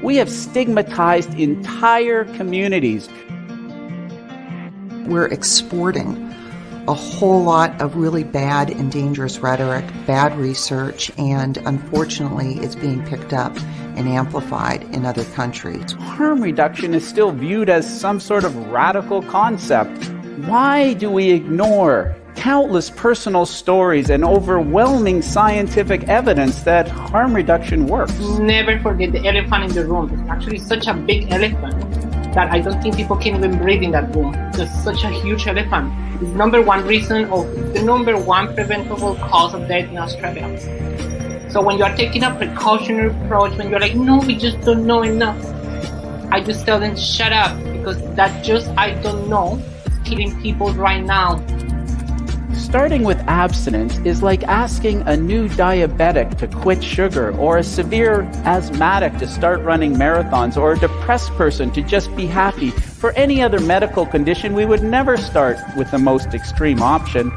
We have stigmatized entire communities. We're exporting a whole lot of really bad and dangerous rhetoric, bad research, and unfortunately it's being picked up and amplified in other countries. Harm reduction is still viewed as some sort of radical concept. Why do we ignore countless personal stories and overwhelming scientific evidence that harm reduction works? Never forget the elephant in the room. It's actually such a big elephant that I don't think people can even breathe in that room. It's such a huge elephant. It's the number one preventable cause of death in Australia. So when you are taking a precautionary approach, when you're like, no, we just don't know enough, I just tell them, shut up, because that just I don't know is killing people right now. Starting with abstinence is like asking a new diabetic to quit sugar, or a severe asthmatic to start running marathons, or a depressed person to just be happy. For any other medical condition, we would never start with the most extreme option.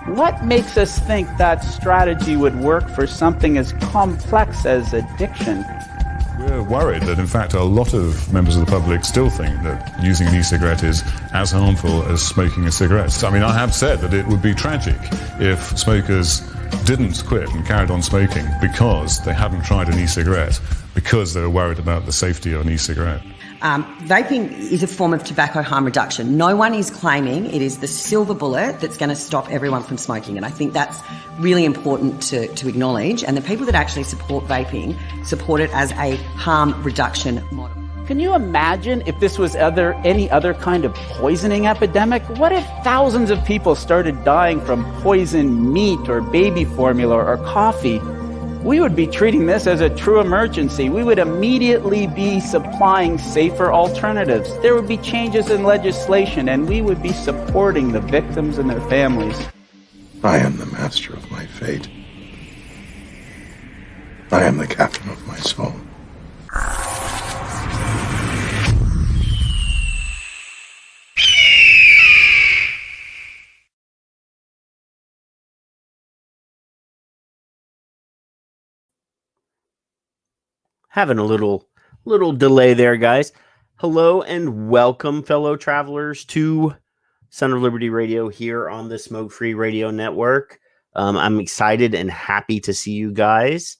What makes us think that strategy would work for something as complex as addiction? We're worried that, in fact, a lot of members of the public still think that using an e-cigarette is as harmful as smoking a cigarette. I mean, I have said that it would be tragic if smokers didn't quit and carried on smoking because they hadn't tried an e-cigarette, because they were worried about the safety of an e-cigarette. Vaping is a form of tobacco harm reduction. No one is claiming it is the silver bullet that's going to stop everyone from smoking, and I think that's really important to acknowledge. And the people that actually support vaping support it as a harm reduction model. Can you imagine if this was any other kind of poisoning epidemic? What if thousands of people started dying from poisoned meat or baby formula or coffee? We would be treating this as a true emergency. We would immediately be supplying safer alternatives. There would be changes in legislation, and we would be supporting the victims and their families. I am the master of my fate. I am the captain of my soul. Having a little delay there, guys. Hello and welcome, fellow travelers, to Son of Liberty Radio here on the Smoke Free Radio Network. I'm excited and happy to see you guys.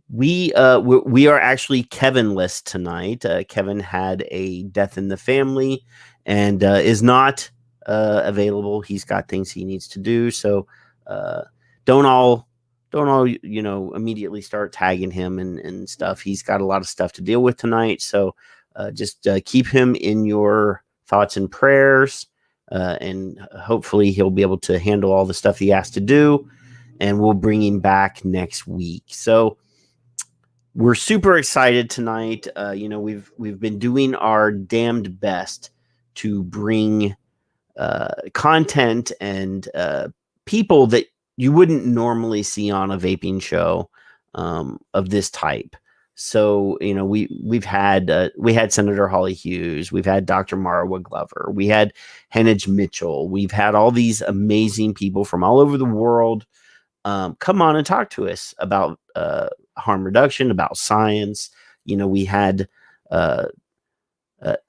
We are actually Kevin-less tonight. Kevin had a death in the family and is not available. He's got things he needs to do, so don't all immediately start tagging him and stuff. He's got a lot of stuff to deal with tonight, so just keep him in your thoughts and prayers, and hopefully he'll be able to handle all the stuff he has to do, and we'll bring him back next week. So we're super excited tonight. We've been doing our damned best to bring content and people that you wouldn't normally see on a vaping show of this type. So, we had Senator Holly Hughes, we've had Dr. Marwa Glover, we had Henage Mitchell, we've had all these amazing people from all over the world come on and talk to us about harm reduction, about science. We had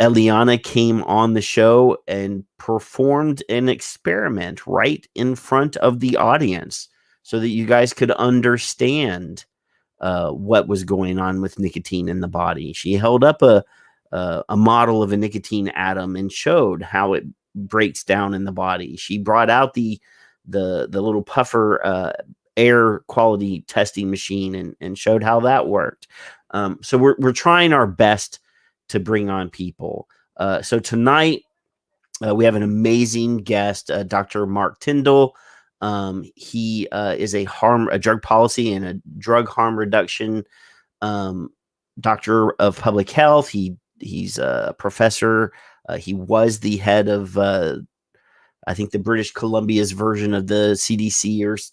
Eliana came on the show and performed an experiment right in front of the audience so that you guys could understand what was going on with nicotine in the body. She held up a model of a nicotine atom and showed how it breaks down in the body. She brought out the little puffer air quality testing machine and showed how that worked. So we're trying our best to bring on people. So tonight we have an amazing guest, Dr. Mark Tyndall. He is a drug policy and a drug harm reduction doctor of public health. He's a professor. He was the head of, I think, the British Columbia's version of the CDC.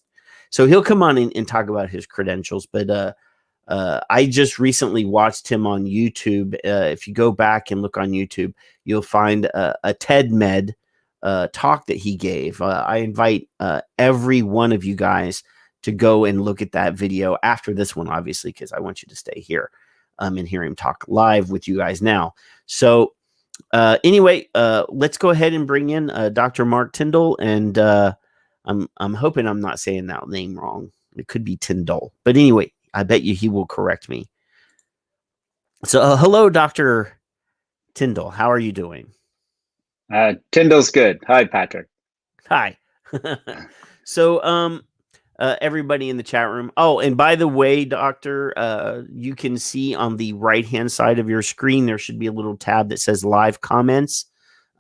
So he'll come on and talk about his credentials. But I just recently watched him on YouTube. If you go back and look on YouTube, you'll find a TEDMED talk that he gave. I invite every one of you guys to go and look at that video after this one, obviously, because I want you to stay here. and hear him talk live with you guys now. So anyway, let's go ahead and bring in Dr. Mark Tyndall, and I'm hoping I'm not saying that name wrong. It could be Tyndall, but anyway, I bet you he will correct me. So hello, Dr. Tyndall. How are you doing? Tyndall's good. Hi, Patrick. Hi. So, everybody in the chat room. Oh, and by the way, Doctor, you can see on the right-hand side of your screen, there should be a little tab that says live comments.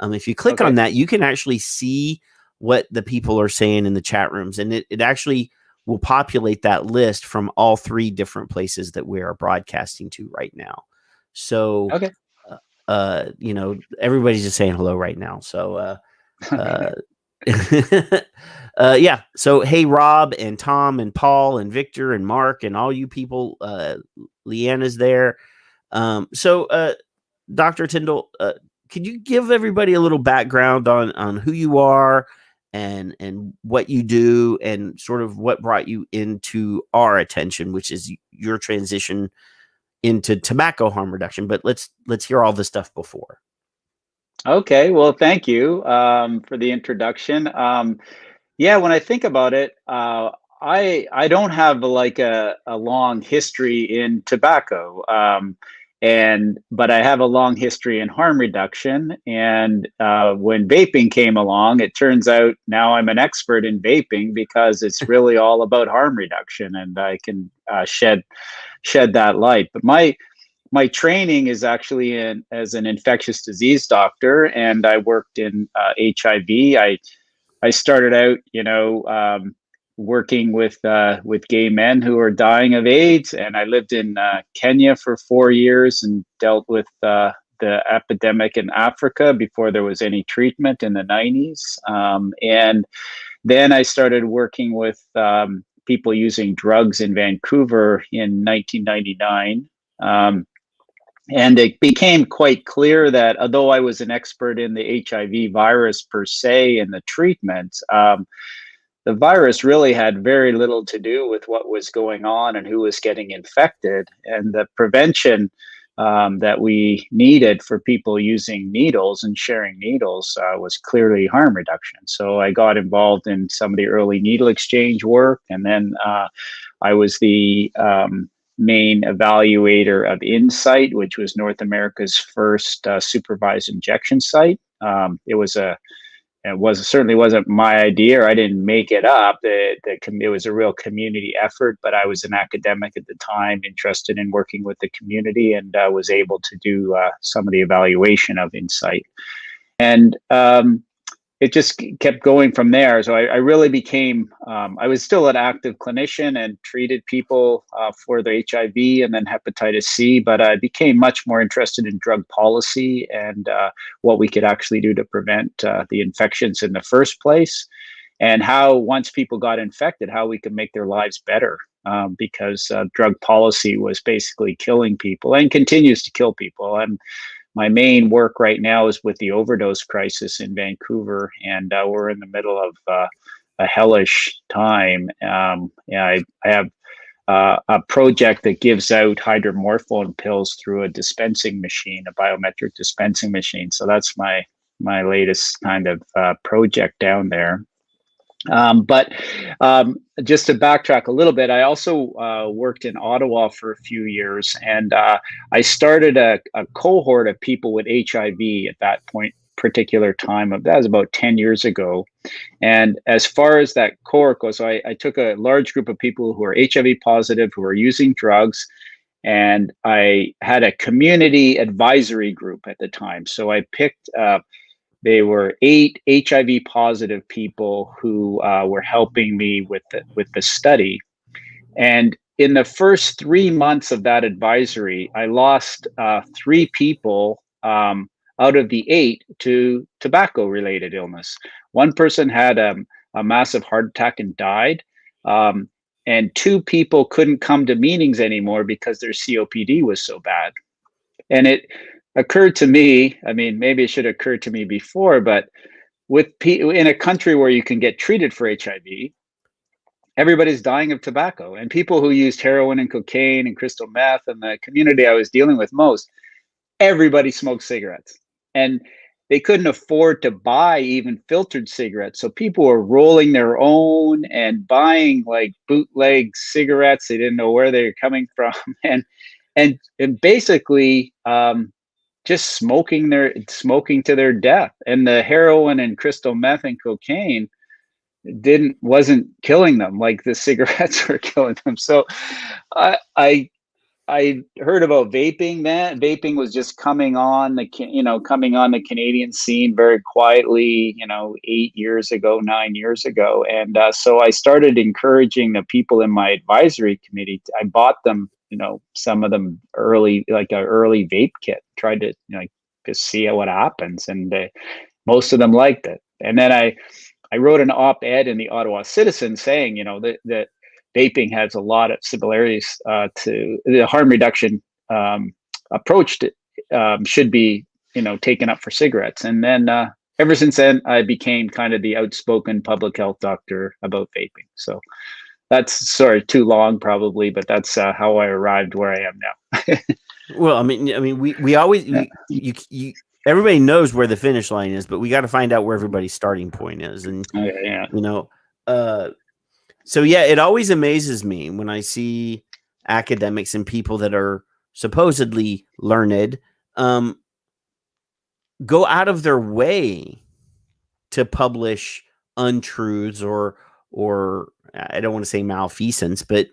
If you click on that, you can actually see what the people are saying in the chat rooms. And it actually will populate that list from all 3 different places that we are broadcasting to right now. So, everybody's just saying hello right now. So, yeah. So, hey, Rob and Tom and Paul and Victor and Mark and all you people, Leanna's there. So, Dr. Tyndall, could you give everybody a little background on who you are and what you do and sort of what brought you into our attention, which is your transition into tobacco harm reduction? But let's hear all the stuff before. Okay, well, thank you for the introduction. Yeah, when I think about it, I don't have like a long history in tobacco, but I have a long history in harm reduction. And when vaping came along, it turns out now I'm an expert in vaping because it's really all about harm reduction, and I can shed that light. But my training is actually as an infectious disease doctor, and I worked in HIV. I started out, working with gay men who are dying of AIDS, and I lived in Kenya for 4 years and dealt with the epidemic in Africa before there was any treatment in the 90s. And then I started working with people using drugs in Vancouver in 1999. And it became quite clear that although I was an expert in the HIV virus per se and the treatment, the virus really had very little to do with what was going on and who was getting infected. And the prevention that we needed for people using needles and sharing needles was clearly harm reduction. So I got involved in some of the early needle exchange work, and then I was the main evaluator of Insight, which was North America's first supervised injection site. It certainly wasn't my idea, or I didn't make it up. It was a real community effort, but I was an academic at the time, interested in working with the community, and was able to do some of the evaluation of Insight. And it just kept going from there. So I really became, I was still an active clinician and treated people for the HIV and then hepatitis C, but I became much more interested in drug policy and what we could actually do to prevent the infections in the first place, and how once people got infected, how we could make their lives better, because drug policy was basically killing people and continues to kill people. And my main work right now is with the overdose crisis in Vancouver, and we're in the middle of a hellish time. I have a project that gives out hydromorphone pills through a dispensing machine, a biometric dispensing machine. So that's my latest kind of project down there. But just to backtrack a little bit, I also worked in Ottawa for a few years, and I started a cohort of people with HIV at that particular time. That was about 10 years ago. And as far as that cohort goes, so I took a large group of people who are HIV positive, who are using drugs, and I had a community advisory group at the time. So I picked they were 8 HIV positive people who were helping me with the study. And in the first 3 months of that advisory, I lost 3 people out of the 8 to tobacco-related illness. One person had a massive heart attack and died. And 2 people couldn't come to meetings anymore because their COPD was so bad. And it occurred to me, I mean, maybe it should have occurred to me before, but in a country where you can get treated for HIV, everybody's dying of tobacco. And people who used heroin and cocaine and crystal meth, and the community I was dealing with most, everybody smoked cigarettes. And they couldn't afford to buy even filtered cigarettes. So people were rolling their own and buying like bootleg cigarettes. They didn't know where they were coming from. And basically just smoking to their death. And the heroin and crystal meth and cocaine wasn't killing them like the cigarettes were killing them. So I heard about vaping. Then vaping was just coming on the Canadian scene very quietly, 9 years ago. And so I started encouraging the people in my advisory committee. I bought them, some of them early, like an early vape kit, tried to just see what happens. And most of them liked it. And then I wrote an op-ed in the Ottawa Citizen saying, that vaping has a lot of similarities to the harm reduction approach should be, taken up for cigarettes. And then ever since then, I became kind of the outspoken public health doctor about vaping. So that's too long probably, but that's how I arrived where I am now. Well, I mean, we always everybody knows where the finish line is, but we got to find out where everybody's starting point is, and so yeah, it always amazes me when I see academics and people that are supposedly learned go out of their way to publish untruths or I don't want to say malfeasance, but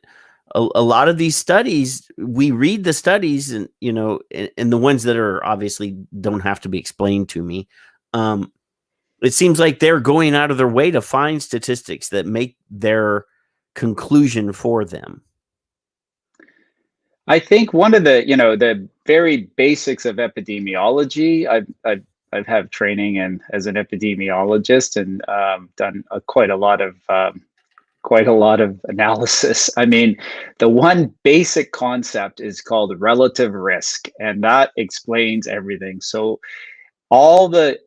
a lot of these studies, we read the studies and, and the ones that are obviously don't have to be explained to me. It seems like they're going out of their way to find statistics that make their conclusion for them. I think one of the very basics of epidemiology, I've had training as an epidemiologist and done quite a lot of analysis. I mean, the one basic concept is called relative risk, and that explains everything. So all the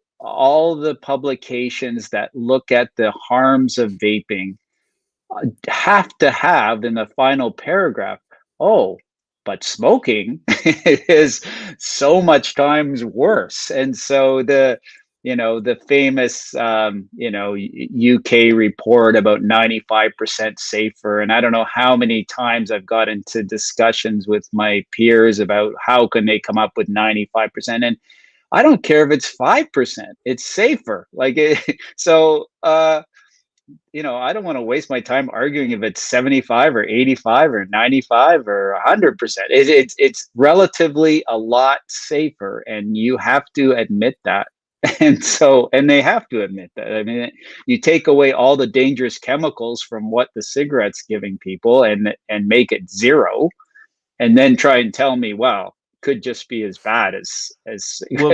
publications that look at the harms of vaping have to have in the final paragraph, but smoking is so much times worse. And so the famous, UK report about 95% safer. And I don't know how many times I've got into discussions with my peers about how can they come up with 95%. And I don't care if it's 5%, it's safer. I don't want to waste my time arguing if it's 75 or 85 or 95 or 100%. It's relatively a lot safer, and you have to admit that. And they have to admit that. I mean, you take away all the dangerous chemicals from what the cigarette's giving people and make it zero, and then try and tell me, well, could just be as bad as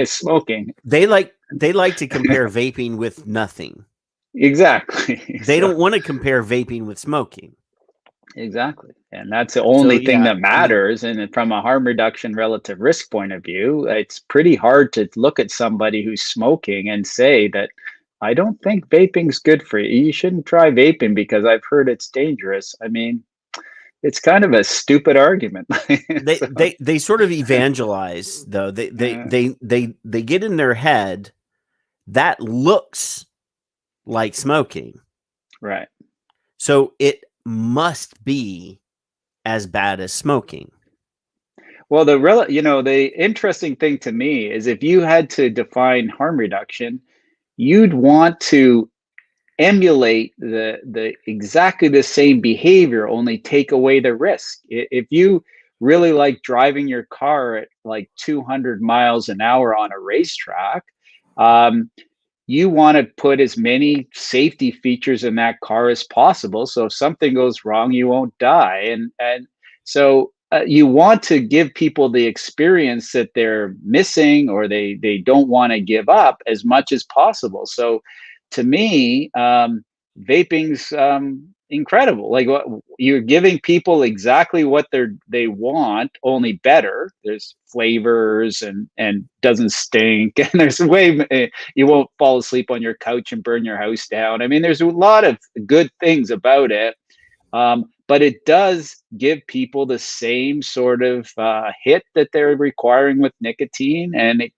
smoking. They like to compare vaping with nothing. Exactly. They don't want to compare vaping with smoking. Exactly. And that's the only thing that matters. And from a harm reduction relative risk point of view, it's pretty hard to look at somebody who's smoking and say that, I don't think vaping's good for you. You shouldn't try vaping because I've heard it's dangerous. I mean, it's kind of a stupid argument. They sort of evangelize, though. They get in their head that looks like smoking, right? So it must be as bad as smoking. Well, the interesting thing to me is if you had to define harm reduction, you'd want to emulate the exactly the same behavior, only take away the risk. If you really like driving your car at like 200 miles an hour on a racetrack, you want to put as many safety features in that car as possible. So if something goes wrong, you won't die. And so you want to give people the experience that they're missing or they don't want to give up as much as possible. So to me, vaping's incredible. Like you're giving people exactly what they want, only better. There's flavors and doesn't stink, and there's you won't fall asleep on your couch and burn your house down. I mean, there's a lot of good things about it, But it does give people the same sort of hit that they're requiring with nicotine, and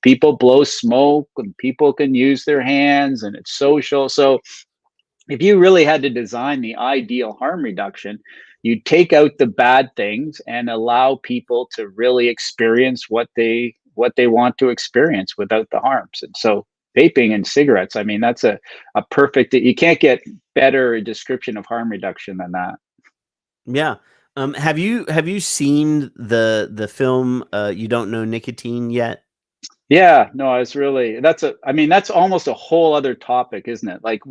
people blow smoke, and people can use their hands, and it's social. So if you really had to design the ideal harm reduction, you take out the bad things and allow people to really experience what they want to experience without the harms. And so vaping and cigarettes, I mean, that's a perfect, you can't get better description of harm reduction than that. Yeah. Have you seen the film You Don't Know Nicotine yet? Yeah, no, it's really, I mean, that's almost a whole other topic, isn't it? Like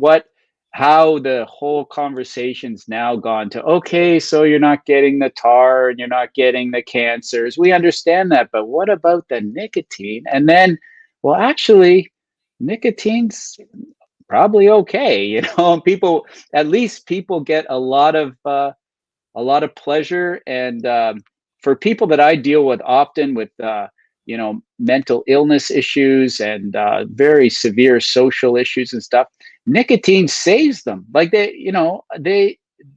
how the whole conversation's now gone to, okay, so you're not getting the tar and you're not getting the cancers. We understand that, but what about the nicotine? And then, well, actually, nicotine's probably okay, and at least people get a lot of pleasure. And for people that I deal with often with mental illness issues and very severe social issues and stuff, nicotine saves them. Like they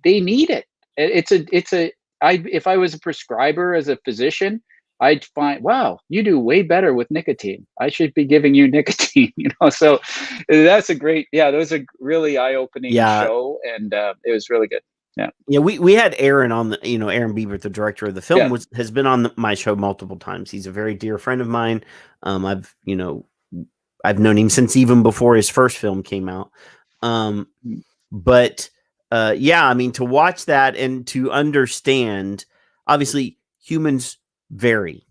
need it. If I was a prescriber as a physician, I'd find, wow, you do way better with nicotine. I should be giving you nicotine. So that's a great, that was a really eye-opening show, and it was really good. Yeah. Yeah, we had Aaron on the, Aaron Bieber, the director of the film, has been on my show multiple times. He's a very dear friend of mine. I've known him since even before his first film came out. But I mean, to watch that and to understand, obviously humans vary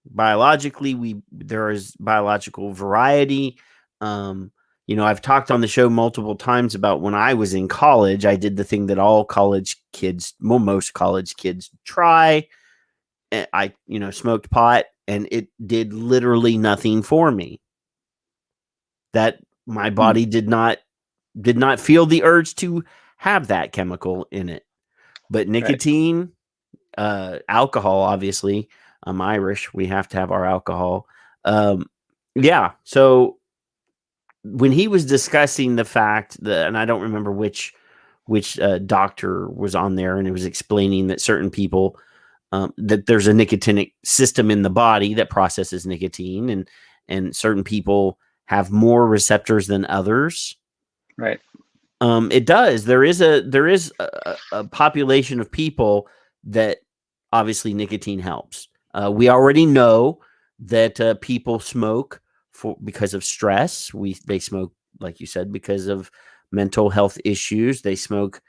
biologically. There is biological variety. I've talked on the show multiple times about when I was in college, I did the thing that all college kids, most college kids try. I, smoked pot, and it did literally nothing for me. That my body did not feel the urge to have that chemical in it. But nicotine, alcohol, obviously, I'm Irish. We have to have our alcohol. So when he was discussing the fact that, and I don't remember which doctor was on there, and it was explaining that certain people, that there's a nicotinic system in the body that processes nicotine, and certain people have more receptors than others. Right. It does. There is a population of people that obviously nicotine helps. We already know that people smoke because of stress. They smoke, like you said, because of mental health issues. They smoke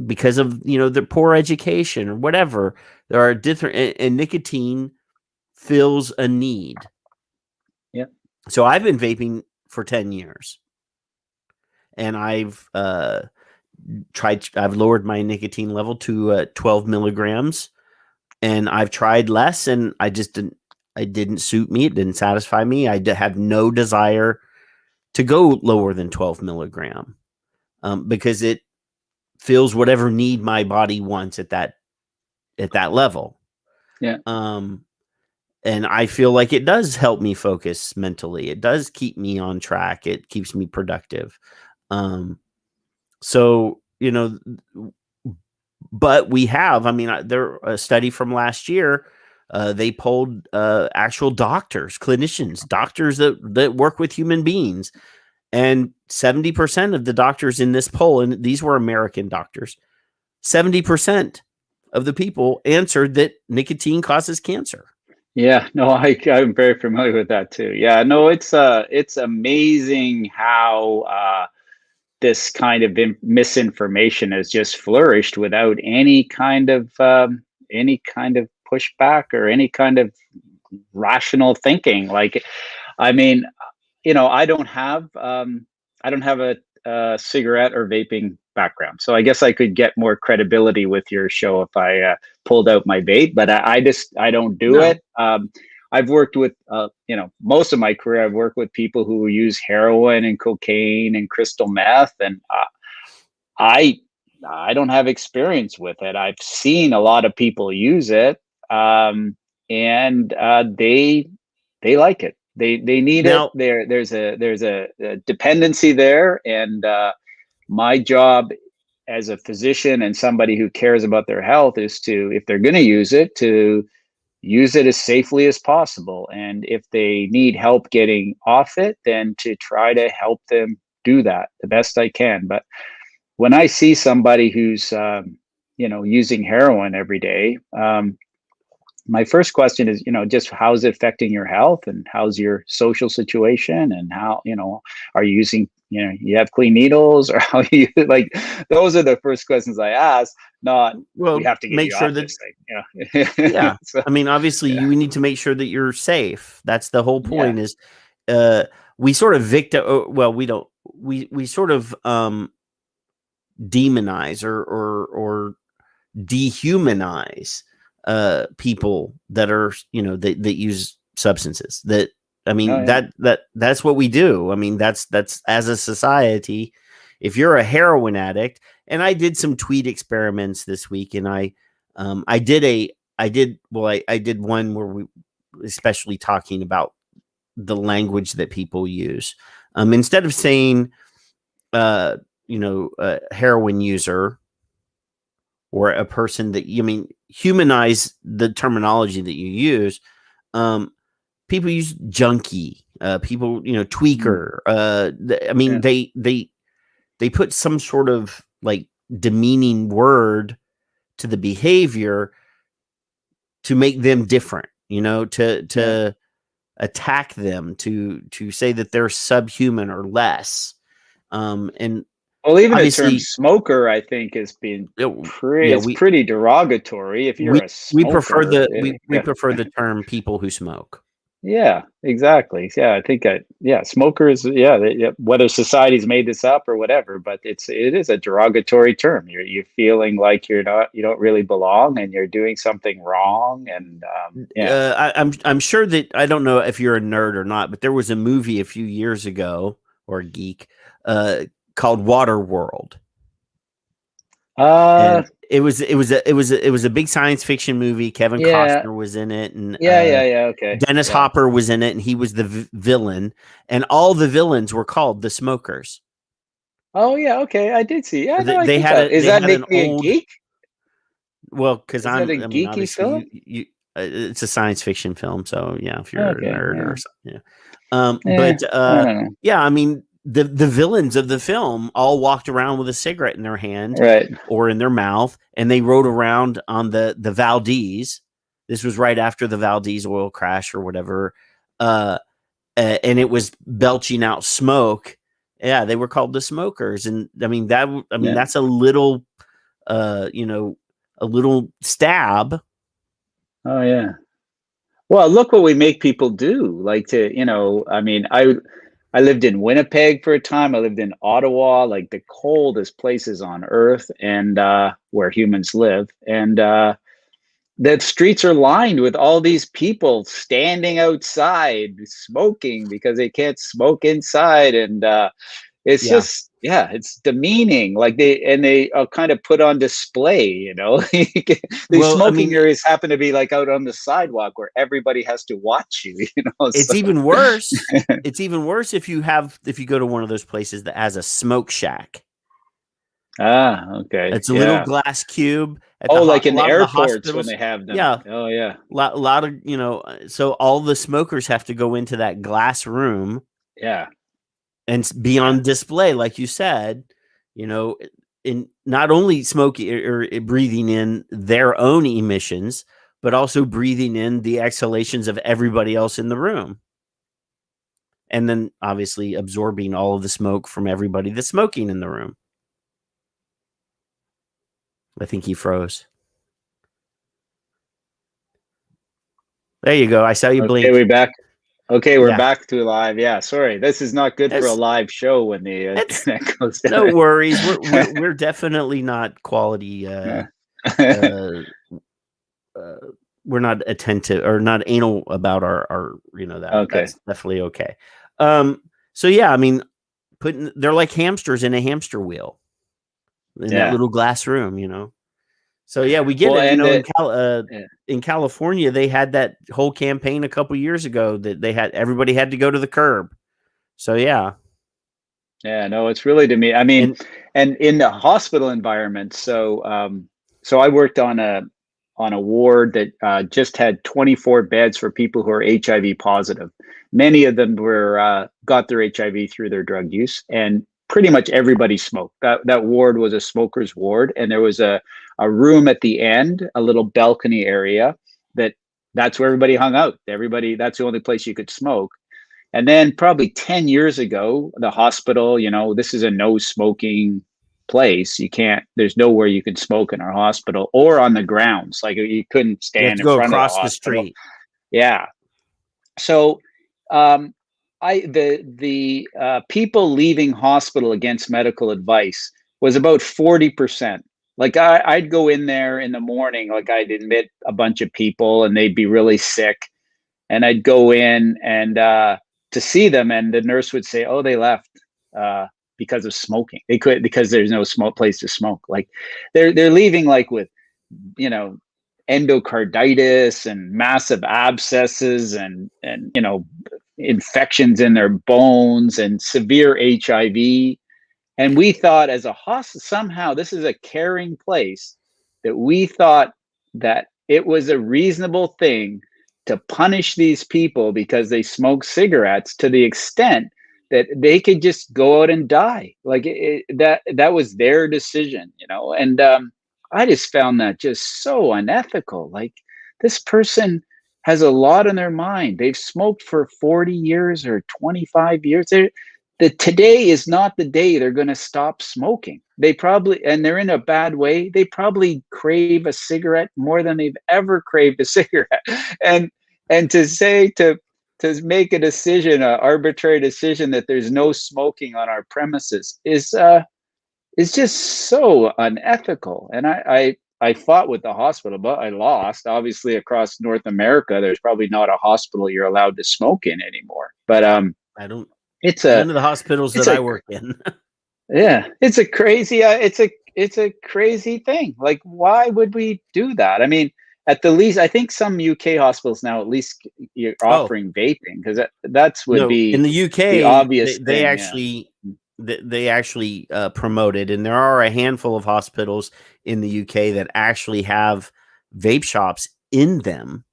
because of their poor education or whatever. There are different, and nicotine fills a need. Yeah. So I've been vaping for 10 years, and I've lowered my nicotine level to 12 milligrams, and I've tried less, and it didn't suit me. It didn't satisfy me. I have no desire to go lower than 12 milligram because it fills whatever need my body wants at that level. Yeah. And I feel like it does help me focus mentally. It does keep me on track. It keeps me productive. But we have, a study from last year, they polled actual doctors that work with human beings, and 70% of the doctors in this poll, and these were American doctors, 70% of the people answered that nicotine causes cancer. Yeah, no, I'm very familiar with that too. Yeah, no, it's amazing how this kind of misinformation has just flourished without any kind of pushback or any kind of rational thinking. Like, I mean, I don't have a cigarette or vaping background, so I guess I could get more credibility with your show if I pulled out my vape, but I don't do it. I've worked with most of my career, I've worked with people who use heroin and cocaine and crystal meth, and I don't have experience with it. I've seen a lot of people use it, and they like it. They need it. There's a dependency there, and my job as a physician and somebody who cares about their health is to, if they're going to use it as safely as possible. And if they need help getting off it, then to try to help them do that the best I can. But when I see somebody who's, using heroin every day, my first question is, just how's it affecting your health and how's your social situation and how, are you using, you have clean needles or how you like, those are the first questions I ask, not, Well, we have to get make you sure off that this thing. yeah. So, I mean, obviously yeah. you need to make sure that you're safe. That's the whole point Yeah. is we sort of we sort of demonize or dehumanize people that are, that use substances. That I mean, Oh, yeah. that's what we do. I mean, that's as a society. If you're a heroin addict, and I did some tweet experiments this week, and I did one where we especially talking about the language that people use. Instead of saying a heroin user or a person that humanize the terminology that you use. People use junkie, people, tweaker. They put some sort of like demeaning word to the behavior to make them different, to attack them, to say that they're subhuman or less. And Well, even the term obviously, smoker, I think, has been pretty derogatory. If you're a we prefer smoker, we prefer the term people who smoke. yeah, exactly. Yeah, I think smokers. Whether society's made this up or whatever, but it is a derogatory term. You're feeling like you don't really belong, and you're doing something wrong. And I'm sure that I don't know if you're a nerd or not, but there was a movie a few years ago, or a geek, called Waterworld. And it was a big science fiction movie. Kevin Costner was in it, and okay. Dennis Hopper was in it, and he was the villain, and all the villains were called the smokers. Oh yeah, okay, I did see. Yeah, they had is that make me a geek? Well, because geeky obviously film? you it's a science fiction film, so yeah, if you're a nerd or something, I don't know. yeah, I mean, the villains of the film all walked around with a cigarette in their hand, right, or in their mouth, and they rode around on the Valdez. This was right after the Valdez oil crash or whatever, and it was belching out smoke. Yeah, they were called the smokers, and that's a little, a little stab. Oh yeah. Well, look what we make people do. Like I lived in Winnipeg for a time. I lived in Ottawa, like the coldest places on earth, and where humans live. And the streets are lined with all these people standing outside smoking because they can't smoke inside. And it's just, it's demeaning. Like they kind of put on display, These smoking areas happen to be like out on the sidewalk where everybody has to watch you, It's even worse. It's even worse if you go to one of those places that has a smoke shack. Ah, okay. It's a little glass cube. Like in the airports when they have them. Yeah. Oh yeah. Lot of, so all the smokers have to go into that glass room. Yeah. And be on display, like you said, in not only smoking or breathing in their own emissions, but also breathing in the exhalations of everybody else in the room. And then obviously absorbing all of the smoke from everybody that's smoking in the room. I think he froze. There you go. I saw you blink. Okay, we're back. Okay, we're back to live. Yeah, sorry. This is not good for a live show when the internet goes down. No worries. We're definitely not quality. We're not attentive or not anal about our that. Okay. That's definitely okay. So yeah, I mean, they're like hamsters in a hamster wheel in that little glass room, So yeah, we get it. In California, they had that whole campaign a couple years ago that everybody had to go to the curb. So yeah. Yeah, no, it's really to me. I mean, and in the hospital environment. So I worked on a ward that just had 24 beds for people who are HIV positive. Many of them were got their HIV through their drug use, and pretty much everybody smoked. That ward was a smoker's ward, and there was a room at the end, a little balcony area that's where everybody hung out. That's the only place you could smoke. And then probably 10 years ago, the hospital, this is a no smoking place. There's nowhere you can smoke in our hospital or on the grounds. Like you couldn't stand in front of the hospital. Across the street. Yeah. So the people leaving hospital against medical advice was about 40%. Like I'd go in there in the morning, like I'd admit a bunch of people and they'd be really sick. And I'd go in and to see them, and the nurse would say, "Oh, they left because of smoking. They could because there's no place to smoke. Like they're leaving like with, endocarditis and massive abscesses and infections in their bones and severe HIV." And we thought as a hospital, somehow this is a caring place, that we thought that it was a reasonable thing to punish these people because they smoke cigarettes to the extent that they could just go out and die. Like that was their decision, and I just found that just so unethical. Like this person has a lot on their mind. They've smoked for 40 years or 25 years. Today is not the day they're going to stop smoking. And they're in a bad way. They probably crave a cigarette more than they've ever craved a cigarette. And to make a decision, an arbitrary decision that there's no smoking on our premises is just so unethical. And I fought with the hospital, but I lost. Obviously, across North America, there's probably not a hospital you're allowed to smoke in anymore. But I don't. It's none of the hospitals that I work in. Yeah, it's a crazy. It's a crazy thing. Like, why would we do that? I mean, at the least, I think some UK hospitals now at least you're offering vaping, because that's would be in the UK. The obvious they actually promote it, and there are a handful of hospitals in the UK that actually have vape shops in them.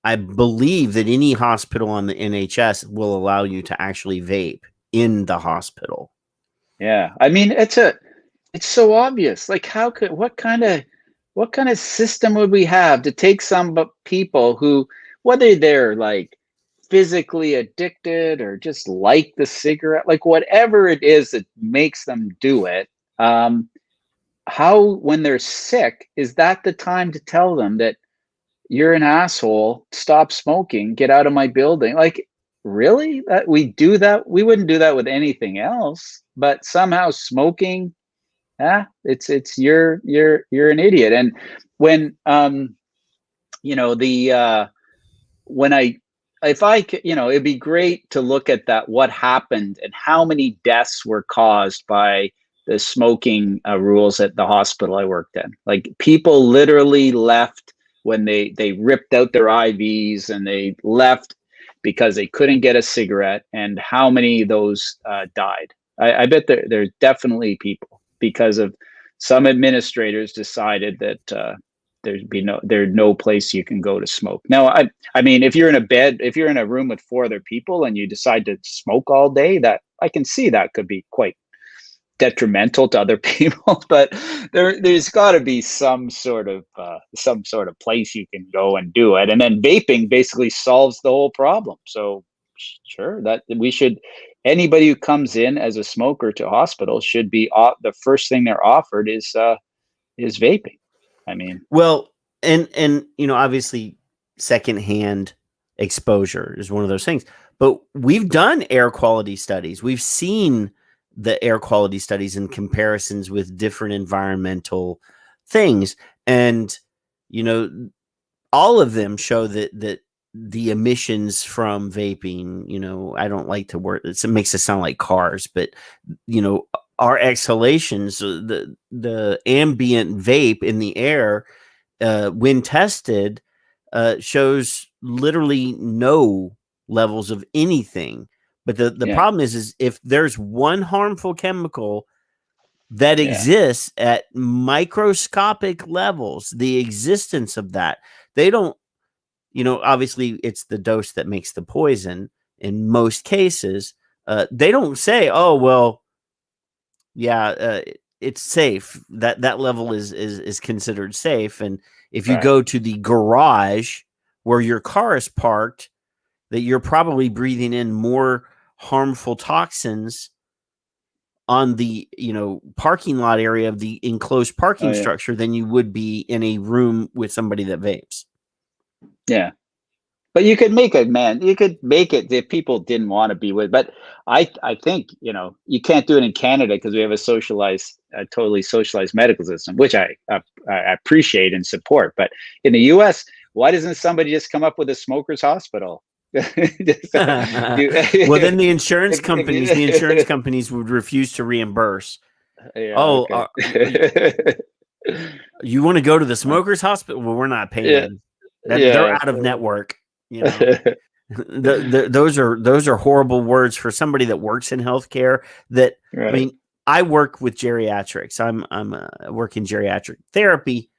I believe that any hospital on the NHS will allow you to actually vape in the hospital. Yeah, I mean, it's so obvious. Like, what kind of system would we have to take some people who, whether they're like physically addicted or just like the cigarette, like whatever it is that makes them do it, how, when they're sick, is that the time to tell them that you're an asshole, stop smoking, get out of my building? Like, really? That we do that? We wouldn't do that with anything else, but somehow smoking, it's you're an idiot. And when it'd be great to look at that, what happened and how many deaths were caused by the smoking rules at the hospital I worked in. Like, people literally left when they ripped out their IVs, and they left because they couldn't get a cigarette, and how many of those died. I bet there's definitely people, because of some administrators decided that there's no place you can go to smoke. Now, I mean, if you're in a room with 4 other people and you decide to smoke all day, that I can see that could be quite detrimental to other people, but there's got to be some sort of place you can go and do it. And then vaping basically solves the whole problem. So sure, that anybody who comes in as a smoker to hospital should be the first thing they're offered is vaping. I mean, well, and obviously secondhand exposure is one of those things, but we've done air quality studies. We've seen the air quality studies in comparisons with different environmental things. And, all of them show that the emissions from vaping, I don't like to word it makes it sound like cars, but, our exhalations, the ambient vape in the air, when tested, shows literally no levels of anything But the problem is if there's one harmful chemical that exists at microscopic levels, the existence of that, they don't, obviously it's the dose that makes the poison in most cases. They don't say, oh, well, it's safe. That level is considered safe. And if you go to the garage where your car is parked, that you're probably breathing in more harmful toxins on the parking lot area of the enclosed parking structure than you would be in a room with somebody that vapes. Yeah. But you could make it, man. You could make it if people didn't want to be with. But I think you can't do it in Canada because we have a totally socialized medical system, which I appreciate and support. But in the U.S., why doesn't somebody just come up with a smokers' hospital? Well, then the insurance companies would refuse to reimburse. You want to go to the smokers' hospital? Well, we're not paying. They're out of network. Those are horrible words for somebody that works in healthcare. I mean, I work with geriatrics. I'm work in geriatric therapy.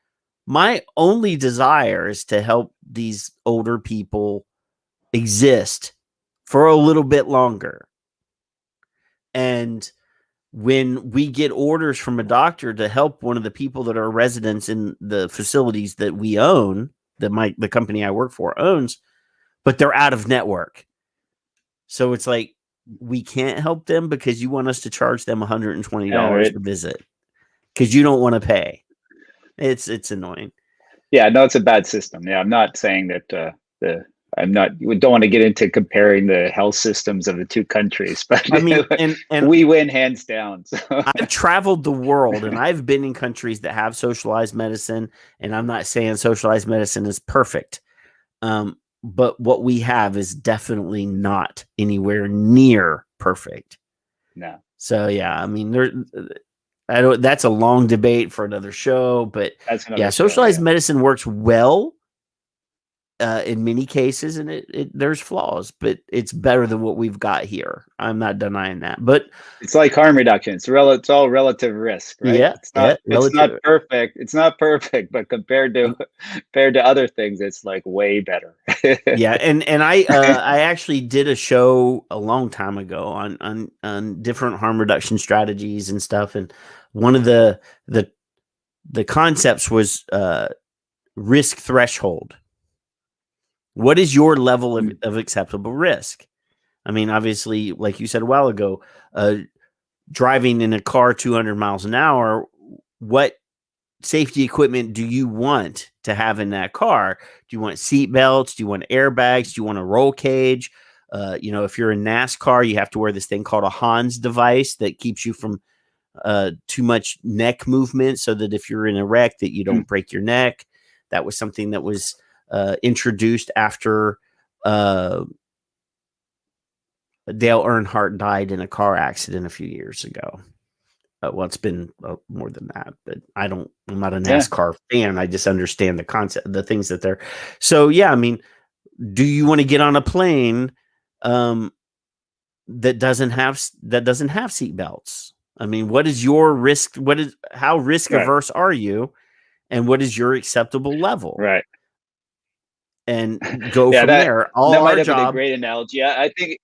My only desire is to help these older people exist for a little bit longer. And when we get orders from a doctor to help one of the people that are residents in the facilities that we own, that the company I work for owns, but they're out of network. So it's like, we can't help them because you want us to charge them $120 per visit because you don't want to pay. It's annoying. Yeah, no, it's a bad system. Yeah, I'm not saying that we don't want to get into comparing the health systems of the two countries, but I mean, and we win hands down. So. I've traveled the world and I've been in countries that have socialized medicine, and I'm not saying socialized medicine is perfect. But what we have is definitely not anywhere near perfect. No. So yeah, I mean, that's a long debate for another show, but socialized medicine works well in many cases, and there's flaws, but it's better than what we've got here. I'm not denying that, but it's like harm reduction. It's all relative risk, right? Yeah, it's not perfect. It's not perfect, but compared to other things, it's like way better. Yeah, and I actually did a show a long time ago on different harm reduction strategies and stuff, and one of the concepts was risk threshold. What is your level of acceptable risk? I mean, obviously, like you said a while ago, driving in a car 200 miles an hour, what safety equipment do you want to have in that car? Do you want seat belts? Do you want airbags? Do you want a roll cage? If you're in NASCAR, you have to wear this thing called a Hans device that keeps you from too much neck movement so that if you're in a wreck that you don't break your neck. That was something that was introduced after Dale Earnhardt died in a car accident a few years ago. Well, it's been more than that, but I'm not a NASCAR fan. I just understand the concept, the things that they're. So yeah, I mean, do you want to get on a plane that doesn't have seat belts? I mean, what is your risk? How risk averse are you, and what is your acceptable level? Right. And go from there. That might have been a great analogy. I think,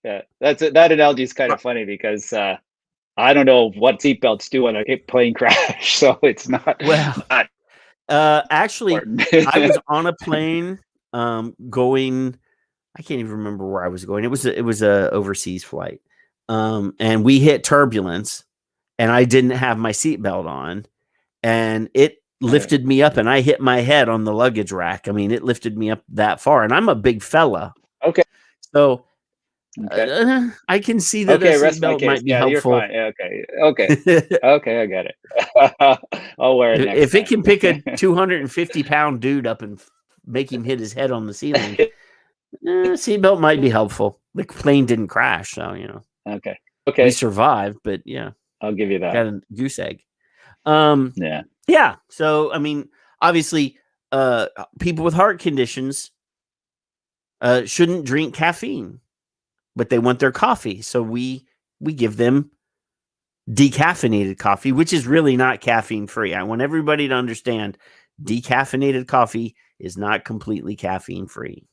that analogy is kind of funny because I don't know what seatbelts do on a plane crash, so it's not. Well, actually, I was on a plane going. I can't even remember where I was going. It was a overseas flight, and we hit turbulence, and I didn't have my seatbelt on, and it lifted me up, and I hit my head on the luggage rack. I mean, it lifted me up that far, and I'm a big fella. Okay. So I can see that a seatbelt might be helpful. You're fine. Okay. Okay, I got it. I'll wear it next if time. It can pick a 250-pound dude up and make him hit his head on the ceiling, seatbelt might be helpful. The plane didn't crash, so Okay. We survived, but yeah, I'll give you that. Got a goose egg. Yeah. So, I mean, obviously, people with heart conditions shouldn't drink caffeine. but they want their coffee. So we give them decaffeinated coffee, which is really not caffeine free. I want everybody to understand decaffeinated coffee is not completely caffeine free.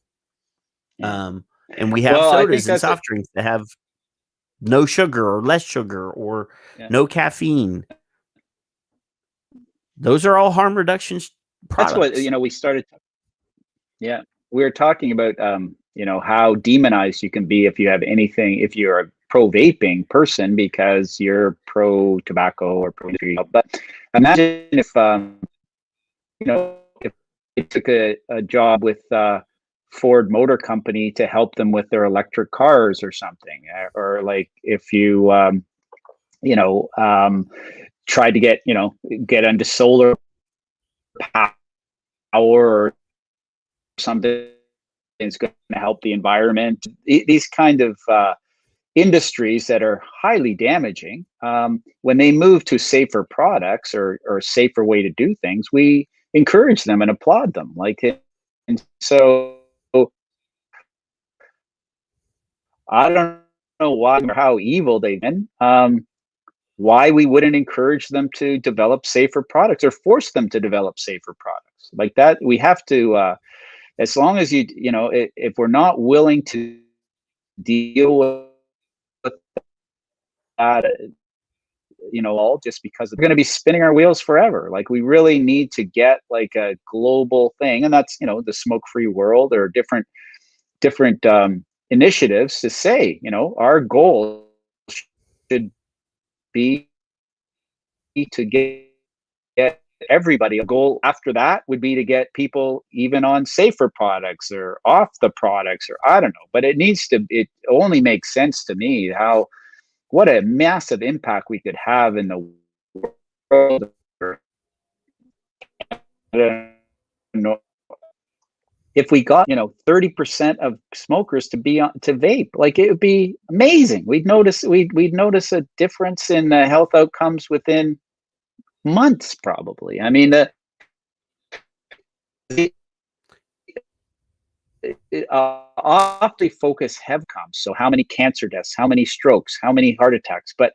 Yeah. And we have Well, I think sodas and that's soft drinks that have no sugar or less sugar or no caffeine. Those are all harm reduction products. That's what, we started. Yeah. We were talking about, how demonized you can be if you have anything, if you're a pro vaping person because you're pro tobacco or pro. But imagine if, if they took a job with Ford Motor Company to help them with their electric cars or something, or like if you, tried to get into solar power or something is going to help the environment. These kind of industries that are highly damaging, when they move to safer products or a safer way to do things, we encourage them and applaud them. And so I don't know why or how evil they've been. Why we wouldn't encourage them to develop safer products or force them to develop safer products like that. We have to, as long as if we're not willing to deal with that, all just because we're going to be spinning our wheels forever. Like we really need to get like a global thing, and that's the smoke-free world or different initiatives to say, our goal should be to get everybody. A goal after that would be to get people even on safer products or off the products, or I don't know. But it only makes sense to me what a massive impact we could have in the world. I don't know. If we got 30% of smokers to vape, like it would be amazing. We'd notice a difference in the health outcomes within months, probably. I mean, awfully focus have come. So how many cancer deaths, how many strokes, how many heart attacks? But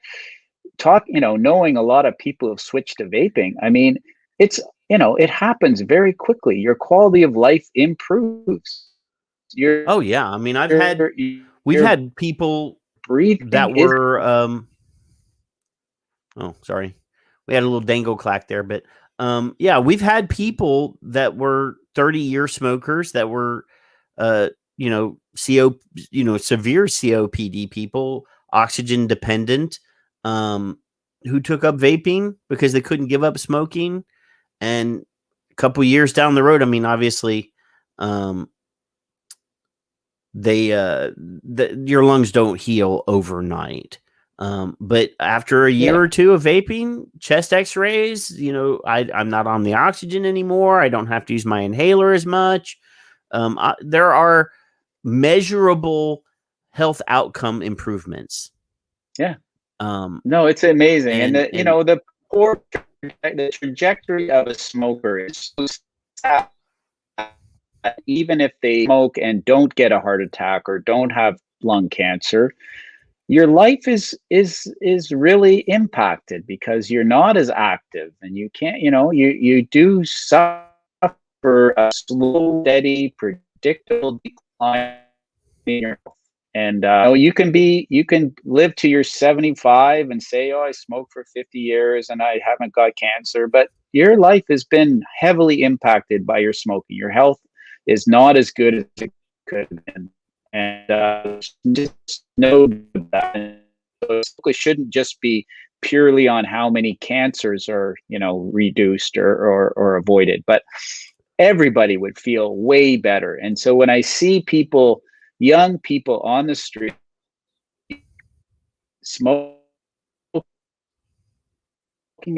knowing a lot of people have switched to vaping, I mean, it's it happens very quickly. Your quality of life improves. Oh yeah, I mean, we've had people breathing that were oh, sorry, we had a little dangle clack there, but yeah, we've had people that were 30-year smokers that were severe COPD people, oxygen dependent, who took up vaping because they couldn't give up smoking. And a couple years down the road, I mean, obviously, your lungs don't heal overnight. But after a year or two of vaping, chest x-rays, I'm not on the oxygen anymore. I don't have to use my inhaler as much. There are measurable health outcome improvements. Yeah. No, it's amazing. And the trajectory of a smoker is so sad. Even if they smoke and don't get a heart attack or don't have lung cancer, your life is really impacted because you're not as active and you can't, you do suffer a slow, steady, predictable decline in your health. And you can live to your 75 and say, oh, I smoked for 50 years and I haven't got cancer, but your life has been heavily impacted by your smoking. Your health is not as good as it could have been. And just know that. So it shouldn't just be purely on how many cancers are, reduced or avoided, but everybody would feel way better. And so when I see young people on the street smoking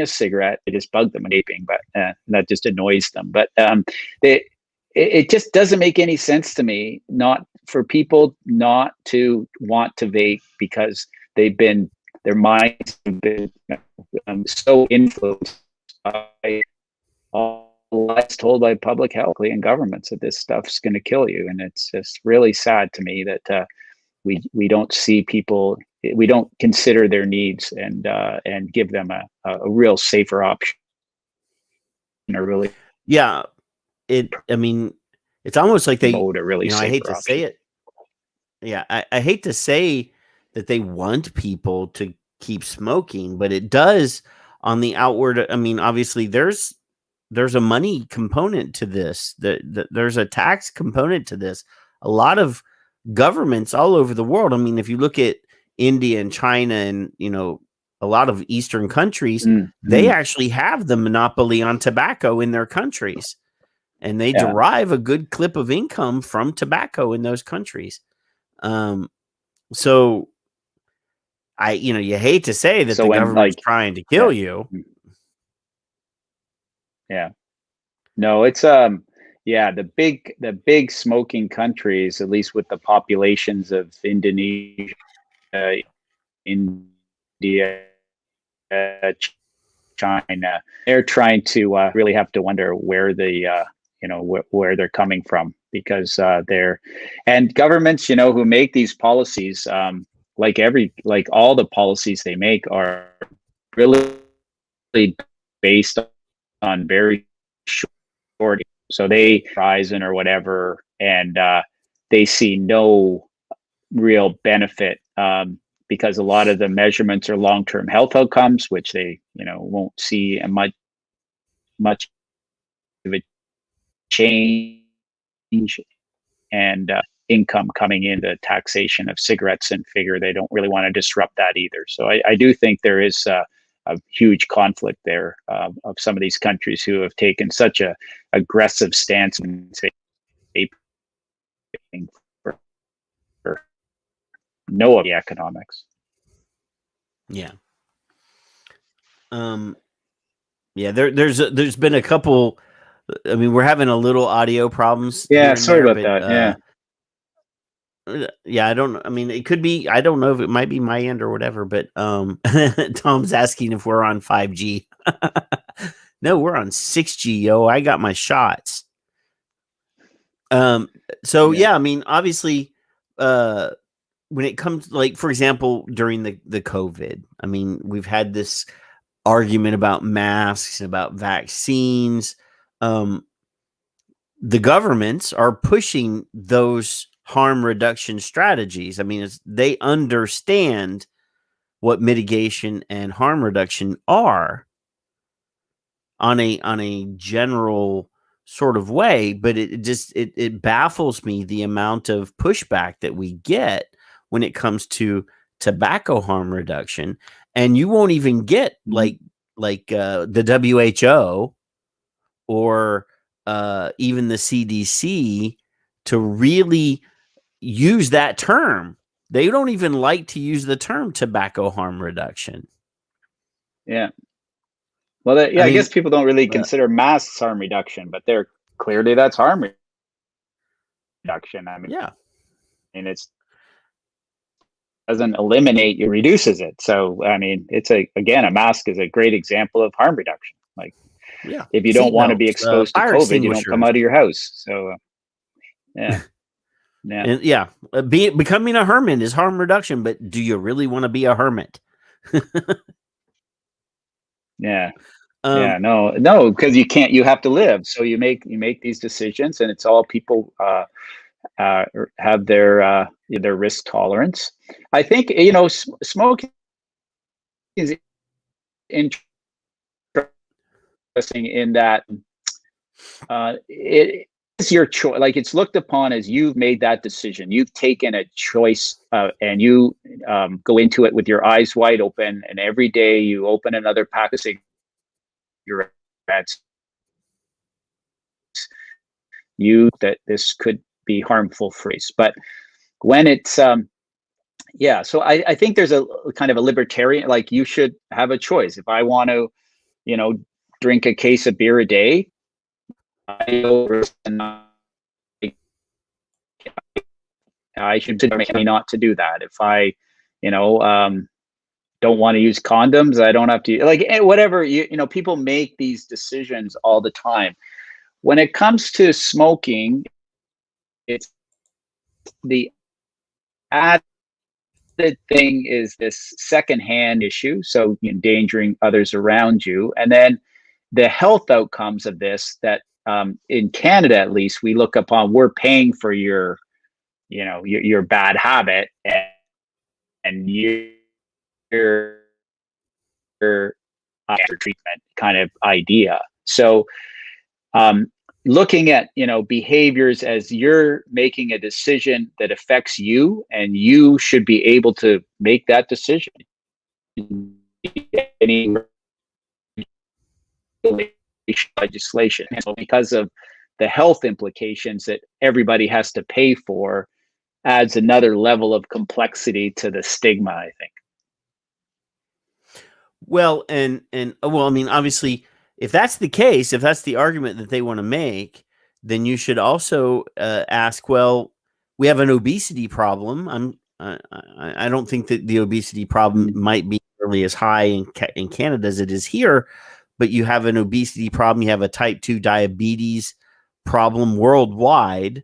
a cigarette, it just bugged them and vaping, but that just annoys them. But it just doesn't make any sense to me not for people not to want to vape because their minds have been so influenced by all lies told by public health and governments that this stuff's going to kill you. And it's just really sad to me that we don't see people, we don't consider their needs and give them a real safer option. Or really, Yeah, I mean, it's almost like they, vote a really I hate safer to option. say it. Yeah, I hate to say that they want people to keep smoking, but it does on the outward. I mean, obviously, there's a money component to this. There's a tax component to this. A lot of governments all over the world. I mean, if you look at India and China and a lot of Eastern countries, they actually have the monopoly on tobacco in their countries, and they derive a good clip of income from tobacco in those countries. So you hate to say that the government's trying to kill you. Yeah. No, it's the big smoking countries, at least with the populations of Indonesia, India, China, they're trying to really have to wonder where where they're coming from, because and governments, who make these policies, like all the policies they make are really based on very short, so they horizon or whatever, and they see no real benefit, because a lot of the measurements are long-term health outcomes, which they won't see a much of a change, and income coming in, the taxation of cigarettes, and figure they don't really want to disrupt that either. So I do think there is a huge conflict there, of some of these countries who have taken such a aggressive stance in vaping for no of the economics. Yeah. Yeah, there's been a couple. I mean, we're having a little audio problems. Yeah, here and sorry there, about but, that. Yeah. Yeah, I mean, it could be, I don't know if it might be my end or whatever, but Tom's asking if we're on 5G. No, we're on 6G, yo. I got my shots. So yeah, I mean, obviously, when it comes, like, for example, during the COVID, I mean, we've had this argument about masks, about vaccines. The governments are pushing those harm reduction strategies. I mean, they understand what mitigation and harm reduction are on a general sort of way, but it baffles me the amount of pushback that we get when it comes to tobacco harm reduction. And you won't even get like the WHO or even the CDC to really use that term. They don't even like to use the term tobacco harm reduction. Yeah. Well, I guess people don't really consider masks harm reduction, but they're clearly that's harm reduction. I mean, yeah, and it doesn't eliminate, it reduces it. So, I mean, again, a mask is a great example of harm reduction. Like, yeah, if you don't want to be exposed to COVID, you don't come out of your house. So, yeah. Yeah. And becoming a hermit is harm reduction, but do you really want to be a hermit? Yeah. No, because you have to live. So you make these decisions, and it's all people have their risk tolerance. I think, smoking is interesting in that it is your choice. Like, it's looked upon as you've made that decision. You've taken a choice, and you go into it with your eyes wide open. And every day you open another pack of cigarettes, that this could be harmful for us. But when it's so I think there's a kind of a libertarian, like, you should have a choice. If I want to drink a case of beer a day, I should make me not to do that. If I don't want to use condoms, I don't have to, like, whatever. People make these decisions all the time. When it comes to smoking, it's the attitude the thing is this secondhand issue, so endangering others around you, and then the health outcomes of this that in Canada, at least, we look upon, we're paying for your bad habit, and your after treatment kind of idea. So looking at behaviors as you're making a decision that affects you, and you should be able to make that decision. Any legislation, so because of the health implications that everybody has to pay for, adds another level of complexity to the stigma, I think. Well, and I mean, obviously, if that's the case, if that's the argument that they want to make, then you should also ask, well, we have an obesity problem. I don't think that the obesity problem might be nearly as high in Canada as it is here, but you have an obesity problem. You have a type 2 diabetes problem worldwide.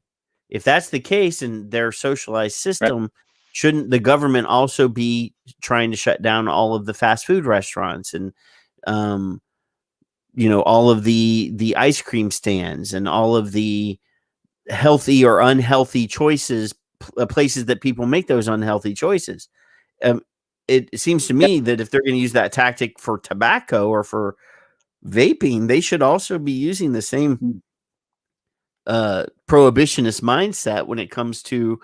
If that's the case in their socialized system, shouldn't the government also be trying to shut down all of the fast food restaurants and, all of the ice cream stands and all of the healthy or unhealthy choices, places that people make those unhealthy choices? It seems to me that if they're going to use that tactic for tobacco or for vaping, they should also be using the same prohibitionist mindset when it comes to,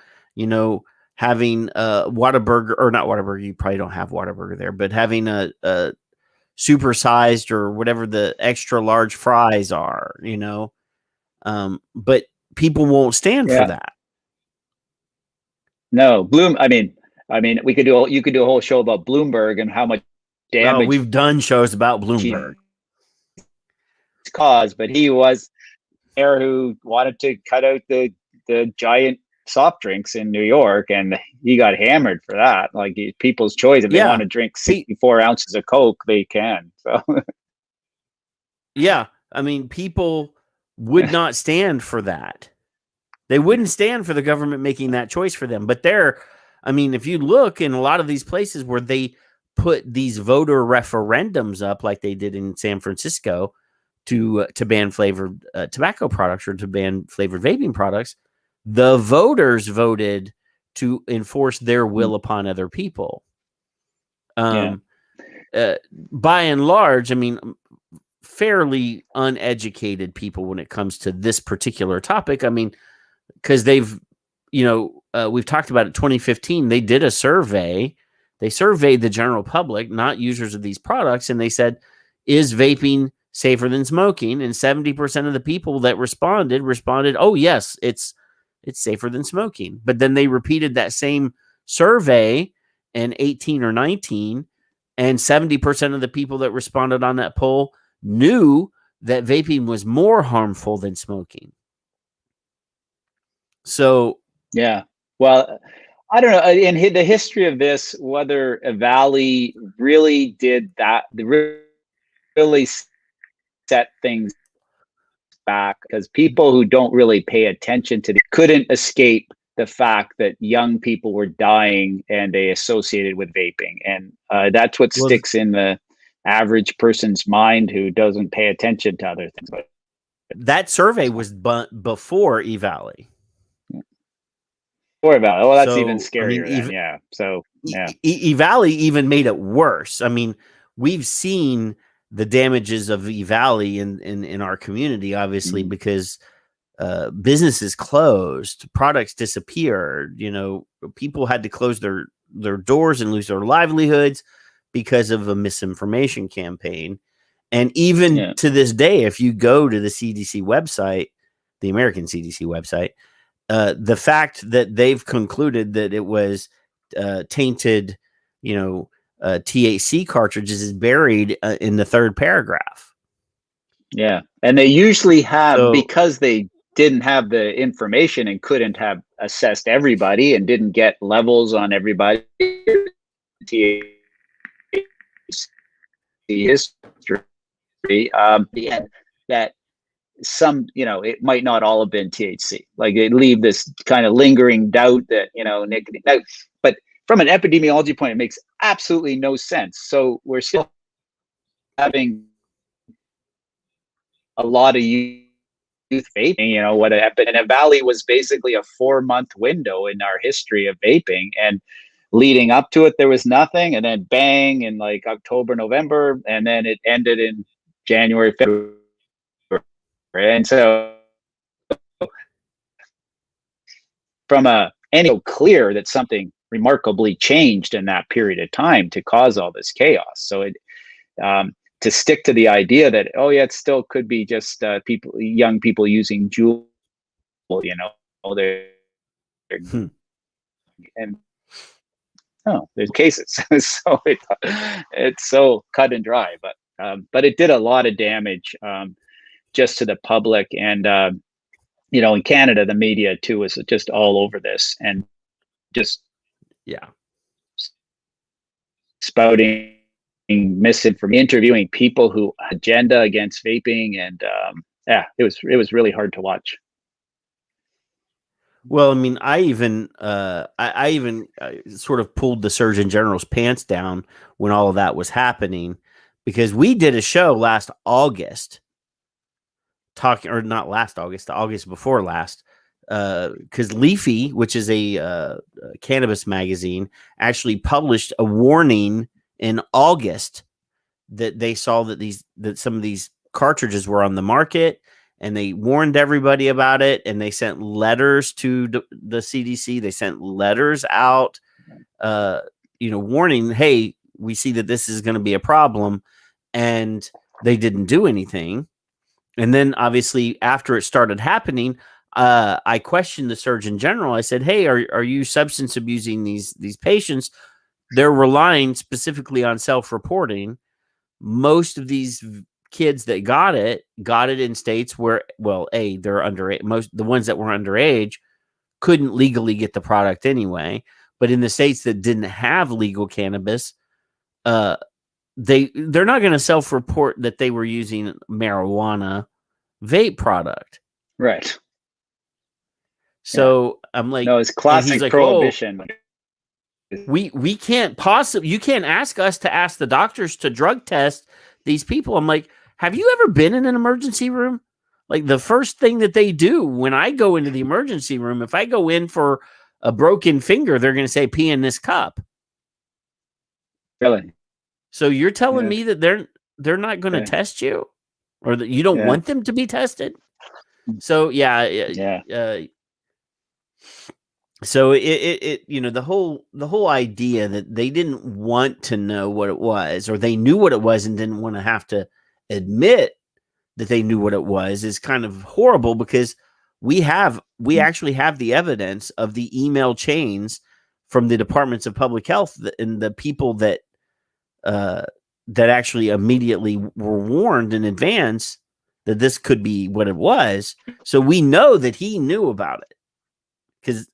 having Whataburger, or not Whataburger, you probably don't have Whataburger there, but having a supersized or whatever the extra large fries are, but people won't stand for that. No, you could do a whole show about Bloomberg and how much damage we've done shows about Bloomberg caused, but he was there who wanted to cut out the giant soft drinks in New York, and he got hammered for that. Like, people's choice, if they want to drink 64 ounces of Coke, they can. So I mean, people would not stand for that. They wouldn't stand for the government making that choice for them. But if you look in a lot of these places where they put these voter referendums up, like they did in San Francisco, to ban flavored tobacco products or to ban flavored vaping products, the voters voted to enforce their will upon other people. By and large, fairly uneducated people when it comes to this particular topic. Because they've, we've talked about it. 2015, they did a survey. They surveyed the general public, not users of these products, and they said, "Is vaping safer than smoking?" And 70% of the people that responded, "Oh yes, it's safer than smoking." But then they repeated that same survey in 18 or 19, and 70% of the people that responded on that poll knew that vaping was more harmful than smoking. So, well, I don't know in the history of this, whether Valley really did that, really set things back, because people who don't really pay attention to couldn't escape the fact that young people were dying and they associated with vaping. And that's what sticks in the average person's mind who doesn't pay attention to other things. But that survey was before E-Valley. Well, that's even scarier. E-Valley even made it worse. We've seen the damages of E-Valley in our community, obviously, because businesses closed, products disappeared. People had to close their doors and lose their livelihoods because of a misinformation campaign. And even to this day, if you go to the CDC website, the American CDC website, the fact that they've concluded that it was tainted, THC cartridges is buried in the third paragraph. Yeah. And they usually have, because they didn't have the information and couldn't have assessed everybody and didn't get levels on everybody, THC history, that some, it might not all have been THC. Like, they leave this kind of lingering doubt that, nicotine. But from an epidemiology point, it makes absolutely no sense. So we're still having a lot of youth vaping. You know, what happened in a valley was basically a 4-month window in our history of vaping, and leading up to it there was nothing, and then bang in like October, November, and then it ended in January, February. And so from clear that something remarkably changed in that period of time to cause all this chaos. So it to stick to the idea that, oh yeah, it still could be just young people using Juul, you know, and there's cases. So it's so cut and dry, but it did a lot of damage just to the public. And you know, in Canada, the media too is just all over this, and just spouting misinformation, interviewing people who agenda against vaping, and it was really hard to watch. Well, I mean, I even sort of pulled the Surgeon General's pants down when all of that was happening, because we did a show last August the August before last, because Leafy, which is a cannabis magazine, actually published a warning in August that they saw that some of these cartridges were on the market, and they warned everybody about it, and they sent letters to the CDC. They sent letters out, warning, hey, we see that this is going to be a problem, and they didn't do anything. And then obviously after it started happening, I questioned the Surgeon General. I said, hey, are you substance abusing these patients? They're relying specifically on self-reporting. Most of these kids that got it in states where, well, they're underage. Most the ones that were underage couldn't legally get the product anyway. But in the states that didn't have legal cannabis, they're not going to self-report that they were using marijuana vape product. Right. So I'm like, no, it's classic prohibition. We can't possibly, you can't ask us to ask the doctors to drug test these people. I'm like, have you ever been in an emergency room? Like, the first thing that they do when I go into the emergency room, if I go in for a broken finger, they're going to say, pee in this cup. Really? So you're telling me that they're not going to test you, or that you don't want them to be tested? So so it the whole idea that they didn't want to know what it was, or they knew what it was and didn't want to have to admit that they knew what it was, is kind of horrible, because we actually have the evidence of the email chains from the departments of public health and the people that actually immediately were warned in advance that this could be what it was. So we know that he knew about it, because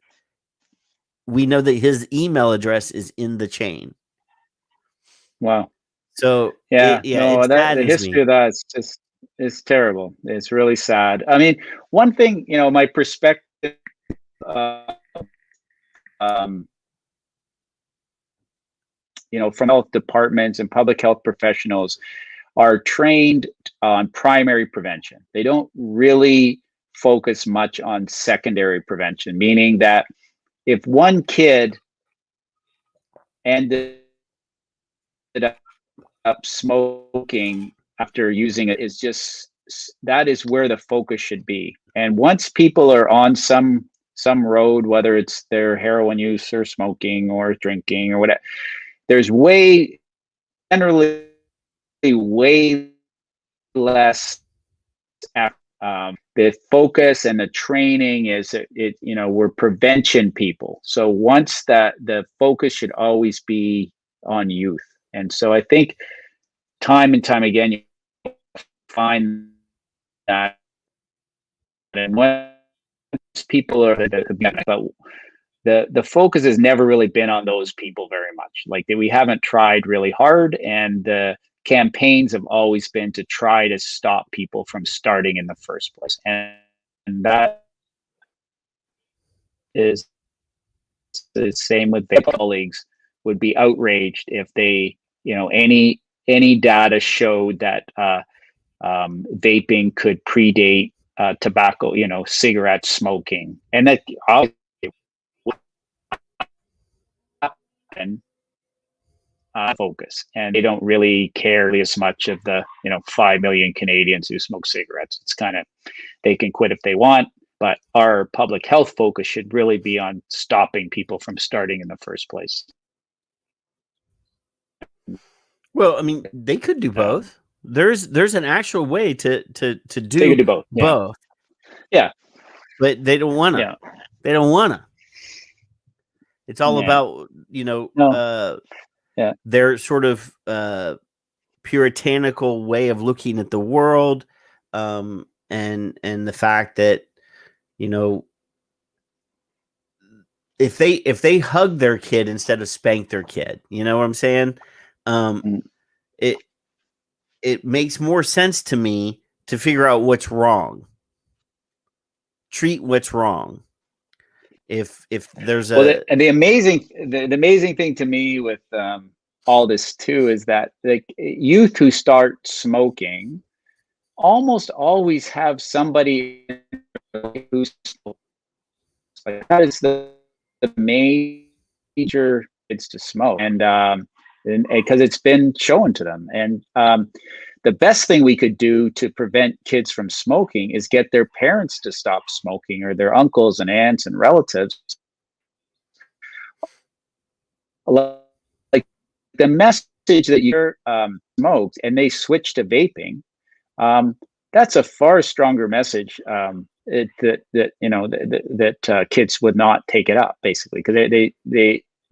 we know that his email address is in the chain. Wow. So the history of that is terrible. It's really sad. I mean, one thing, my perspective, from health departments and public health professionals are trained on primary prevention. They don't really focus much on secondary prevention, meaning that if one kid ended up smoking after using it, that is where the focus should be. And once people are on some road, whether it's their heroin use or smoking or drinking or whatever, there's generally way less the focus and the training is we're prevention people. So once that, the focus should always be on youth. And so I think time and time again, you find that, and once people are, the focus has never really been on those people very much. Like, we haven't tried really hard, and the campaigns have always been to try to stop people from starting in the first place. And that is the same with their colleagues, would be outraged if they, any data showed that vaping could predate tobacco, cigarette smoking, and that obviously would happen. Focus, and they don't really care as much of the 5 million Canadians who smoke cigarettes. It's kind of, they can quit if they want, but our public health focus should really be on stopping people from starting in the first place. Well, I mean, they could do both. There's an actual way to do, they could do both. Both. Yeah. But they don't want to. Yeah. They don't want to. It's all about, their sort of puritanical way of looking at the world, and the fact that, if they hug their kid instead of spank their kid, you know what I'm saying? It makes more sense to me to figure out what's wrong. Treat what's wrong. If there's the amazing thing to me with all this too is that like youth who start smoking almost always have somebody who's like, that is the major it's to smoke, and because it's been shown to them, and the best thing we could do to prevent kids from smoking is get their parents to stop smoking, or their uncles and aunts and relatives. Like the message that you're smoked and they switch to vaping, that's a far stronger message that kids would not take it up, basically, because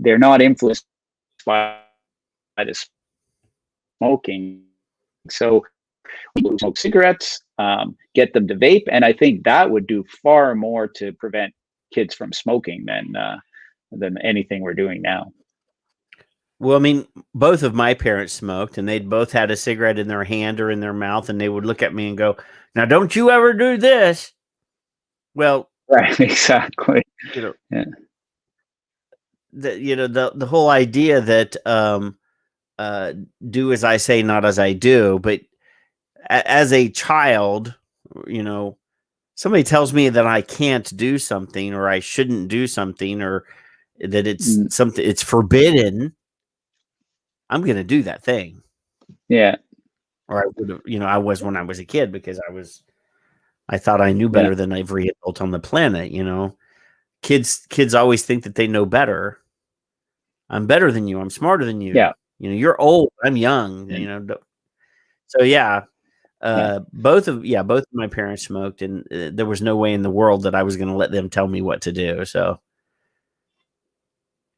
they're not influenced by this smoking. So we smoke cigarettes, get them to vape, and I think that would do far more to prevent kids from smoking than anything we're doing now. Well, I mean, both of my parents smoked, and they'd both had a cigarette in their hand or in their mouth, and they would look at me and go, "Now, don't you ever do this." Well, right, exactly. The whole idea that do as I say, not as I do. But as a child, somebody tells me that I can't do something, or I shouldn't do something, or that it's something, it's forbidden, I'm going to do that thing. Yeah. Or I would have, I was when I was a kid, because I thought I knew better than every adult on the planet. Kids always think that they know better. I'm better than you. I'm smarter than you. Yeah. You're old. I'm young. So yeah. Both of my parents smoked, and there was no way in the world that I was going to let them tell me what to do. So,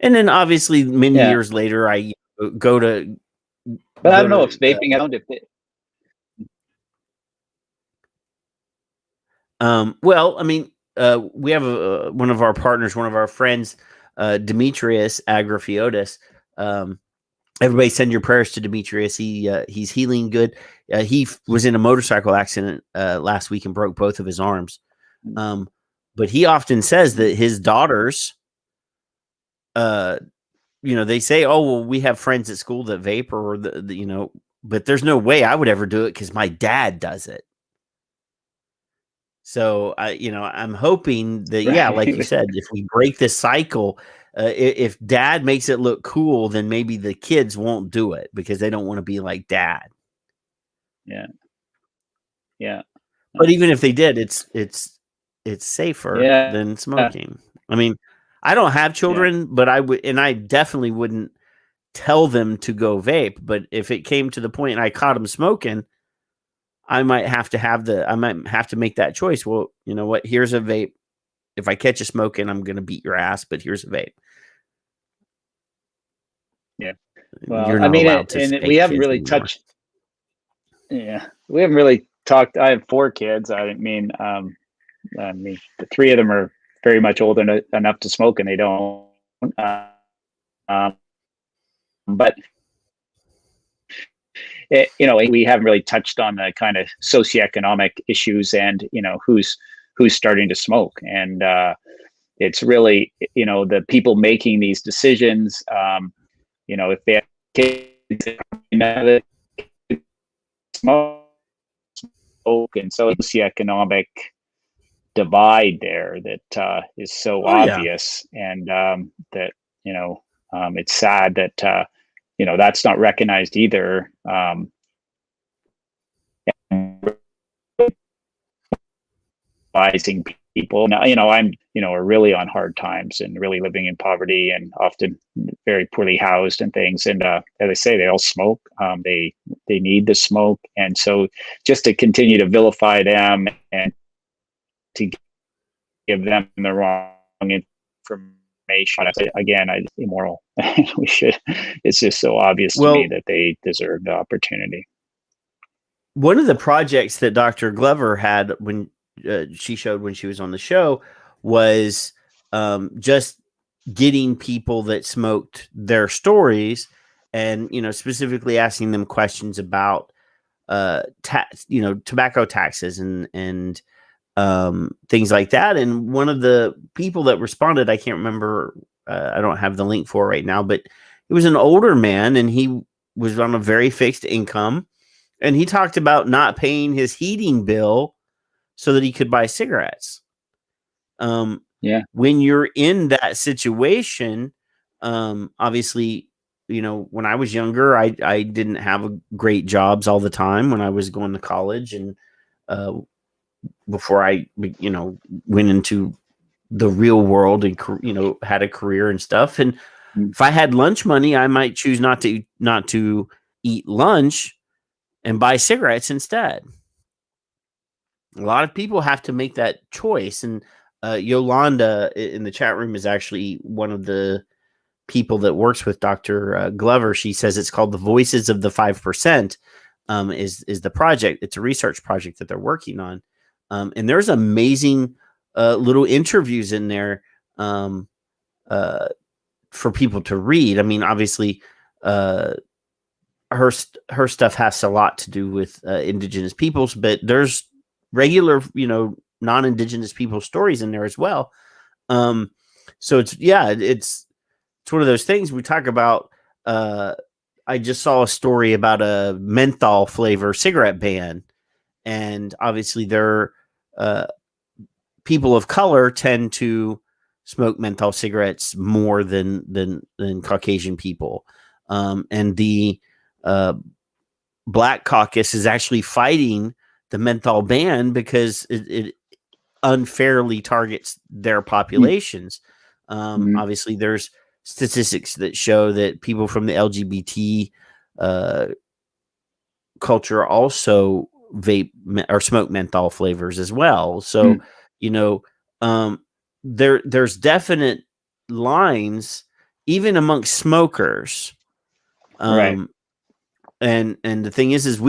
and then obviously many years later, I go to. But I don't know if vaping. I don't. Well, I mean, we have one of our partners, one of our friends, Demetrius Agrafiotis. Everybody send your prayers to Demetrius. He's healing good. He was in a motorcycle accident last week and broke both of his arms. But he often says that his daughters, they say, "Oh, well, we have friends at school that vape," or but there's no way I would ever do it because my dad does it. So I'm hoping that, like you said, if we break this cycle, if dad makes it look cool, then maybe the kids won't do it because they don't want to be like dad. Yeah. Yeah. But even if they did, it's safer than smoking. I mean, I don't have children, but I would, and I definitely wouldn't tell them to go vape. But if it came to the point and I caught them smoking, I might have to make that choice. Well, you know what? Here's a vape. If I catch you smoking, I'm going to beat your ass, but here's a vape. Yeah. Well, I mean, and we haven't really touched. Yeah. We haven't really talked. I have 4 kids. I mean, the 3 of them are very much old enough to smoke, and they don't. But we haven't really touched on the kind of socioeconomic issues and who's starting to smoke, and it's really, the people making these decisions, if they have kids, smoke, and so it's the economic divide there that is so obvious, and that it's sad that that's not recognized either. Advising people now, I'm are really on hard times and really living in poverty and often very poorly housed and things, and as I say, they all smoke. They need the smoke, and so just to continue to vilify them and to give them the wrong information, again, immoral. We should. It's just so obvious to me that they deserve the opportunity. One of the projects that Dr. Glover had when she showed when she was on the show was just getting people that smoked their stories, and specifically asking them questions about tobacco taxes and things like that. And one of the people that responded, I can't remember, I don't have the link for it right now, but it was an older man, and he was on a very fixed income, and he talked about not paying his heating bill so that he could buy cigarettes. When you're in that situation, obviously, when I was younger, I didn't have great jobs all the time when I was going to college, and before I, went into the real world and, had a career and stuff. And if I had lunch money, I might choose not to eat lunch and buy cigarettes instead. A lot of people have to make that choice. And Yolanda in the chat room is actually one of the people that works with Dr. Glover. She says it's called the Voices of the 5%, is the project. It's a research project that they're working on. And there's amazing little interviews in there for people to read. I mean, obviously, her stuff has a lot to do with Indigenous peoples, but there's regular, non-Indigenous people stories in there as well. So it's one of those things we talk about. I just saw a story about a menthol flavor cigarette ban, and obviously they're people of color tend to smoke menthol cigarettes more than Caucasian people. And the Black Caucus is actually fighting the menthol ban because it unfairly targets their populations. Obviously, there's statistics that show that people from the LGBT culture also vape or smoke menthol flavors as well. So, there's definite lines even amongst smokers. Right. And the thing is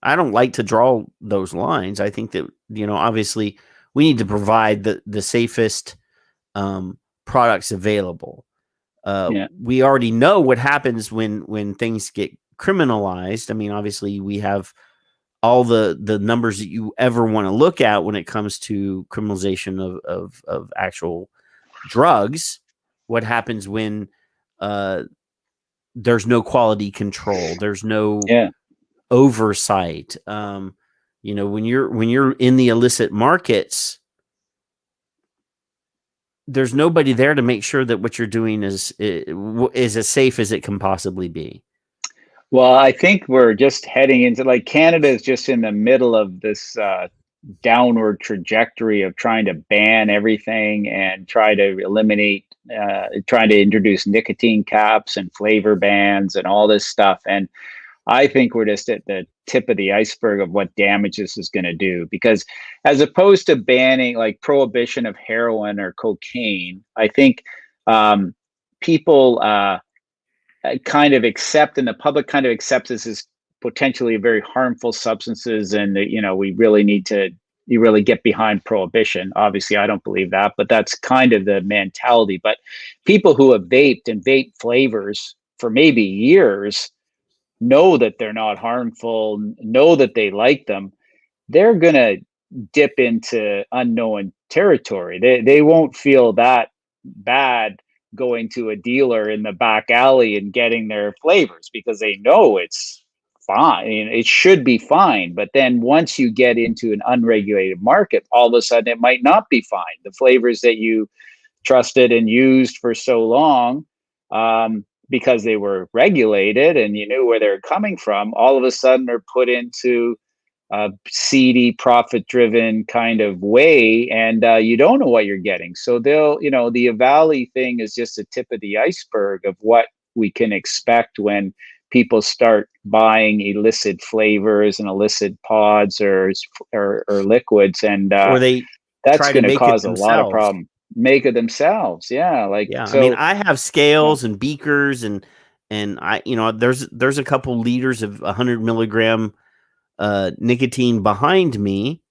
I don't like to draw those lines. I think that, obviously we need to provide the safest products available. We already know what happens when things get criminalized. I mean, obviously we have all the numbers that you ever want to look at when it comes to criminalization of actual drugs. What happens when there's no quality control, there's no oversight. When you're in the illicit markets, there's nobody there to make sure that what you're doing is as safe as it can possibly be. Well, I think we're just heading into, Canada is just in the middle of this downward trajectory of trying to ban everything and try to eliminate, trying to introduce nicotine caps and flavor bans and all this stuff. And I think we're just at the tip of the iceberg of what damage this is going to do, because as opposed to banning, prohibition of heroin or cocaine, I think people kind of accept, and the public kind of accepts this as potentially very harmful substances, and we really need to really get behind prohibition. Obviously, I don't believe that, but that's kind of the mentality. But people who have vaped and vape flavors for maybe years know that they're not harmful, know that they like them. They're gonna dip into unknown territory. They won't feel that bad going to a dealer in the back alley and getting their flavors because they know it's fine. It should be fine. But then once you get into an unregulated market, all of a sudden it might not be fine. The flavors that you trusted and used for so long, because they were regulated and you knew where they're coming from, all of a sudden are put into a seedy, profit-driven kind of way, and you don't know what you're getting. So they'll, the EVALI thing is just a tip of the iceberg of what we can expect when people start buying illicit flavors and illicit pods or liquids, and or they that's going to cause a themselves. lot of problem. Make it themselves, yeah. So, I mean, I have scales and beakers, and I, there's a couple liters of 100 milligram nicotine behind me,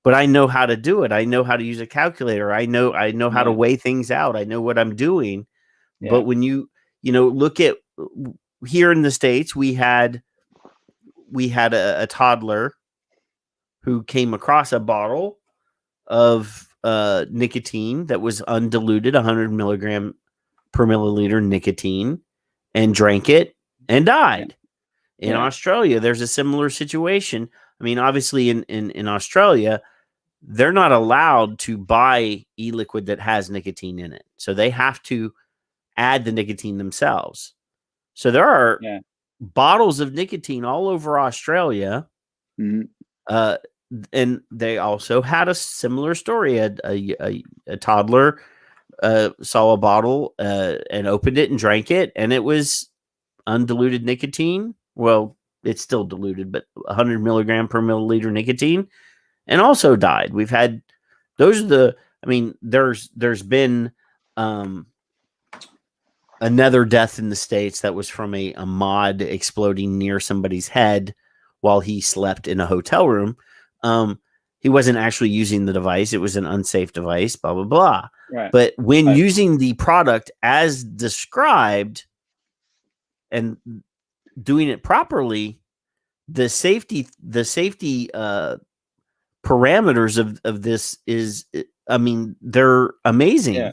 but I know how to do it. I know how to use a calculator. I know how to weigh things out. I know what I'm doing. Yeah. But when you look at here in the States, we had a toddler who came across a bottle of nicotine that was undiluted, 100 milligram per milliliter nicotine, and drank it and died. In Australia, there's a similar situation. I mean, obviously in Australia, they're not allowed to buy e-liquid that has nicotine in it. So they have to add the nicotine themselves. So there are bottles of nicotine all over Australia. Mm-hmm. And they also had a similar story. A toddler saw a bottle and opened it and drank it, and it was undiluted nicotine. Well, it's still diluted, but 100 milligram per milliliter nicotine, and also died. We've had those are the. I mean, there's been another death in the States that was from a mod exploding near somebody's head while he slept in a hotel room. He wasn't actually using the device. It was an unsafe device, blah, blah, blah. Right. But when using the product as described and doing it properly, the safety parameters of this is, I mean, they're amazing. Yeah.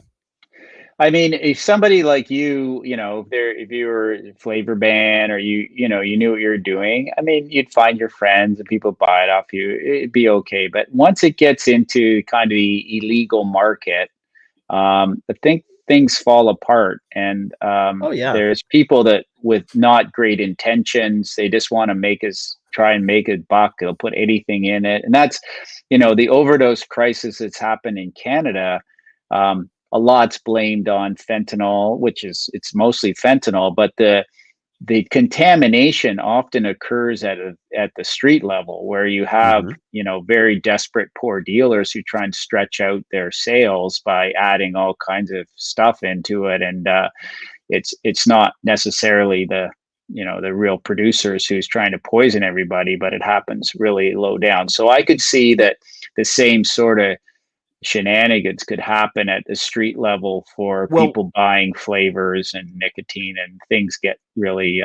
I mean, if somebody like you, if you were flavor ban or you knew what you were doing, I mean, you'd find your friends and people buy it off you. It'd be okay. But once it gets into kind of the illegal market, I think things fall apart. And there's people that with not great intentions, they just want to try and make a buck. They'll put anything in it. And that's, the overdose crisis that's happened in Canada. A lot's blamed on fentanyl, it's mostly fentanyl, but the contamination often occurs at the street level where you have, very desperate poor dealers who try and stretch out their sales by adding all kinds of stuff into it. And it's not necessarily the real producers who's trying to poison everybody, but it happens really low down. So I could see that the same sort of shenanigans could happen at the street level for people buying flavors and nicotine, and things get really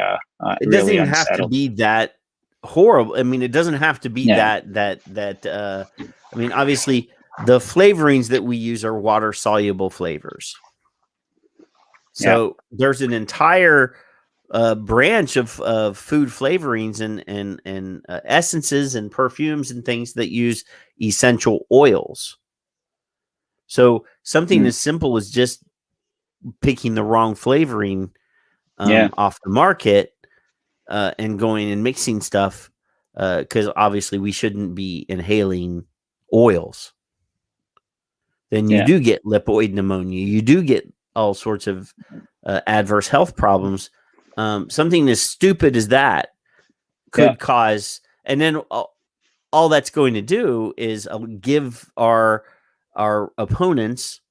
it doesn't even have to be that horrible. I mean, it doesn't have to be that I mean, obviously the flavorings that we use are water soluble flavors. So there's an entire branch of food flavorings and essences and perfumes and things that use essential oils. So something as simple as just picking the wrong flavoring off the market and going and mixing stuff, because obviously we shouldn't be inhaling oils. Then you do get lipoid pneumonia. You do get all sorts of adverse health problems. Something as stupid as that could cause, and then all that's going to do is give our opponents,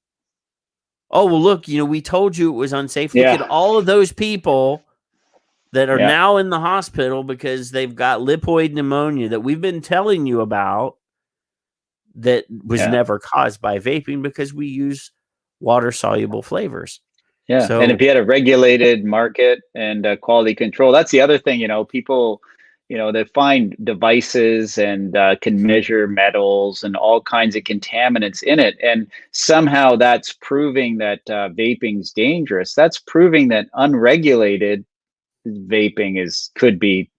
oh, well, look, we told you it was unsafe. Look at all of those people that are now in the hospital because they've got lipoid pneumonia that we've been telling you about that was never caused by vaping because we use water soluble flavors. Yeah. So, and if you had a regulated market and quality control, that's the other thing, people they find devices and can measure metals and all kinds of contaminants in it. And somehow that's proving that vaping's dangerous. That's proving that unregulated vaping could be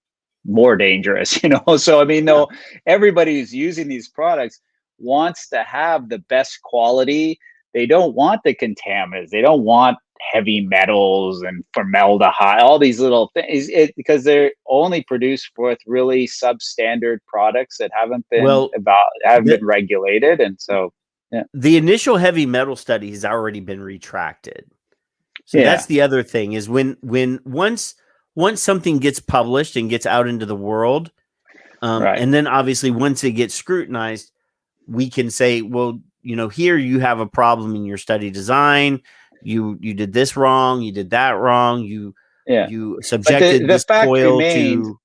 more dangerous, So, I mean, though everybody who's using these products wants to have the best quality, they don't want the contaminants. They don't want heavy metals and formaldehyde, all these little things, because they're only produced with really substandard products that haven't been regulated. And so, the initial heavy metal study has already been retracted. So that's the other thing is when once something gets published and gets out into the world, and then obviously once it gets scrutinized, we can say, well, here you have a problem in your study design. You did this wrong. You did that wrong. You subjected this coil to.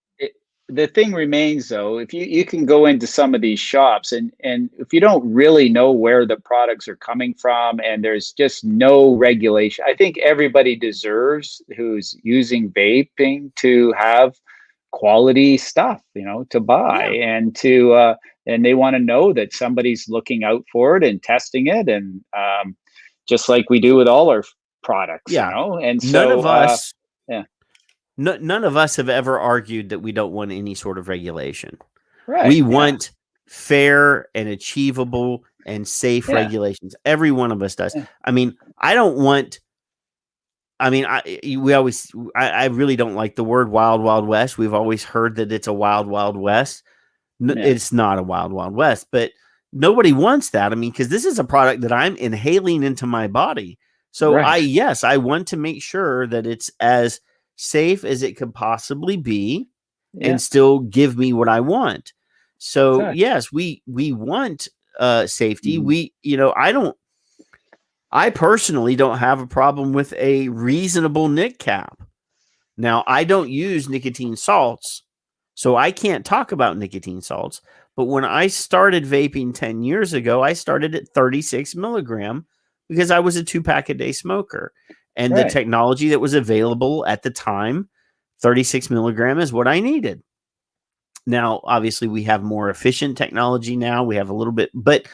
The thing remains, though, if you can go into some of these shops and if you don't really know where the products are coming from and there's just no regulation, I think everybody deserves who's using vaping to have quality stuff, to buy and to and they want to know that somebody's looking out for it and testing it, and just like we do with all our products, And so none of us. None of us have ever argued that we don't want any sort of regulation. Right. We want fair and achievable and safe regulations. Every one of us does. Yeah. I mean, I don't want. I mean, I really don't like the word wild, wild west. We've always heard that it's a wild, wild west. It's not a wild, wild west, but nobody wants that. I mean, because this is a product that I'm inhaling into my body. So I want to make sure that it's as safe as it could possibly be and still give me what I want. So yes, we want safety. I personally don't have a problem with a reasonable nic cap. Now, I don't use nicotine salts, so I can't talk about nicotine salts. But when I started vaping 10 years ago, I started at 36 milligram because I was a 2-pack a day smoker. And the technology that was available at the time, 36 milligram is what I needed. Now, obviously, we have more efficient technology now. We have a little bit, but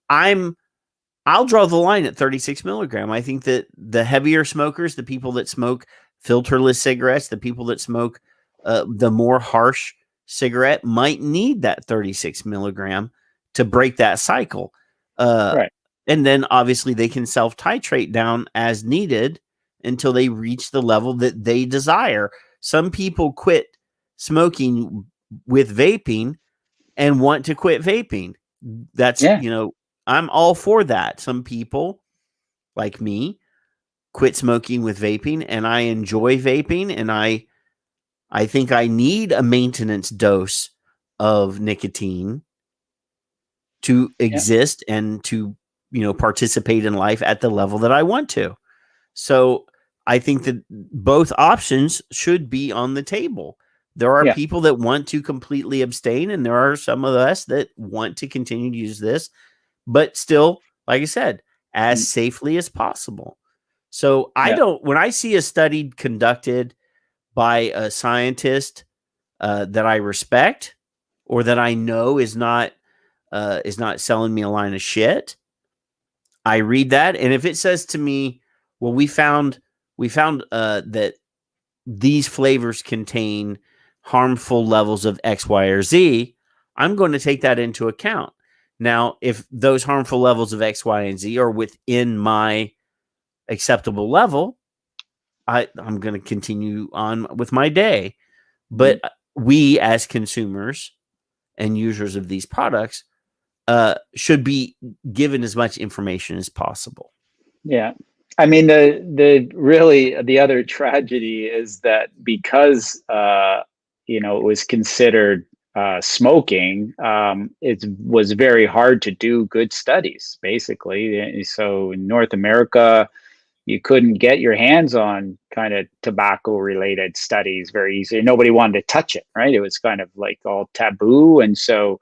I'll draw the line at 36 milligram. I think that the heavier smokers, the people that smoke filterless cigarettes, the people that smoke the more harsh cigarette might need that 36 milligram to break that cycle. And then obviously they can self-titrate down as needed until they reach the level that they desire. Some people quit smoking with vaping and want to quit vaping. That's, I'm all for that. Some people like me quit smoking with vaping and I enjoy vaping, and I think I need a maintenance dose of nicotine to exist and to, participate in life at the level that I want to. So I think that both options should be on the table. There are people that want to completely abstain, and there are some of us that want to continue to use this, but still, like I said, as safely as possible. So when I see a study conducted by a scientist that I respect or that I know is not selling me a line of shit, I read that, and if it says to me, well, we found that these flavors contain harmful levels of X, Y, or Z, I'm going to take that into account. Now, if those harmful levels of X, Y, and Z are within my acceptable level, I'm going to continue on with my day. But we as consumers and users of these products should be given as much information as possible. Yeah. I mean, the other tragedy is that because, it was considered smoking, it was very hard to do good studies, basically. So in North America, you couldn't get your hands on kind of tobacco related studies very easily. Nobody wanted to touch it, right? It was kind of like all taboo. And so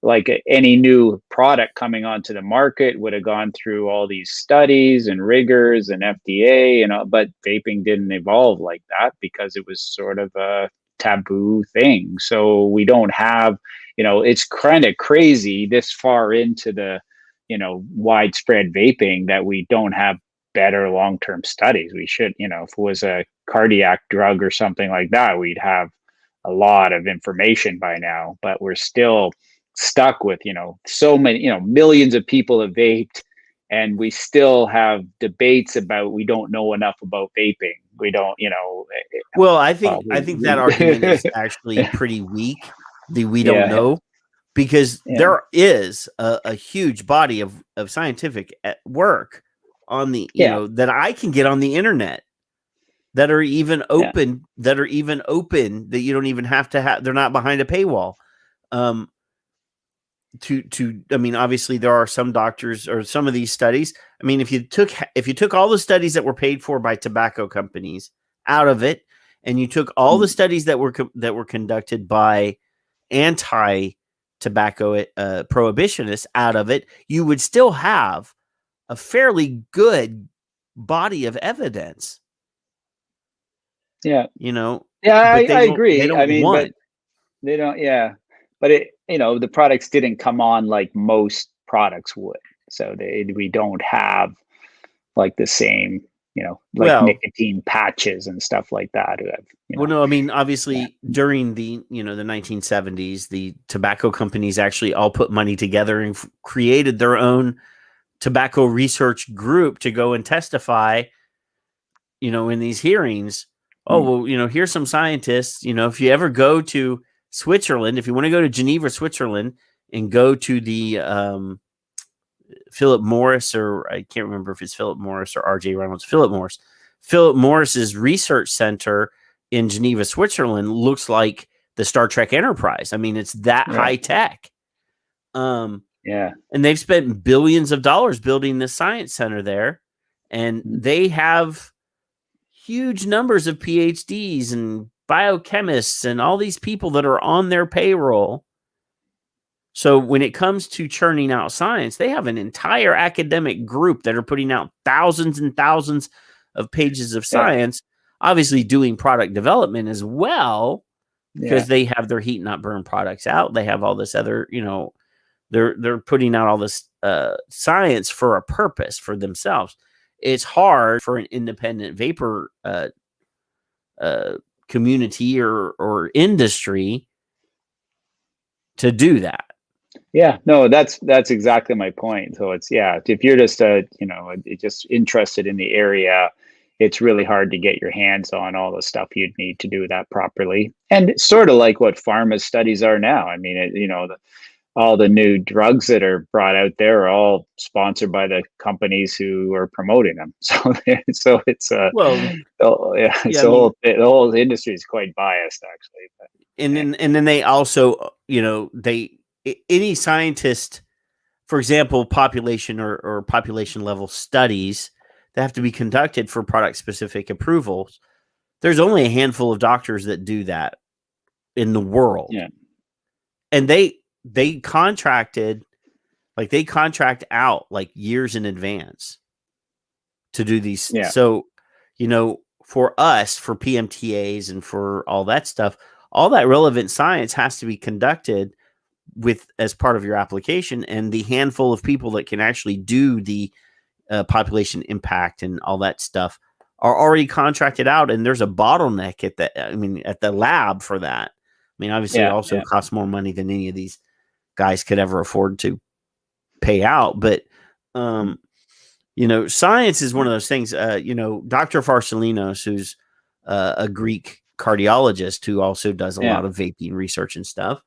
like any new product coming onto the market would have gone through all these studies and rigors and FDA, but vaping didn't evolve like that because it was sort of taboo thing. So we don't have, it's kind of crazy this far into the, widespread vaping that we don't have better long-term studies. We should, if it was a cardiac drug or something like that, we'd have a lot of information by now, but we're still stuck with, so many, millions of people have vaped, and we still have debates about, we don't know enough about vaping. We don't, Well, I think that argument is actually pretty weak. We don't know, because there is a huge body of scientific work on the, that I can get on the internet that are even open, that you don't even have to have, they're not behind a paywall. I mean, obviously there are some doctors, or some of these studies. I mean, if you took all the studies that were paid for by tobacco companies out of it, and you took all the studies that were conducted by anti-tobacco prohibitionists out of it, you would still have a fairly good body of evidence. Yeah. I agree. They don't want. But they don't. Yeah. But the products didn't come on like most products would. So we don't have like the same, nicotine patches and stuff like that. Well, no, I mean, obviously during the, the 1970s, the tobacco companies actually all put money together and created their own tobacco research group to go and testify, in these hearings. Oh, well, here's some scientists, if you ever go to Switzerland, if you want to go to Geneva, Switzerland, and go to the Philip Morris, or I can't remember if it's Philip Morris or RJ Reynolds, Philip Morris's research center in Geneva, Switzerland looks like the Star Trek Enterprise. I mean, it's that high tech. And they've spent billions of dollars building this science center there, and they have huge numbers of PhDs and biochemists and all these people that are on their payroll. So when it comes to churning out science, they have an entire academic group that are putting out thousands and thousands of pages of science, obviously doing product development as well, because they have their heat not burn products out. They have all this other, they're putting out all this science for a purpose for themselves. It's hard for an independent vapor community or industry to do that. Yeah, no, that's exactly my point. So it's, if you're just just interested in the area, it's really hard to get your hands on all the stuff you'd need to do that properly. And it's sort of like what pharma studies are now. I mean, all the new drugs that are brought out there are all sponsored by the companies who are promoting them. So it's the whole industry is quite biased, actually. But, and then they also, any scientist, for example, population or population level studies that have to be conducted for product specific approvals. There's only a handful of doctors that do that in the world. Yeah. And they contract out like years in advance to do these. Yeah. So, for us, for PMTAs and for all that stuff, all that relevant science has to be conducted as part of your application, and the handful of people that can actually do the population impact and all that stuff are already contracted out. And there's a bottleneck at the lab for that. I mean, obviously it also costs more money than any of these guys could ever afford to pay out. But, science is one of those things, Dr. Farsalinos, who's a Greek cardiologist who also does a lot of vaping research and stuff.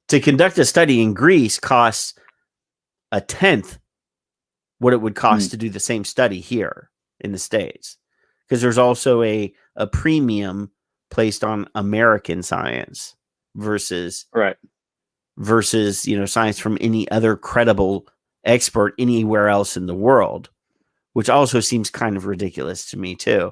To conduct a study in Greece costs a tenth what it would cost to do the same study here in the States, because there's also a premium placed on American science versus science from any other credible expert anywhere else in the world, which also seems kind of ridiculous to me too.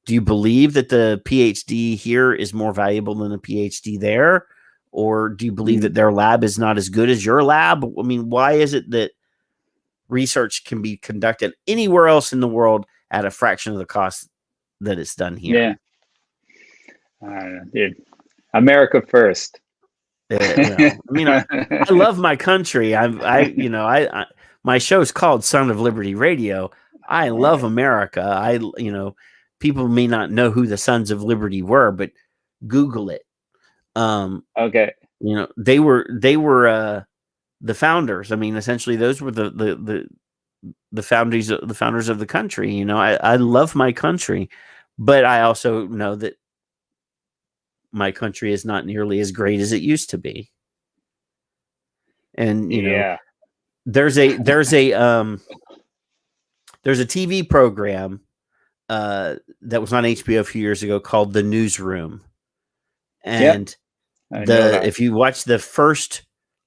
Do you believe that the PhD here is more valuable than the PhD there? Or do you believe that their lab is not as good as your lab? I mean, why is it that research can be conducted anywhere else in the world at a fraction of the cost that it's done here? Yeah. I don't know, dude. America first. I mean, I love my country. My show's called Son of Liberty Radio. I love America. People may not know who the Sons of Liberty were, but Google it. Okay. They were the founders. I mean, essentially, those were the founders of the country. I love my country, but I also know that my country is not nearly as great as it used to be. And there's a TV program that was on HBO a few years ago called The Newsroom. And if you watch the first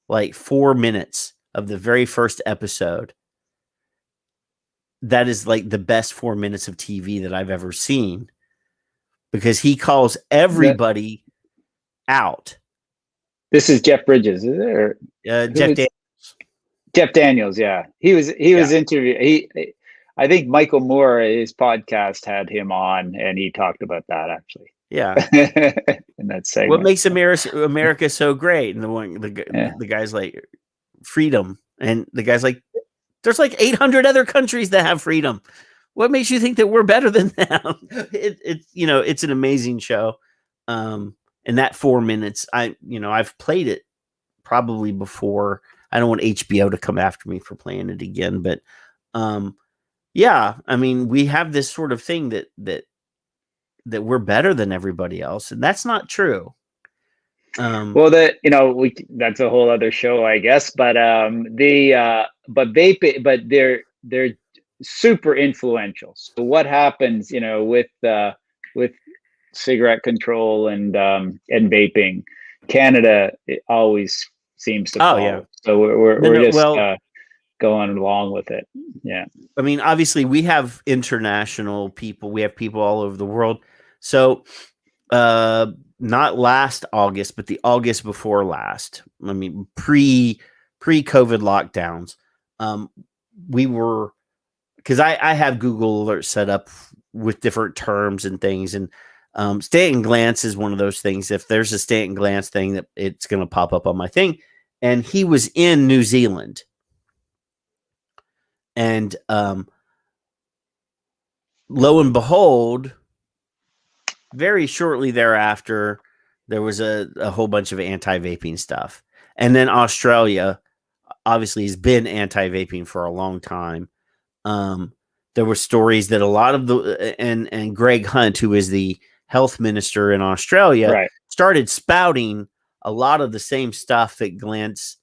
4 minutes of the very first episode, that is the best 4 minutes of TV that I've ever seen, because he calls everybody out. This is Jeff Bridges, is it? Or Jeff Daniels. Jeff Daniels, yeah. He was interviewed. I think Michael Moore, his podcast, had him on, and he talked about that actually. Yeah. In that segment. What makes America so great? And the guy's like, freedom. And the guy's like, there's 800 other countries that have freedom. What makes you think that we're better than them? It's an amazing show. And that 4 minutes, I've played it probably before. I don't want HBO to come after me for playing it again, but I mean, we have this sort of thing that we're better than everybody else, and that's not true. That's a whole other show, I guess. But vaping, but they're super influential. So what happens, with cigarette control and vaping, Canada, it always seems to follow. Yeah. So we're just going along with it. Yeah. I mean, obviously we have international people. We have people all over the world. So not last August, but the August before last, I mean, pre-COVID lockdowns, we were, because I have Google alerts set up with different terms and things, and Stanton Glantz is one of those things. If there's a Stanton Glantz thing, that it's going to pop up on my thing. And he was in New Zealand. And lo and behold, very shortly thereafter, there was a whole bunch of anti-vaping stuff. And then Australia obviously has been anti-vaping for a long time. There were stories that a lot of and Greg Hunt, who is the health minister in Australia, right, started spouting a lot of the same stuff that Glantz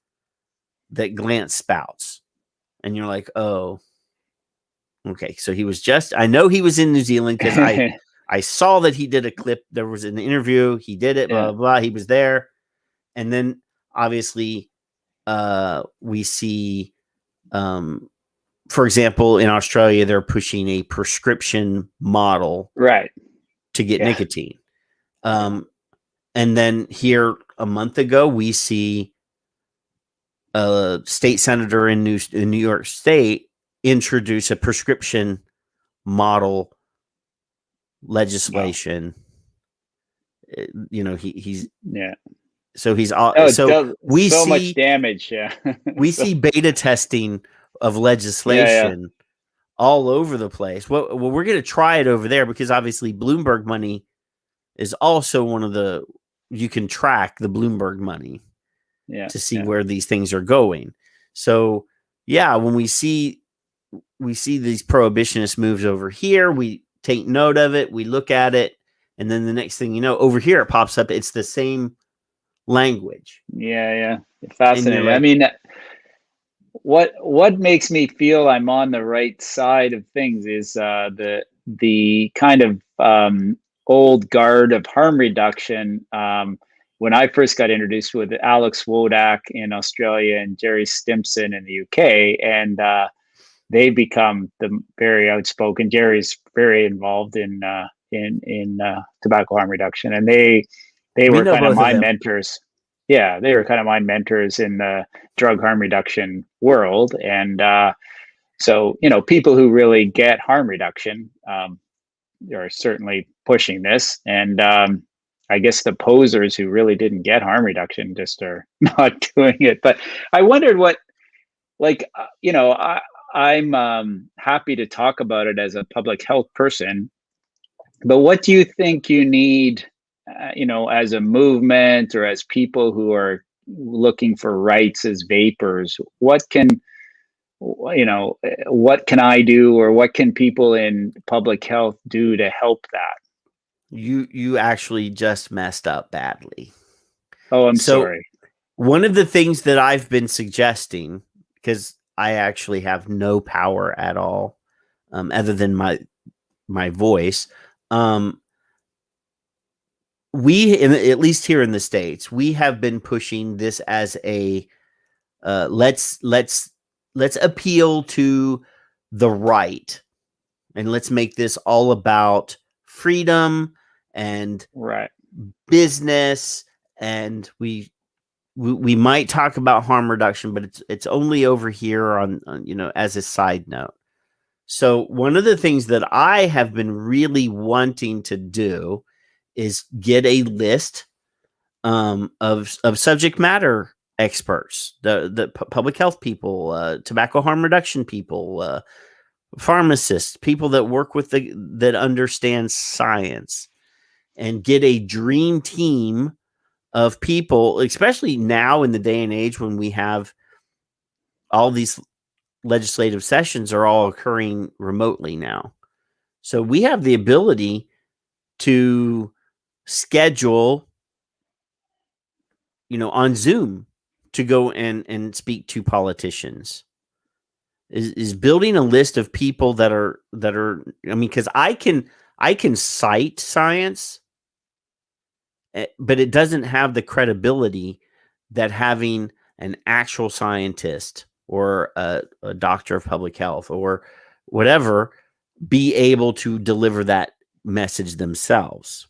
spouts. And you're like, oh, okay. So I know he was in New Zealand because I saw that he did a clip. There was an interview. He did it, blah, blah, blah. He was there. And then obviously we see, for example, in Australia, they're pushing a prescription model, right, to get nicotine. And then here a month ago, we see a state senator in New York State introduce a prescription model legislation. Wow. He's so he's we see much damage. Yeah, we see beta testing of legislation all over the place. Well, we're going to try it over there because obviously Bloomberg money is also one of you can track the Bloomberg money to see where these things are going. So when we see these prohibitionist moves over here, we take note of it, we look at it, and then the next thing you know, over here it pops up. It's the same language. Yeah. Fascinating. I mean, what makes me feel I'm on the right side of things is the kind of old guard of harm reduction. When I first got introduced with Alex Wodak in Australia and Jerry Stimson in the UK, and they become the very outspoken. Jerry's very involved in tobacco harm reduction, and they were kind of my mentors. Yeah, they were kind of my mentors in the drug harm reduction world, and so people who really get harm reduction are certainly pushing this, and I guess the posers who really didn't get harm reduction just are not doing it. But I wondered what, like, I'm happy to talk about it as a public health person, but what do you think you need, as a movement or as people who are looking for rights as vapors? What can I do, or what can people in public health do to help that? You actually just messed up badly. Oh, I'm So sorry. one of the things that I've been suggesting, because I actually have no power at all, other than my voice. At least here in the States, we have been pushing this as a let's appeal to the right, and let's make this all about freedom and Right. business, and we might talk about harm reduction, but it's only over here on as a side note. So one of the things that I have been really wanting to do is get a list of subject matter experts, the public health people, tobacco harm reduction people, pharmacists, people that work with that understand science, and get a dream team of people, especially now in the day and age when we have all these legislative sessions are all occurring remotely now. So we have the ability to schedule, on Zoom, to go and speak to politicians. Is building a list of people that are, because I can cite science, but it doesn't have the credibility that having an actual scientist or a doctor of public health or whatever be able to deliver that message themselves.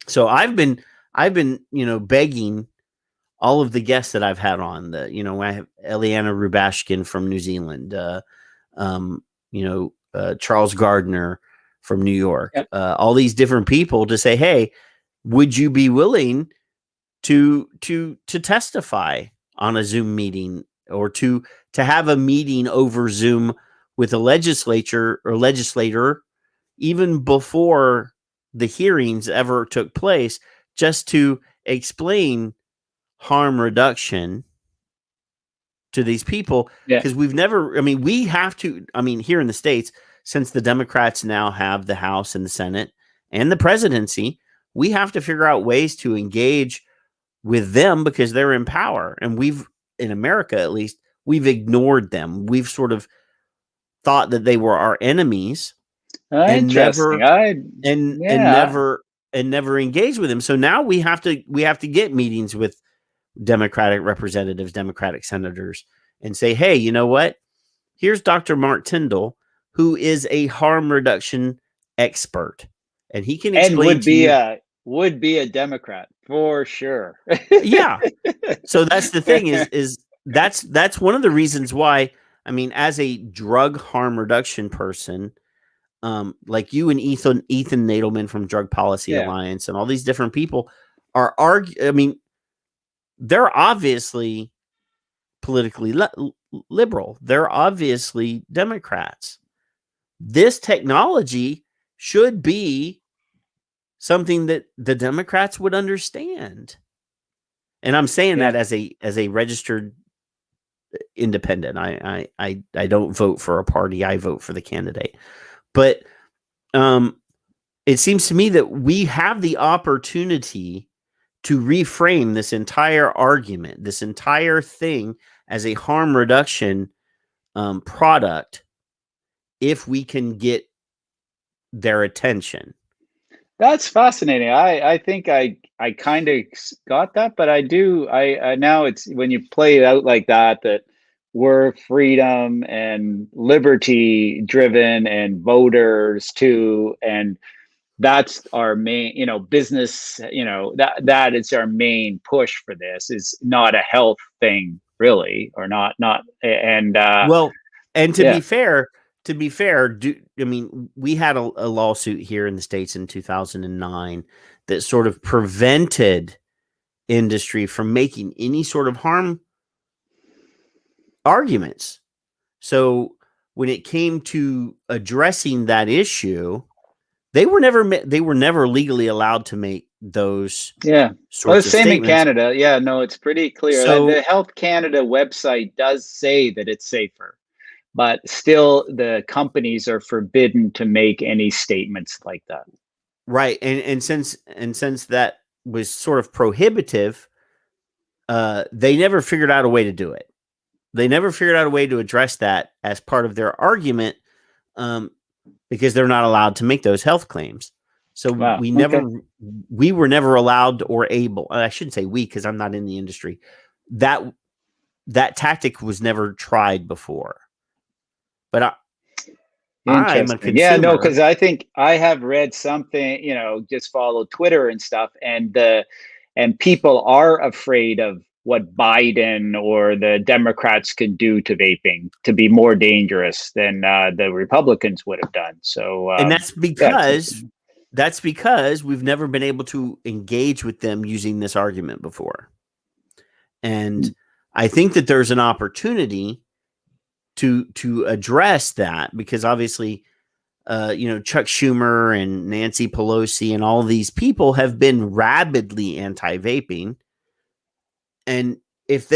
So I've been begging all of the guests that I've had on, I have Eliana Rubashkin from New Zealand, Charles Gardner from New York, Yep. All these different people to say, hey, would you be willing to testify on a Zoom meeting, or to have a meeting over Zoom with a legislator, even before the hearings ever took place, just to explain harm reduction to these people? Because we've never, we have to, here in the States, since the Democrats now have the House and the Senate and the presidency, we have to figure out ways to engage with them because they're in power. And in America, at least, we've ignored them. We've sort of thought that they were our enemies and never engaged with them. So now we have to get meetings with Democratic representatives, Democratic senators, and say, hey, you know what? Here's Dr. Mark Tyndall, who is a harm reduction expert, and he can explain would be a Democrat for sure. Yeah. So that's the thing is that's one of the reasons why, as a drug harm reduction person, like you and Ethan Nadelman from Drug Policy Alliance and all these different people are they're obviously politically liberal. They're obviously Democrats. This technology should be something that the Democrats would understand. And I'm saying that as a registered independent. I don't vote for a party. I vote for the candidate. But it seems to me that we have the opportunity to reframe this entire argument, this entire thing, as a harm reduction product, if we can get their attention. That's fascinating. I think I kind of got that, but I now it's when you play it out like that we're freedom and liberty driven and voters too, and that's our main, business, that is our main push for this, is not a health thing really, or not. And to be fair, we had a lawsuit here in the States in 2009 that sort of prevented industry from making any sort of harm arguments. So when it came to addressing that issue, they were never legally allowed to make those sorts the of same statements. in Canada. Yeah, no, it's pretty clear. So, The Health Canada website does say that it's safer, but still the companies are forbidden to make any statements like that. right. And since that was sort of prohibitive, they never figured out a way to do it. They never figured out a way to address that as part of their argument, because they're not allowed to make those health claims. So we were never allowed or able. I shouldn't say we, because I'm not in the industry. That tactic was never tried before. But I'm a consumer. Yeah, no, because I think I have read something, just follow Twitter and stuff, and people are afraid of what Biden or the Democrats could do to vaping to be more dangerous than the Republicans would have done. So, and that's because we've never been able to engage with them using this argument before. And I think that there's an opportunity to address that, because obviously, Chuck Schumer and Nancy Pelosi and all these people have been rabidly anti-vaping. And if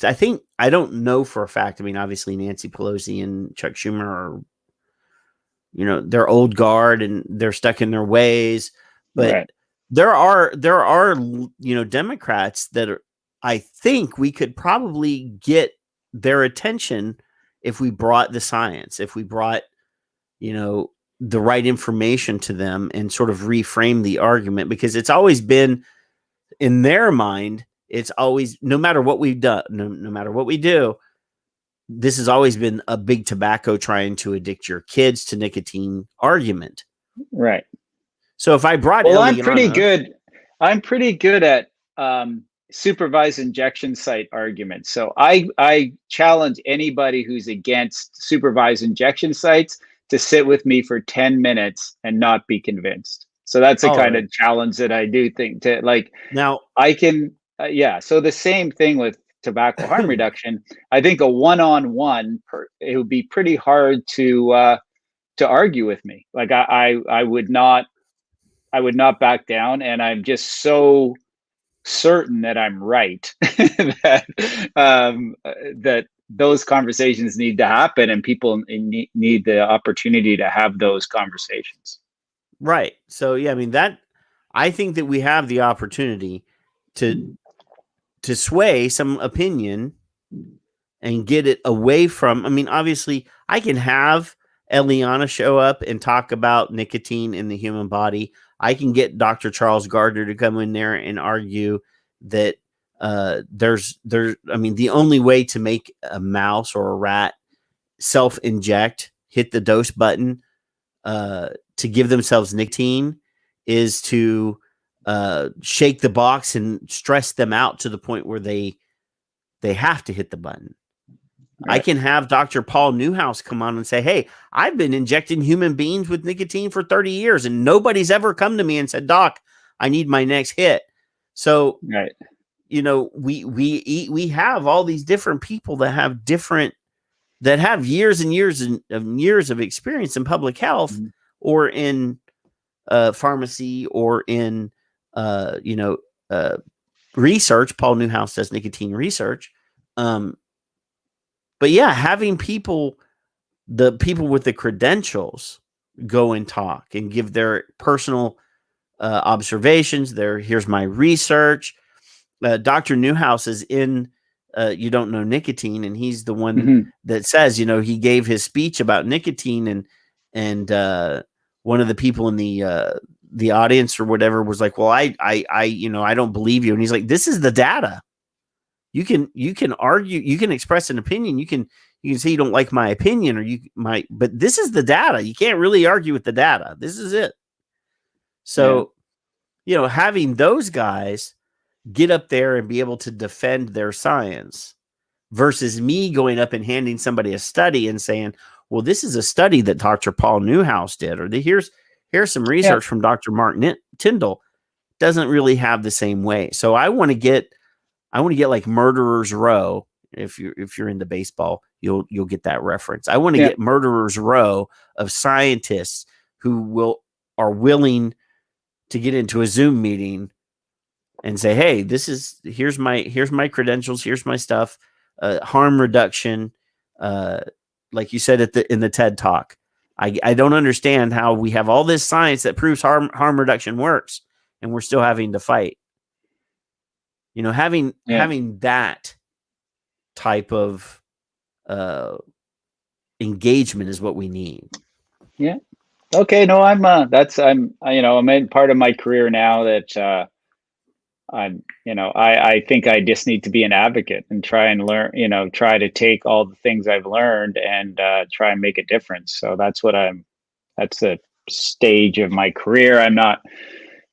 I think, I don't know for a fact, I mean, obviously Nancy Pelosi and Chuck Schumer are, they're old guard and they're stuck in their ways, but there are, Democrats that are, I think we could probably get their attention if we brought the science, if we brought, the right information to them and sort of reframe the argument, because it's always been in their mind. It's always, no matter what we've done, no matter what we do, this has always been a big tobacco trying to addict your kids to nicotine argument. Right. So if I brought, I'm pretty good at supervised injection site arguments. So I challenge anybody who's against supervised injection sites to sit with me for 10 minutes and not be convinced. So that's the kind of challenge that I do think to like. Now I can. So the same thing with tobacco harm reduction. I think a one-on-one, it would be pretty hard to argue with me. Like I would not back down, and I'm just so certain that I'm right that those conversations need to happen, and people need the opportunity to have those conversations. Right. So yeah, I mean I think that we have the opportunity to sway some opinion and get it away from, I mean, obviously I can have Eliana show up and talk about nicotine in the human body. I can get Dr. Charles Gardner to come in there and argue that the only way to make a mouse or a rat self-inject, hit the dose button to give themselves nicotine is to shake the box and stress them out to the point where they have to hit the button. Right. I can have Dr. Paul Newhouse come on and say, hey, I've been injecting human beings with nicotine for 30 years and nobody's ever come to me and said, Doc, I need my next hit. So, right. We have all these different people that have years and years of experience in public health or in pharmacy or in research. Paul Newhouse does nicotine research. But yeah, having the people with the credentials go and talk and give their personal observations. Here's my research. Dr. Newhouse is in You Don't Know Nicotine, and he's the one that says, he gave his speech about nicotine, and one of the people in the audience or whatever was like, well, I don't believe you. And he's like, this is the data. You can argue, you can express an opinion. You can say you don't like my opinion but this is the data. You can't really argue with the data. This is it. So, having those guys get up there and be able to defend their science versus me going up and handing somebody a study and saying, well, this is a study that Dr. Paul Newhouse did, or here's Here's some research from Dr. Mark Tyndall. Doesn't really have the same way. So I want to get like Murderer's Row. If you're into baseball, you'll get that reference. I want to get Murderer's Row of scientists who are willing to get into a Zoom meeting and say, hey, here's my credentials, here's my stuff, harm reduction, like you said in the TED Talk. I don't understand how we have all this science that proves harm reduction works, and we're still having to fight. Having that type of engagement is what we need. Yeah. Okay. No, I'm in part of my career now that I think I just need to be an advocate and try and learn, try to take all the things I've learned and try and make a difference. So that's the stage of my career. I'm not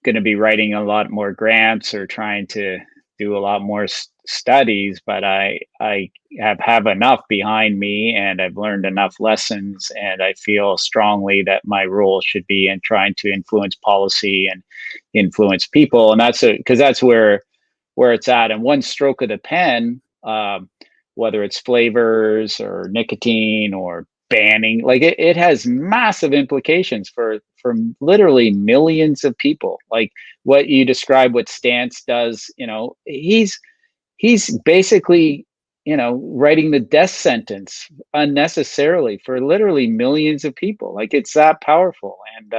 going to be writing a lot more grants or trying to do a lot more studies, but I have enough behind me, and I've learned enough lessons, and I feel strongly that my role should be in trying to influence policy and influence people, and that's where it's at. And one stroke of the pen, whether it's flavors or nicotine or banning, like it has massive implications for literally millions of people. Like what you describe, what Stance does, he's basically, writing the death sentence unnecessarily for literally millions of people. Like it's that powerful, and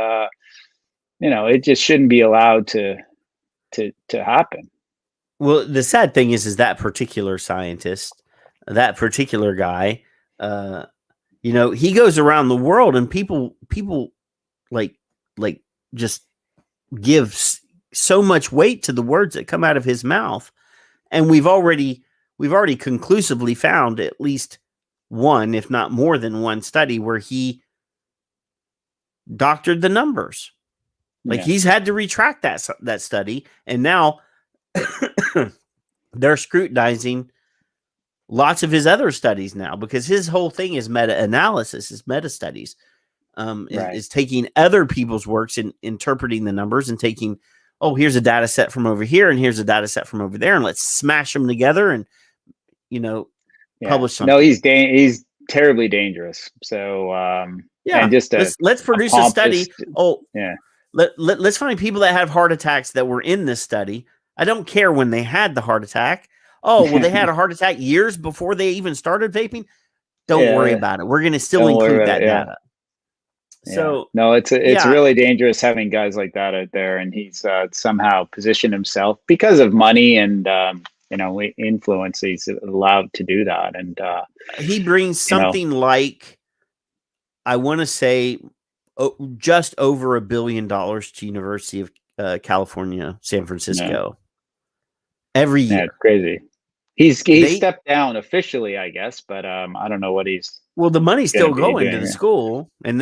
it just shouldn't be allowed to happen. Well, the sad thing is that particular scientist, that particular guy, he goes around the world, and people like just give so much weight to the words that come out of his mouth. And we've already conclusively found at least one, if not more than one, study where he doctored the numbers. Like he's had to retract that study, and now they're scrutinizing lots of his other studies now, because his whole thing is meta-analysis, is meta-studies, is taking other people's works and interpreting the numbers and taking, here's a data set from over here and here's a data set from over there, and let's smash them together and, publish something. No, he's terribly dangerous. So, and just let's produce a study. Let's find people that have heart attacks that were in this study. I don't care when they had the heart attack. They had a heart attack years before they even started vaping. Don't worry about it. We're going to still include that data. So no, it's really dangerous having guys like that out there, and he's somehow positioned himself because of money and influence. He's allowed to do that, and he brings something like, I want to say, just over $1 billion to University of California, San Francisco every year. Yeah, crazy. He's stepped down officially, I guess, but I don't know what he's. Well, the money's still going to the school, and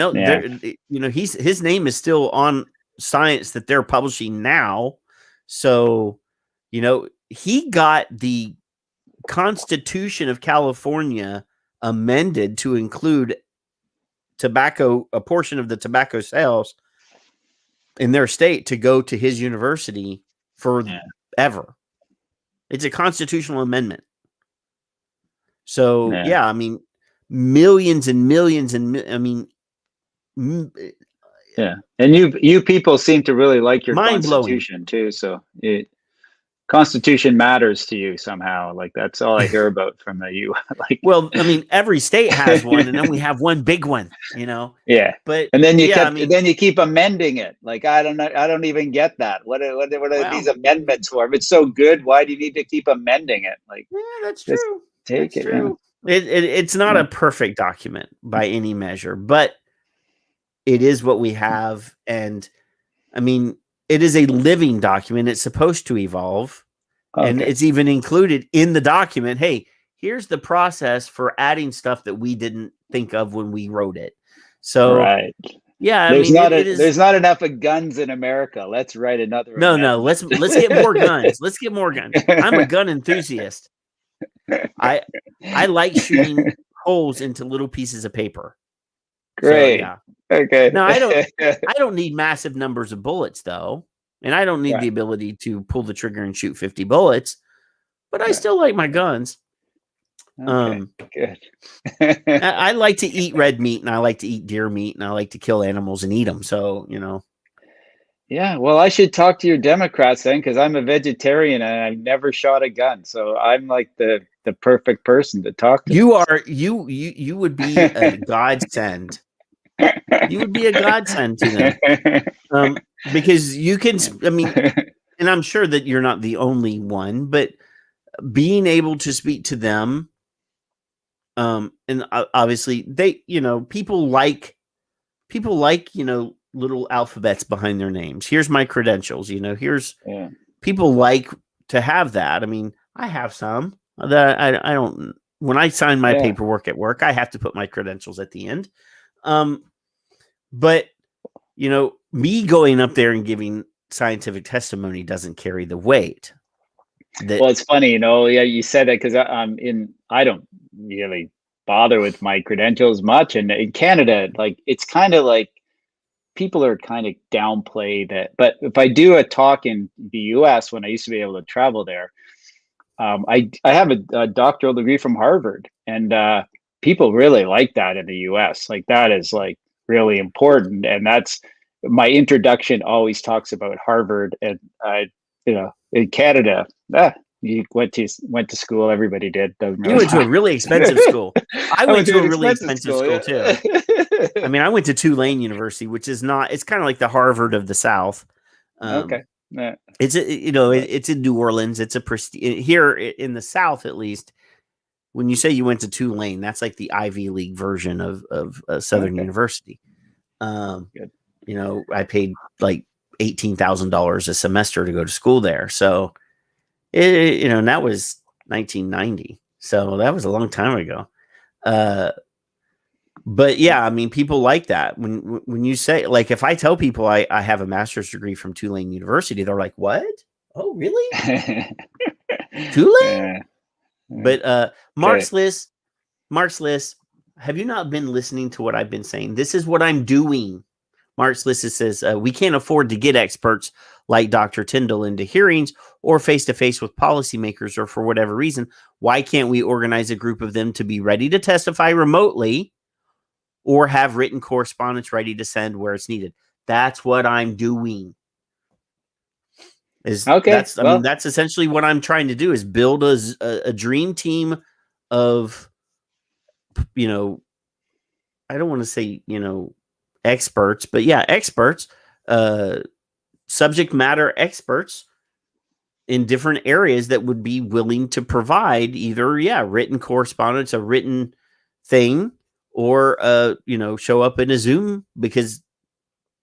his name is still on science that they're publishing now. So, he got the Constitution of California amended to include a portion of the tobacco sales in their state to go to his university forever. It's a constitutional amendment. So, I mean, millions and millions and and you people seem to really like your Constitution too. So Constitution matters to you somehow. Like that's all I hear about from you. Well, I mean, every state has one, and then we have one big one, Yeah. But then you keep amending it. Like I don't even get that. What are these amendments for? If it's so good, why do you need to keep amending it? Like that's true. Take it. True. It's not a perfect document by any measure, but it is what we have, and I mean, it is a living document. It's supposed to evolve. Okay. And it's even included in the document. Hey, here's the process for adding stuff that we didn't think of when we wrote it. So, yeah, there's not enough of guns in America. Let's write another. No. Let's get more guns. Let's get more guns. I'm a gun enthusiast. I like shooting holes into little pieces of paper. Great. So, yeah. Okay. Now I don't need massive numbers of bullets though. And I don't need the ability to pull the trigger and shoot 50 bullets, but I still like my guns. Okay, good. I like to eat red meat, and I like to eat deer meat, and I like to kill animals and eat them. So, Yeah, well, I should talk to your Democrats then, because I'm a vegetarian and I've never shot a gun. So I'm like the perfect person to talk to. You would be a godsend. You would be a godsend to them. Because you can, I mean, and I'm sure that you're not the only one, but being able to speak to them, and obviously they, people like, little alphabets behind their names. Here's my credentials, people like to have that. I mean, I have some that I don't, when I sign my paperwork at work, I have to put my credentials at the end. But me going up there and giving scientific testimony doesn't carry the weight. Well, it's funny, you said that because I don't really bother with my credentials much. And in Canada, like, it's kind of like people are kind of downplay that. But if I do a talk in the US, when I used to be able to travel there, I have a doctoral degree from Harvard, and people really like that in the US. Like, that is like really important. And that's my introduction always talks about Harvard. And in Canada, you went to school. Everybody did. Doesn't really You went to a matter. really expensive school. I went to a really expensive expensive school too. I mean, I went to Tulane University, which is not. It's kind of like the Harvard of the South. Okay. Yeah. It's it's in New Orleans. It's a prestige here in the South, at least. When you say you went to Tulane, that's like the Ivy League version of Southern University. Good. I paid like $18,000 a semester to go to school there. So, and that was 1990. So that was a long time ago. But yeah, I mean, people like that. When you say, like, if I tell people I have a master's degree from Tulane University, they're like, what? Oh, really? Tulane? But Mark's List, have you not been listening to what I've been saying? This is what I'm doing. Mark's List says, we can't afford to get experts like Dr. Tyndall into hearings or face-to-face with policymakers, or for whatever reason. Why can't we organize a group of them to be ready to testify remotely or have written correspondence ready to send where it's needed? That's what I'm doing. That's essentially what I'm trying to do, is build a dream team of, I don't want to say, experts, but yeah, experts, subject matter experts in different areas that would be willing to provide either, written correspondence, a written thing, or, show up in a Zoom, because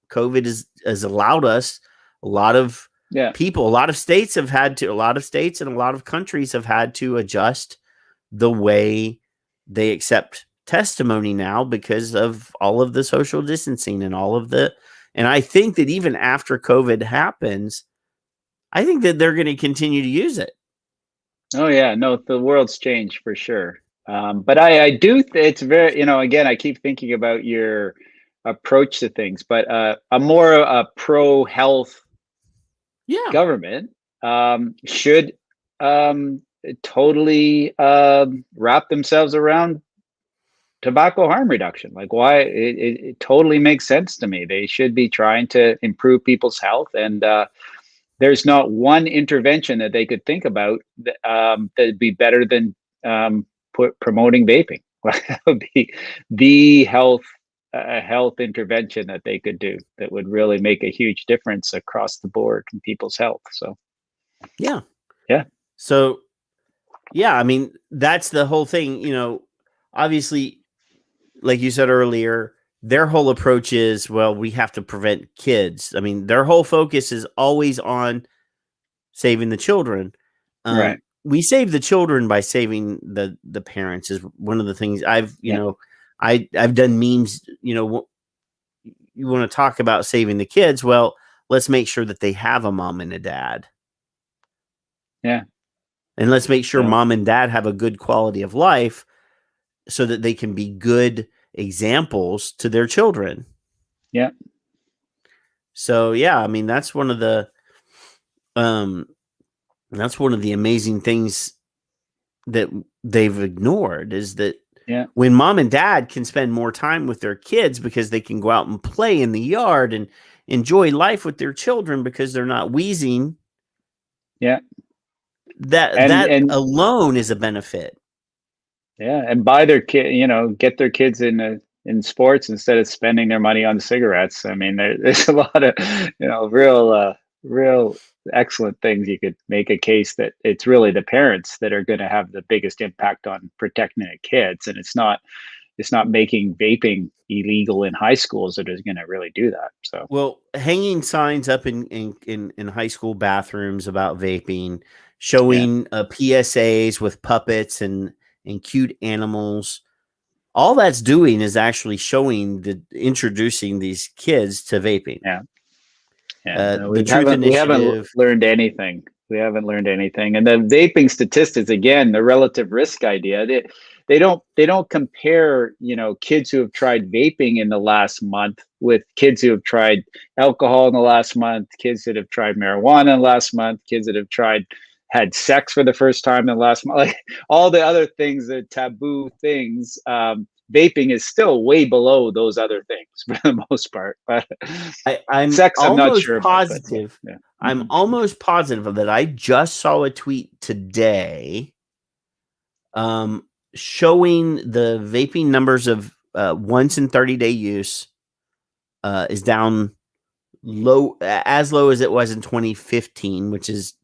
COVID has allowed us a lot of people, a lot of states and a lot of countries have had to adjust the way they accept testimony now because of all of the social distancing and and I think that even after COVID happens, I think that they're going to continue to use it. Oh yeah, no, the world's changed for sure. But I do, it's very, again, I keep thinking about your approach to things, but a more pro-health government should totally wrap themselves around tobacco harm reduction. Like, why it totally makes sense to me. They should be trying to improve people's health, and there's not one intervention that they could think about that'd be better than promoting vaping. That would be the health intervention that they could do that would really make a huge difference across the board in people's health. So yeah. So yeah, I mean, that's the whole thing. Obviously, like you said earlier, their whole approach is, well, we have to prevent kids. I mean, their whole focus is always on saving the children. Right. We save the children by saving the parents is one of the things I've done memes. You want to talk about saving the kids? Well, let's make sure that they have a mom and a dad. Yeah. And let's make sure mom and dad have a good quality of life so that they can be good examples to their children. Yeah. So yeah, I mean that's one of the amazing things that they've ignored, is that when mom and dad can spend more time with their kids because they can go out and play in the yard and enjoy life with their children because they're not wheezing. Yeah. That alone is a benefit. Yeah. And buy their kid, get their kids in sports instead of spending their money on cigarettes. I mean, there's a lot of, real excellent things. You could make a case that it's really the parents that are going to have the biggest impact on protecting the kids. And it's not making vaping illegal in high schools that is going to really do that. So, well, hanging signs up in high school bathrooms about vaping, showing PSAs with puppets and cute animals, all that's doing is actually introducing these kids to vaping. Yeah. The Truth Initiative. We haven't learned anything. And the vaping statistics, again, the relative risk idea, they don't compare, kids who have tried vaping in the last month with kids who have tried alcohol in the last month, kids that have tried marijuana in the last month, kids that have had sex for the first time in the last month, like all the other things, the taboo things. Vaping is still way below those other things for the most part. But I'm not sure positive. About, I'm almost positive that I just saw a tweet today showing the vaping numbers of once in 30-day use is down as low as it was in 2015, which is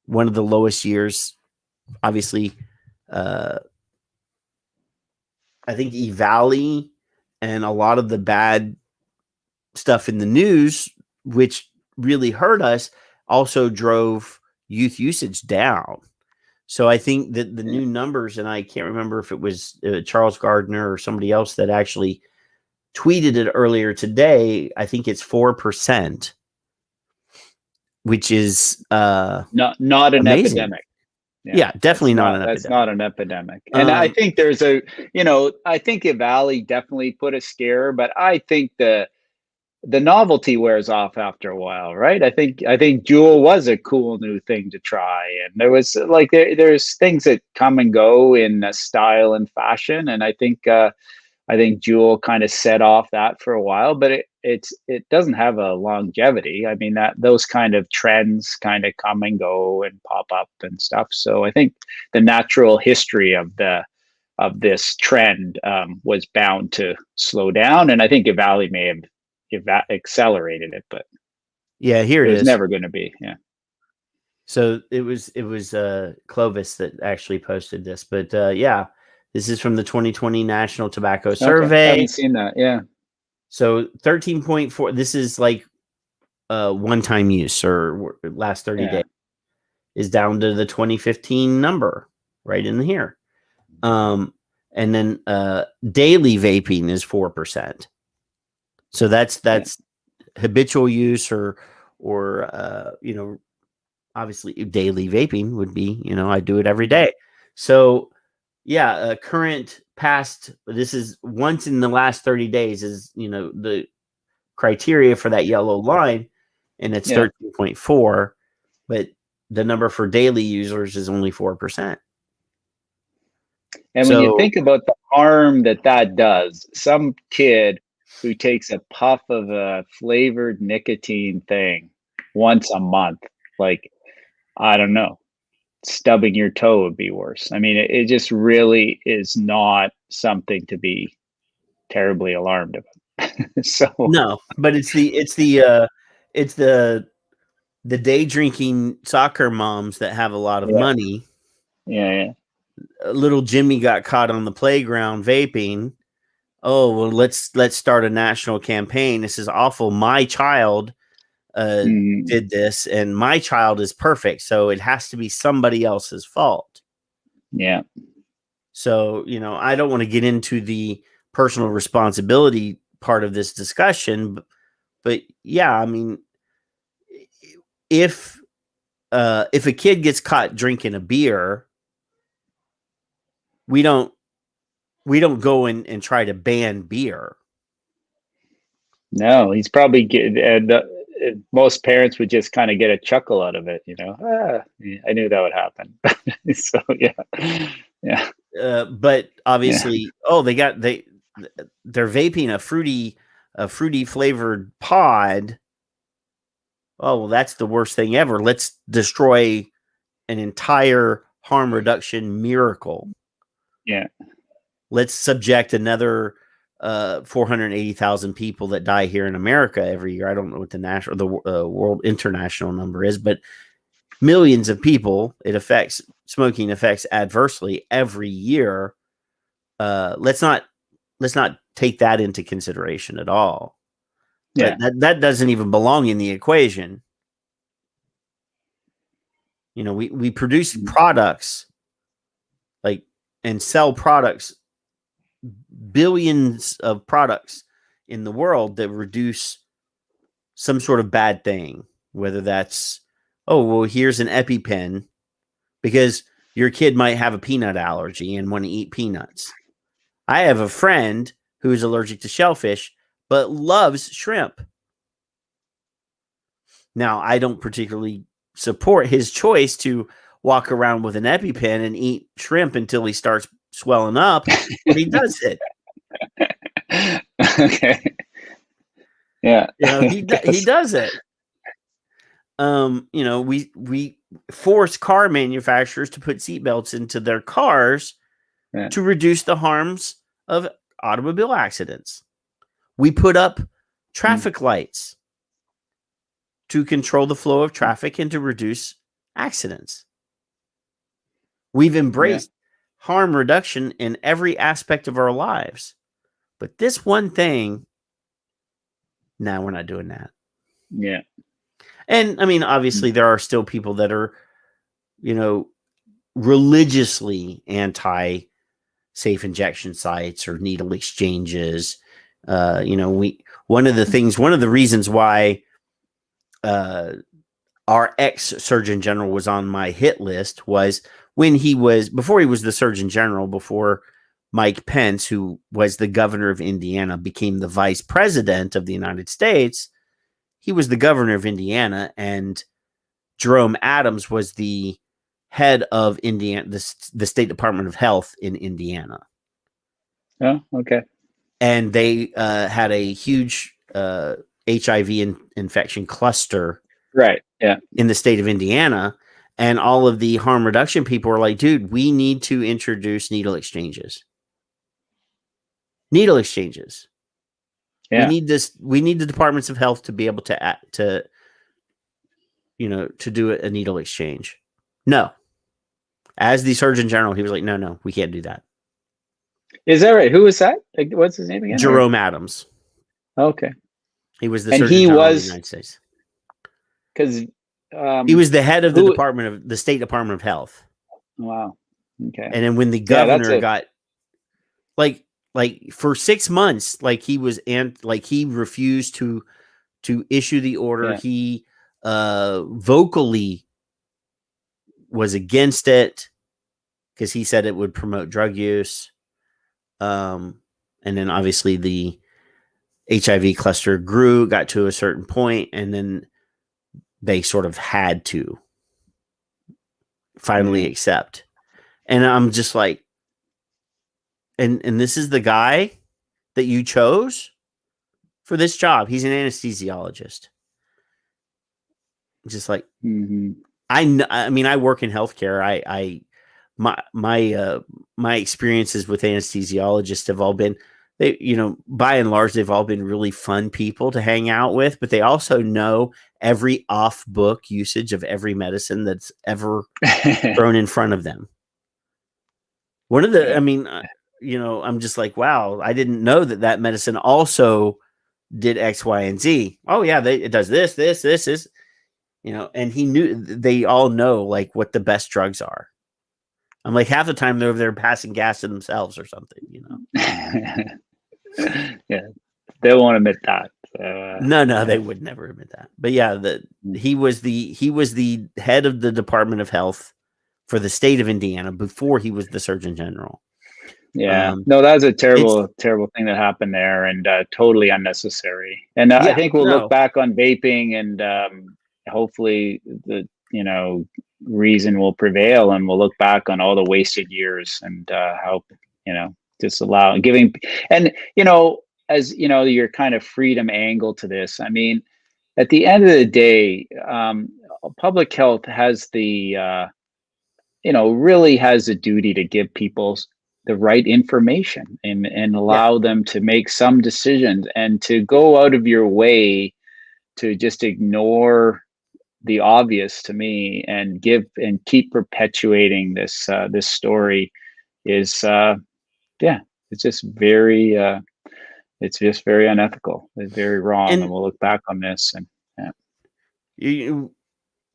one of the lowest years. Obviously, I think E-Valley and a lot of the bad stuff in the news, which really hurt us, also drove youth usage down. So I think that the new numbers, and I can't remember if it was Charles Gardner or somebody else that actually tweeted it earlier today. I think it's 4%, which is not an amazing. epidemic. Yeah, definitely not an epidemic. That's not an epidemic. And I think there's I think E-Valley definitely put a scare, but I think the novelty wears off after a while, right? I think Juul was a cool new thing to try. And there was there's things that come and go in style and fashion. And I think Juul kind of set off that for a while, but it doesn't have a longevity. I mean, those kind of trends kind of come and go and pop up and stuff. So I think the natural history of this trend was bound to slow down, and I think E-Valley may have accelerated it, but yeah, here it is. Never going to be. Yeah. So it was Clovis that actually posted this, but yeah. This is from the 2020 National Tobacco Survey. I haven't seen that. Yeah. So 13.4. This is like one-time use or last 30 days is down to the 2015 number right in here. And then daily vaping is 4%. So that's habitual use or obviously daily vaping would be, I do it every day. So yeah, current past, this is once in the last 30 days is, the criteria for that yellow line, and it's 13.4, but the number for daily users is only 4%. And when you think about the harm that does, some kid who takes a puff of a flavored nicotine thing once a month, like, I don't know, stubbing your toe would be worse. I mean, it just really is not something to be terribly alarmed about. So no, but it's the day drinking soccer moms that have a lot of money. Yeah. Little Jimmy got caught on the playground vaping. Oh, well, let's start a national campaign. This is awful. My child did this, and my child is perfect, so it has to be somebody else's fault. Yeah. So, I don't want to get into the personal responsibility part of this discussion, but yeah, I mean, if a kid gets caught drinking a beer, we don't we don't go and try to ban beer. No, he's probably most parents would just kind of get a chuckle out of it, I knew that would happen. So yeah. But obviously, they're vaping a fruity flavored pod. Oh, well, that's the worst thing ever. Let's destroy an entire harm reduction miracle. Yeah. Let's subject another 480,000 people that die here in America every year. I don't know what the world international number is, but millions of people smoking affects adversely every year. Let's not take that into consideration at all. Yeah. That doesn't even belong in the equation. We produce products and sell products, billions of products in the world that reduce some sort of bad thing, whether that's, here's an EpiPen because your kid might have a peanut allergy and want to eat peanuts. I have a friend who is allergic to shellfish, but loves shrimp. Now, I don't particularly support his choice to walk around with an EpiPen and eat shrimp until he starts swelling up, but he does it. Okay. Yeah. He does it. We force car manufacturers to put seatbelts into their cars to reduce the harms of automobile accidents. We put up traffic lights to control the flow of traffic and to reduce accidents. We've embraced harm reduction in every aspect of our lives. But this one thing, no, we're not doing that. Yeah. And I mean, obviously, there are still people that are, religiously anti-safe injection sites or needle exchanges. One of the reasons why our ex-Surgeon General was on my hit list was before he was the Surgeon General, before Mike Pence, who was the governor of Indiana, became the vice president of the United States. He was the governor of Indiana, and Jerome Adams was the head of Indiana, the State Department of Health in Indiana. Oh, okay. And they had a huge HIV infection cluster, right? Yeah, in the state of Indiana, and all of the harm reduction people were like, "Dude, we need to introduce needle exchanges. Needle exchanges. Yeah. We need this. We need the departments of health to be able to do a needle exchange." No. As the Surgeon General, he was like, no, we can't do that. Is that right? Who was that? Like, what's his name again? Jerome Adams. Okay. He was the Surgeon General of the United States. Because he was the head of the State Department of Health. Wow. Okay. And then when the governor got for 6 months, he refused to issue the order. Yeah. He vocally was against it because he said it would promote drug use. And then obviously the HIV cluster got to a certain point, and then they sort of had to finally accept. And I'm just like, and this is the guy that you chose for this job. He's an anesthesiologist. Just like, I mean, I work in healthcare. My experiences with anesthesiologists have all been, by and large, they've all been really fun people to hang out with, but they also know every off book usage of every medicine that's ever thrown in front of them. I'm just like, wow, I didn't know that medicine also did X, Y, and Z. Oh yeah, it does this is, and he knew, they all know like what the best drugs are. I'm like, half the time they're over there passing gas to themselves or something, Yeah, they won't admit that. No, they would never admit that. But yeah, he was the head of the Department of Health for the state of Indiana before he was the Surgeon General. Yeah, no, that was a terrible thing that happened there, and totally unnecessary. And I think we'll look back on vaping, and hopefully the reason will prevail, and we'll look back on all the wasted years and how disallow giving, and as your kind of freedom angle to this. I mean, at the end of the day, public health has the really has a duty to give people the right information and allow them to make some decisions, and to go out of your way to just ignore the obvious, to me, and keep perpetuating this story is it's just very unethical. It's very wrong, and we'll look back on this, and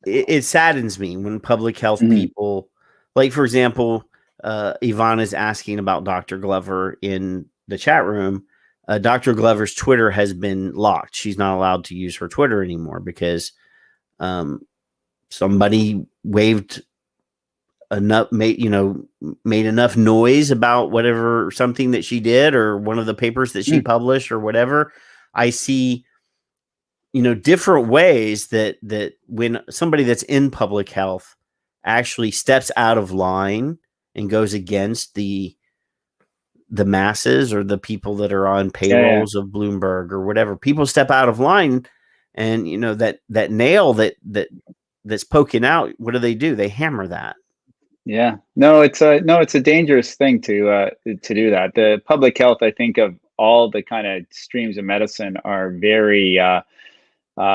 it saddens me when public health people, like, for example, Yvonne is asking about Dr. Glover in the chat room. Dr. Glover's Twitter has been locked. She's not allowed to use her Twitter anymore because somebody made enough noise about something that she did, or one of the papers that she published, or whatever. I see, different ways that when somebody that's in public health actually steps out of line and goes against the masses, or the people that are on payrolls of Bloomberg or whatever, people step out of line, and that nail that's poking out, what do? They hammer that. Yeah, no, it's a dangerous thing to do that. The public health, I think, of all the kind of streams of medicine, are very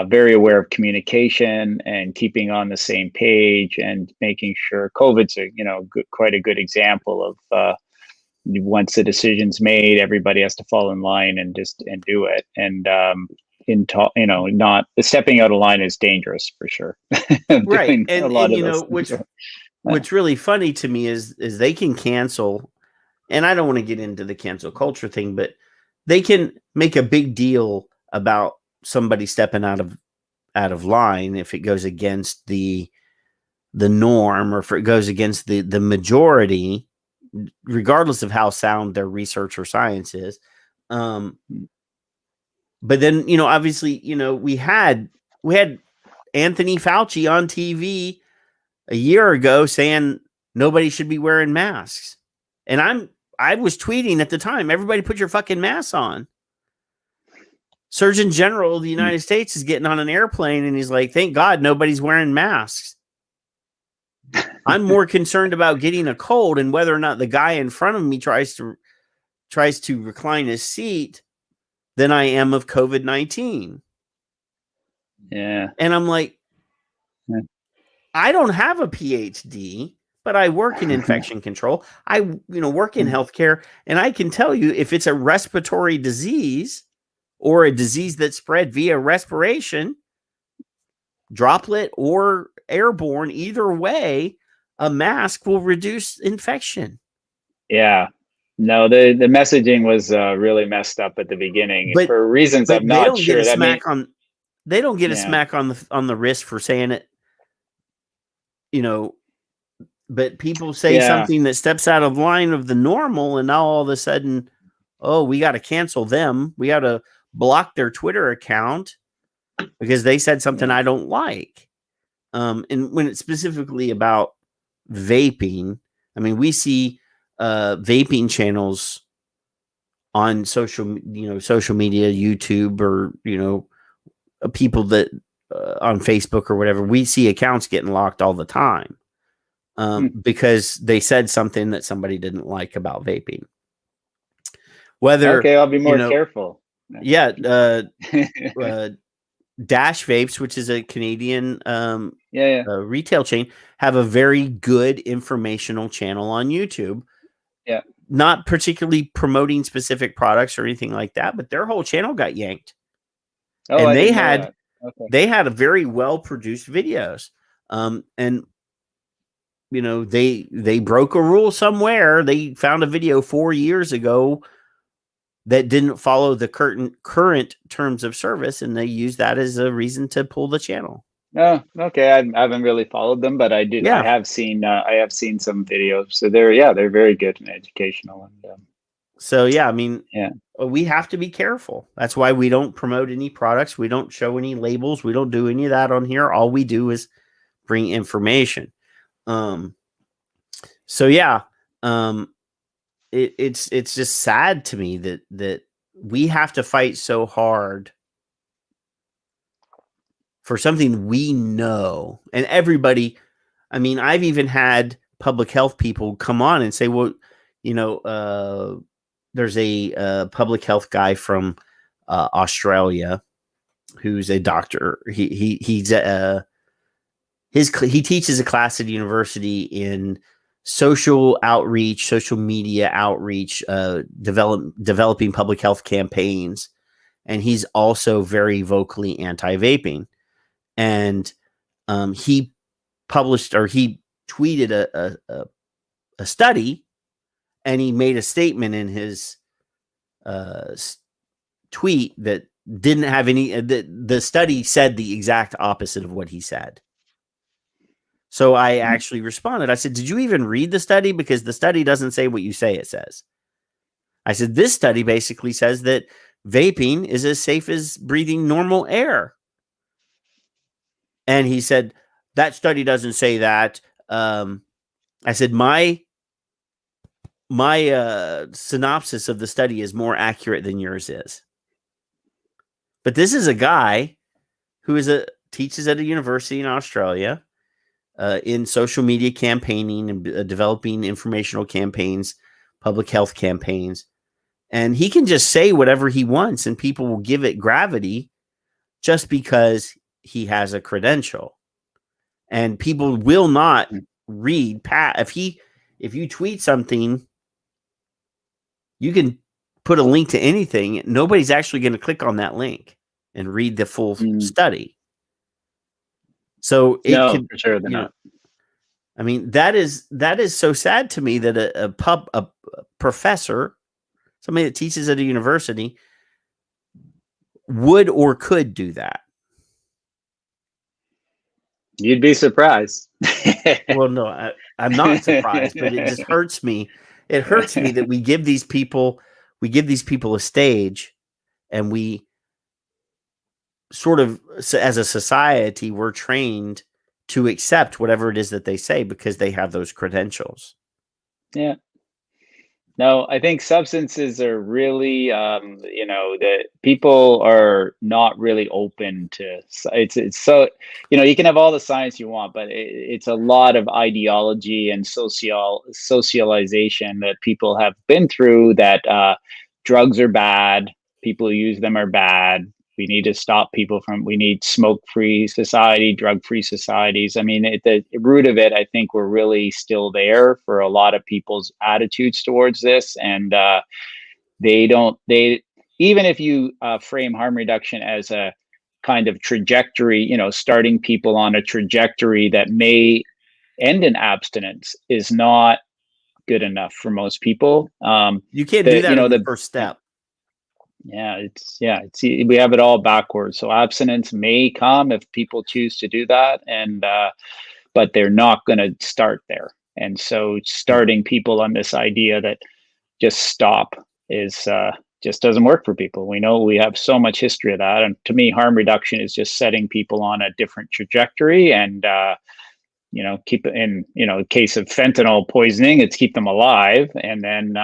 very aware of communication and keeping on the same page, and making sure COVID's quite a good example of once the decision's made, everybody has to fall in line and do it. And not stepping out of line is dangerous for sure. Right, and what's really funny to me is they can cancel, and I don't want to get into the cancel culture thing, but they can make a big deal about somebody stepping out of line if it goes against the norm, or if it goes against the majority, regardless of how sound their research or science is. But then, obviously, we had Anthony Fauci on TV a year ago saying nobody should be wearing masks. And I was tweeting at the time, everybody put your fucking masks on. Surgeon General of the United States is getting on an airplane, and he's like, thank God nobody's wearing masks. I'm more concerned about getting a cold and whether or not the guy in front of me tries to recline his seat than I am of COVID-19. Yeah. And I'm like, I don't have a PhD, but I work in infection control. I work in healthcare, and I can tell you, if it's a respiratory disease or a disease that's spread via respiration, droplet or airborne, either way, a mask will reduce infection. Yeah. No, the messaging was really messed up at the beginning, but for reasons I'm not sure. They don't get a smack on the wrist for saying it, but people say something that steps out of line of the normal, and now all of a sudden, we got to cancel them. We got to block their Twitter account because they said something I don't like. And when it's specifically about vaping, I mean, we see vaping channels on social media, YouTube, or people that on Facebook or whatever. We see accounts getting locked all the time because they said something that somebody didn't like about vaping. I'll be more careful. Yeah, Dash Vapes, which is a Canadian retail chain, have a very good informational channel on YouTube. Yeah, not particularly promoting specific products or anything like that, but their whole channel got yanked. And they had a very well produced videos. And they broke a rule somewhere. They found a video 4 years ago that didn't follow the current terms of service, and they used that as a reason to pull the channel. Oh, okay. I haven't really followed them, but I did. Yeah. I have seen some videos. So they're very good and educational. And So yeah, I mean, yeah, we have to be careful. That's why we don't promote any products. We don't show any labels. We don't do any of that on here. All we do is bring information. So yeah, it's just sad to me that we have to fight so hard for something we know. And everybody, I mean, I've even had public health people come on and say, well, there's a public health guy from Australia who's a doctor. He teaches a class at a university in social outreach, social media outreach, developing public health campaigns, and he's also very vocally anti-vaping. And he published, or he tweeted a study, and he made a statement in his tweet that didn't have any. The study said the exact opposite of what he said. So I actually responded. I said, "Did you even read the study? Because the study doesn't say what you say it says." I said, "This study basically says that vaping is as safe as breathing normal air." And he said, "That study doesn't say that." I said, my synopsis of the study is more accurate than yours is. But this is a guy who teaches at a university in Australia in social media campaigning and developing informational campaigns, public health campaigns. And he can just say whatever he wants and people will give it gravity just because he has a credential. And people will not read if you tweet something, you can put a link to anything. Nobody's actually going to click on that link and read the full study. So for sure they're not. I mean, that is so sad to me that a professor, somebody that teaches at a university, would or could do that. You'd be surprised. Well, no, I'm not surprised, but it just hurts me. It hurts me that we give these people a stage, and we sort of, as a society, we're trained to accept whatever it is that they say because they have those credentials. Yeah. No, I think substances are really, that people are not really open to. It's so, you can have all the science you want, but it's a lot of ideology and socialization that people have been through. That drugs are bad, people who use them are bad. We need to stop people we need smoke-free society, drug-free societies. I mean, at the root of it, I think we're really still there for a lot of people's attitudes towards this. And even if you frame harm reduction as a kind of trajectory, starting people on a trajectory that may end in abstinence is not good enough for most people. You can't do that in the first step. We have it all backwards. So abstinence may come if people choose to do that, and but they're not going to start there. And so starting people on this idea that just stop is just doesn't work for people. We know we have so much history of that, and to me, harm reduction is just setting people on a different trajectory, and keep it in. In case of fentanyl poisoning, it's keep them alive, and then.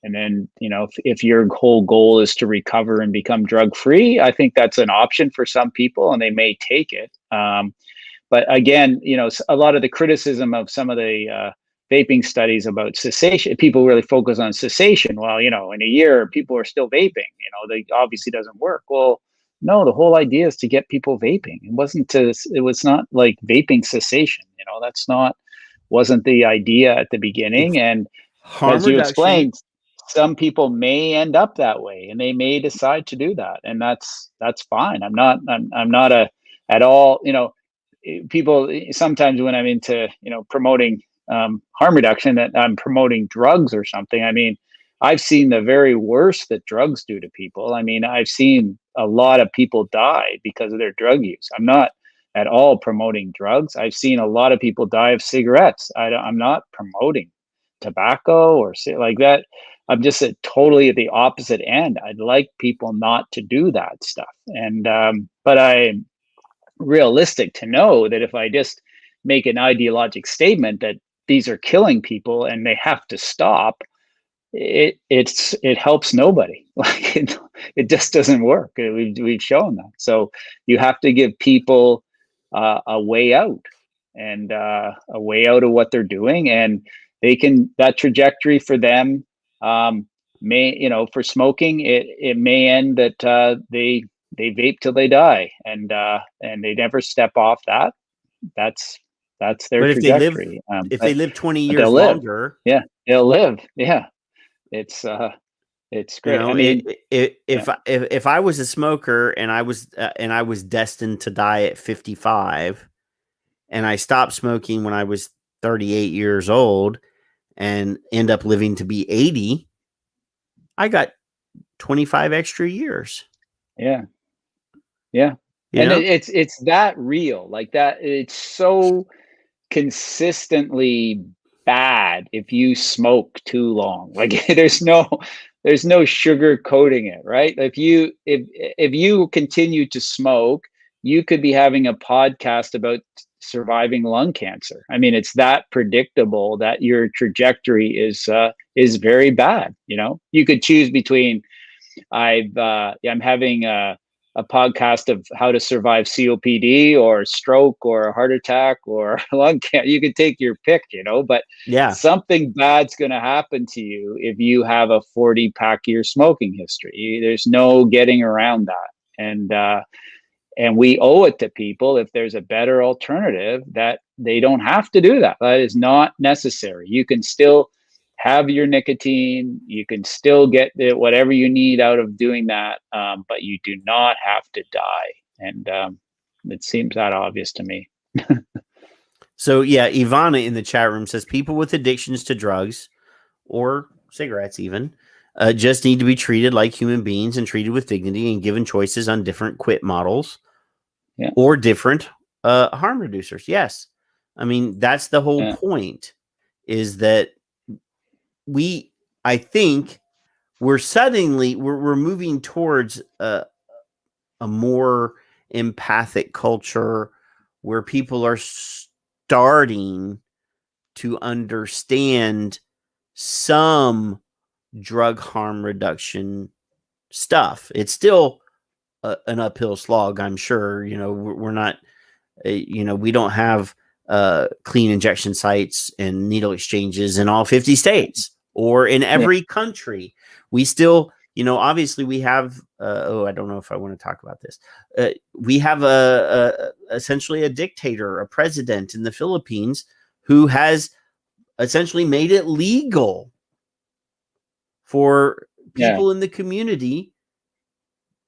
If your whole goal is to recover and become drug-free, I think that's an option for some people, and they may take it. But again, a lot of the criticism of some of the vaping studies about cessation, people really focus on cessation. Well, in a year, people are still vaping. They obviously doesn't work. Well, no, the whole idea is to get people vaping. It was not like vaping cessation. Wasn't the idea at the beginning. And as you explained, some people may end up that way, and they may decide to do that, and that's fine. I'm not at all. People sometimes when I'm into promoting harm reduction, that I'm promoting drugs or something. I mean, I've seen the very worst that drugs do to people. I mean, I've seen a lot of people die because of their drug use. I'm not at all promoting drugs. I've seen a lot of people die of cigarettes. I'm not promoting tobacco or like that. I'm just totally at the opposite end. I'd like people not to do that stuff. And, but I'm realistic to know that if I just make an ideologic statement that these are killing people and they have to stop, it helps nobody. Like it just doesn't work. We've shown that. So you have to give people a way out, and a way out of what they're doing, and they can, that trajectory for them may, you know, for smoking, it may end that they vape till they die, and they never step off that. That's their But trajectory. if they live 20 years they'll live. longer, Yeah, they'll live. Yeah, it's great. you know, I mean, if I was a smoker and I was destined to die at 55, and I stopped smoking when I was 38 years old and end up living to be 80, I got 25 extra years. Yeah. Yeah. You And know? it's that real, like that. It's so consistently bad if you smoke too long. Like there's no sugar coating it, right? If you continue to smoke, you could be having a podcast about surviving lung cancer. I mean, it's that predictable that your trajectory is very bad. You know, you could choose between I'm having a podcast of how to survive COPD or stroke or a heart attack or lung cancer. You could take your pick, you know, but something bad's going to happen to you if you have a 40-pack year smoking history. There's no getting around that. And we owe it to people, if there's a better alternative, that they don't have to do that. That is not necessary. You can still have your nicotine. You can still get whatever you need out of doing that, but you do not have to die. And it seems that obvious to me. So yeah, Ivana in the chat room says people with addictions to drugs or cigarettes even just need to be treated like human beings and treated with dignity and given choices on different quit models or different harm reducers. Yes. I mean, that's the whole point, is that I think we're moving towards a more empathic culture where people are starting to understand some drug harm reduction stuff. It's still an uphill slog, I'm sure. You know, we're not, you know, we don't have clean injection sites and needle exchanges in all 50 states or in every country. We still, you know, obviously we have, I don't know if I want to talk about this. We have essentially a dictator, a president in the Philippines who has essentially made it legal for people in the community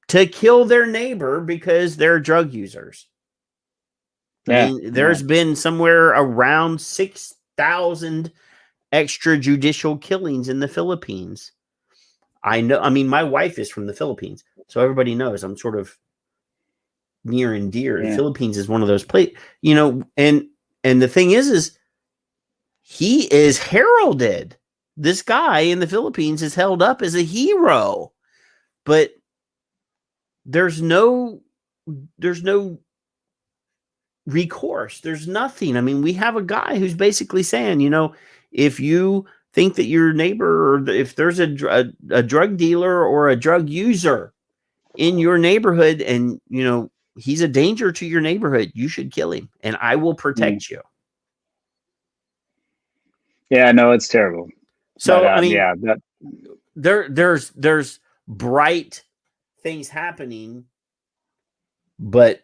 to kill their neighbor because they're drug users. I mean, there's been somewhere around 6,000 extrajudicial killings in the Philippines. I know. I mean, my wife is from the Philippines, so everybody knows I'm sort of near and dear. The Philippines is one of those places, you know, and the thing is he is heralded. This guy in the Philippines is held up as a hero, but there's no recourse. There's nothing. I mean, we have a guy who's basically saying, you know, if you think that your neighbor, or if there's a drug dealer or a drug user in your neighborhood and, you know, he's a danger to your neighborhood, you should kill him and I will protect you. Yeah, no, it's terrible. So, but, I mean, there's bright things happening, but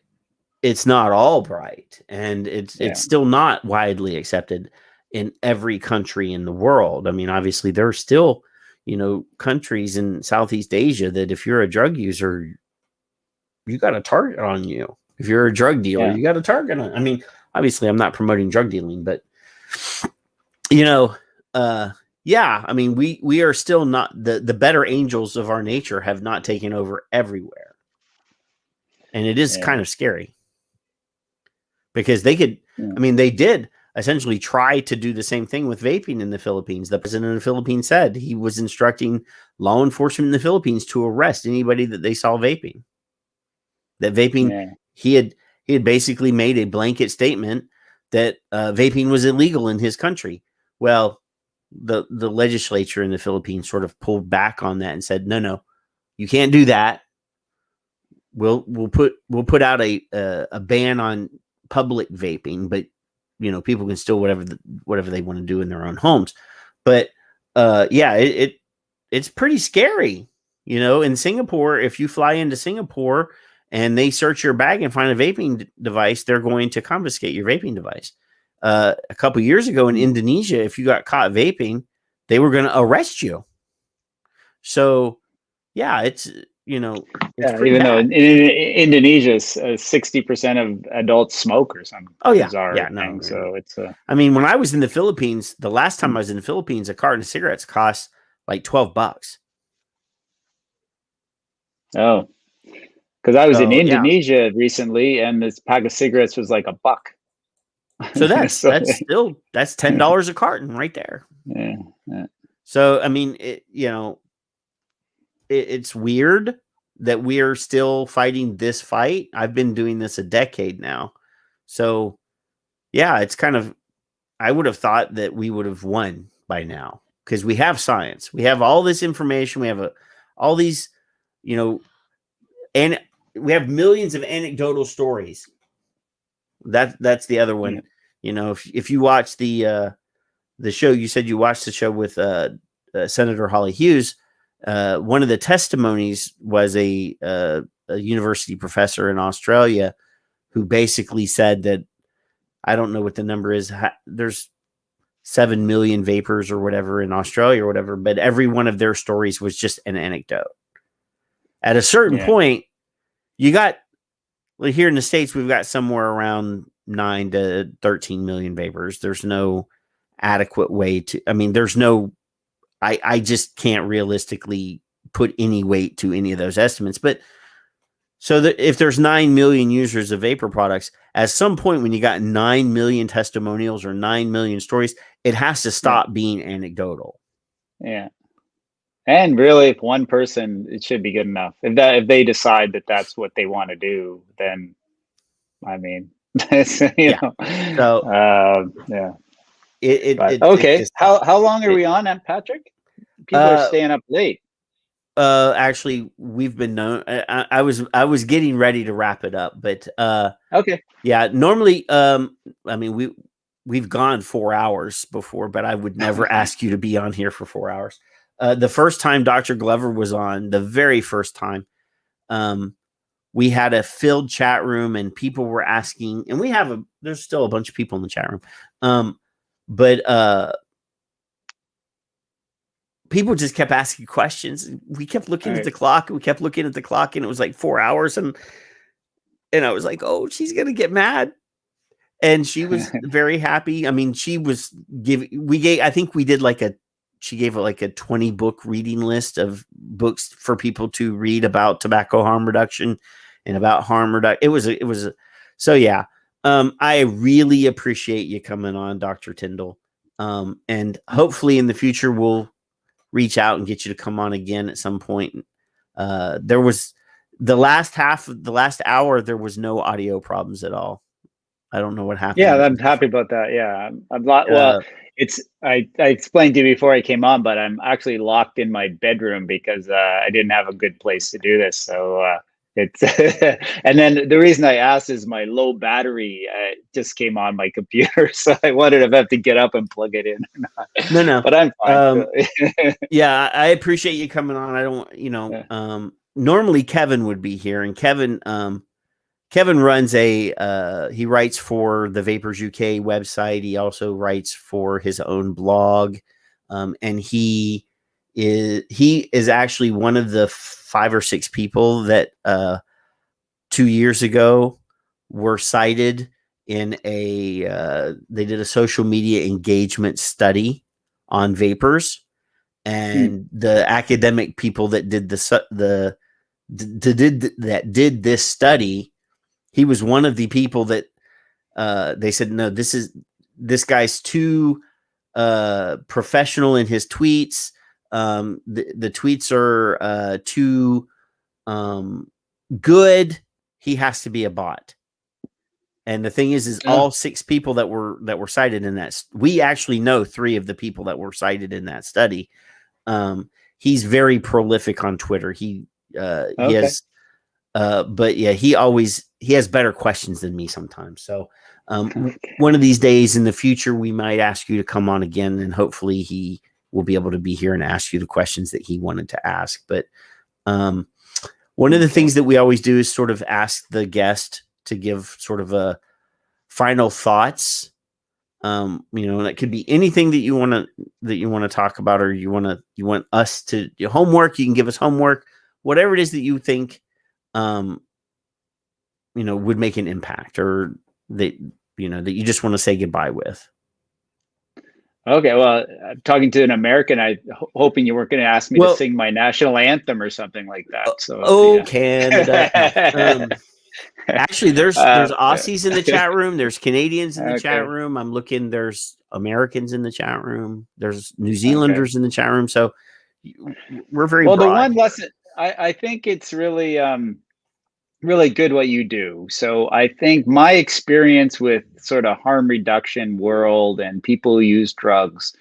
it's not all bright, and it's still not widely accepted in every country in the world. I mean, obviously there are still, you know, countries in Southeast Asia that if you're a drug user, you got a target on you. If you're a drug dealer, you got a target on. I mean, obviously I'm not promoting drug dealing, but you know, I mean, we are still not the better angels of our nature have not taken over everywhere. And it is kind of scary. because they could. Yeah. I mean, they did essentially try to do the same thing with vaping in the Philippines. The president of the Philippines said he was instructing law enforcement in the Philippines to arrest anybody that they saw vaping. That vaping, Yeah. he had basically made a blanket statement that vaping was illegal in his country. Well, the legislature in the Philippines sort of pulled back on that and said, no, you can't do that. We'll put out a ban on public vaping, but people can still whatever they want to do in their own homes. But it's pretty scary. In Singapore, if you fly into Singapore and they search your bag and find a vaping device, they're going to confiscate your vaping device. A couple years ago in Indonesia, if you got caught vaping, they were going to arrest you. So, yeah, it's even though in Indonesia, 60% of adults smoke or something. Oh yeah, bizarre yeah, thing. no. So it's. I mean, when I was in the Philippines, the last time I was in the Philippines, a carton of cigarettes cost like $12. Oh, because I was in So, Indonesia recently, and this pack of cigarettes was like $1. So that's $10 a carton right there. Yeah. So I mean, it's weird that we're still fighting this fight. I've been doing this a decade now. So yeah, it's kind of, I would have thought that we would have won by now because we have science. We have all this information. We have all these, and we have millions of anecdotal stories. That's the other one. Yeah. If you watch the show, you said you watched the show with Senator Holly Hughes. One of the testimonies was a university professor in Australia who basically said that, I don't know what the number is. There's 7 million vapors or whatever in Australia or whatever, but every one of their stories was just an anecdote. At a certain point, you got, here in the States, we've got somewhere around 9 to 13 million vapors. There's no adequate way to, there's no, I just can't realistically put any weight to any of those estimates. But so that if there's 9 million users of vapor products, at some point when you got 9 million testimonials or 9 million stories, it has to stop being anecdotal. Yeah. And really, if one person, it should be good enough. If they decide that that's what they want to do, then, So, yeah. Okay. How long are we on, Patrick? People are staying up late. Actually, we've been known. I was getting ready to wrap it up, but okay. Yeah. Normally, we've gone 4 hours before, but I would never ask you to be on here for 4 hours. The first time Dr. Glover was on, the very first time, we had a filled chat room and people were asking, and there's still a bunch of people in the chat room. But people just kept asking questions. We kept looking at the clock. And it was like 4 hours. And I was like, oh, she's going to get mad. And she was very happy. She was she gave like a 20 book reading list of books for people to read about tobacco harm reduction and about harm reduction. So yeah. I really appreciate you coming on, Dr. Tyndall. And hopefully in the future, we'll reach out and get you to come on again at some point. There was the last hour, there was no audio problems at all. I don't know what happened. Yeah, I'm happy about that. Yeah. I explained to you before I came on, but I'm actually locked in my bedroom because I didn't have a good place to do this. So it's, and then the reason I asked is my low battery just came on my computer. So I wanted to have to get up and plug it in. No, but I'm fine. Yeah, I appreciate you coming on. I don't, normally Kevin would be here, and Kevin runs he writes for the Vapors UK website. He also writes for his own blog. And he is actually one of the 5 or 6 people that 2 years ago were cited in they did a social media engagement study on vapors, and the academic people that did did this study, he was one of the people that they said, no, this guy's too professional in his tweets. The tweets are too good. He has to be a bot. And the thing is all 6 people that were cited in that, we actually know 3 of the people that were cited in that study. He's very prolific on Twitter. He has, but yeah, he has better questions than me sometimes. So one of these days in the future, we might ask you to come on again, and hopefully he will be able to be here and ask you the questions that he wanted to ask. But one of the things that we always do is sort of ask the guest to give sort of a final thoughts. And it could be anything that you want to talk about, or you want us to your homework. You can give us homework, whatever it is that you think, would make an impact, or that you just want to say goodbye with. Okay, well, I'm talking to an American. Hoping you weren't going to ask me to sing my national anthem or something like that. So, Canada. Actually, there's Aussies in the chat room. There's Canadians in the chat room. I'm looking. There's Americans in the chat room. There's New Zealanders in the chat room. So we're very broad. The one lesson, I think it's really really good what you do. So I think my experience with sort of harm reduction world and people who use drugs,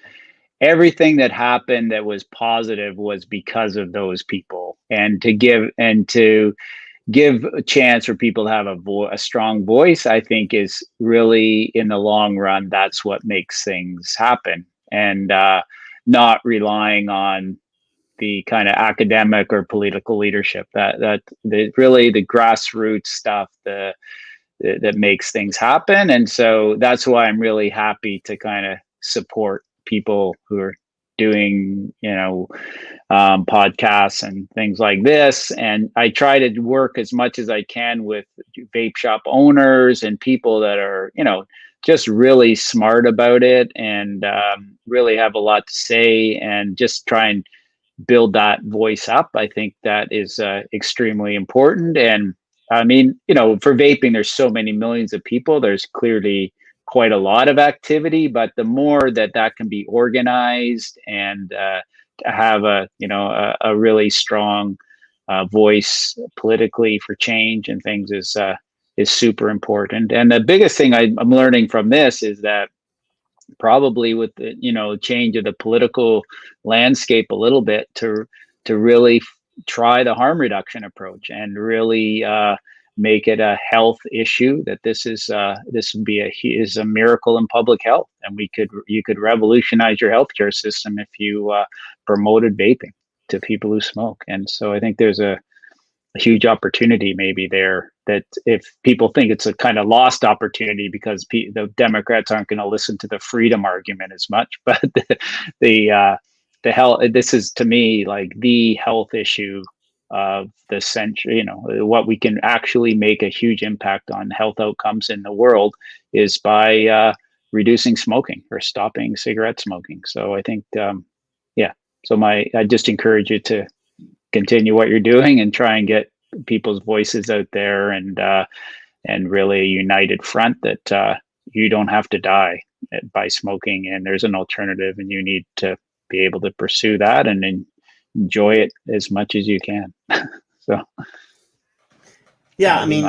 everything that happened that was positive was because of those people, and to give a chance for people to have a strong voice, I think is really, in the long run, that's what makes things happen, and not relying on the kind of academic or political leadership. That really the grassroots stuff that makes things happen. And so that's why I'm really happy to kind of support people who are doing, podcasts and things like this. And I try to work as much as I can with vape shop owners and people that are, just really smart about it, and really have a lot to say, and just try and build that voice up. I think that is extremely important. And I mean, for vaping, there's so many millions of people. There's clearly quite a lot of activity, but the more that can be organized and have a really strong voice politically for change and things is super important. And the biggest thing I'm learning from this is that probably with the change of the political landscape a little bit, to really try the harm reduction approach and really make it a health issue, that this would be a miracle in public health, and you could revolutionize your healthcare system if you promoted vaping to people who smoke. And so I think there's a huge opportunity maybe there, that if people think it's a kind of lost opportunity because the Democrats aren't going to listen to the freedom argument as much, but the health, this is to me like the health issue of the century. What we can actually make a huge impact on health outcomes in the world is by reducing smoking or stopping cigarette smoking. So I think, I just encourage you to continue what you're doing and try and get people's voices out there, and really a united front that you don't have to die by smoking, and there's an alternative, and you need to be able to pursue that and enjoy it as much as you can. So yeah, I mean,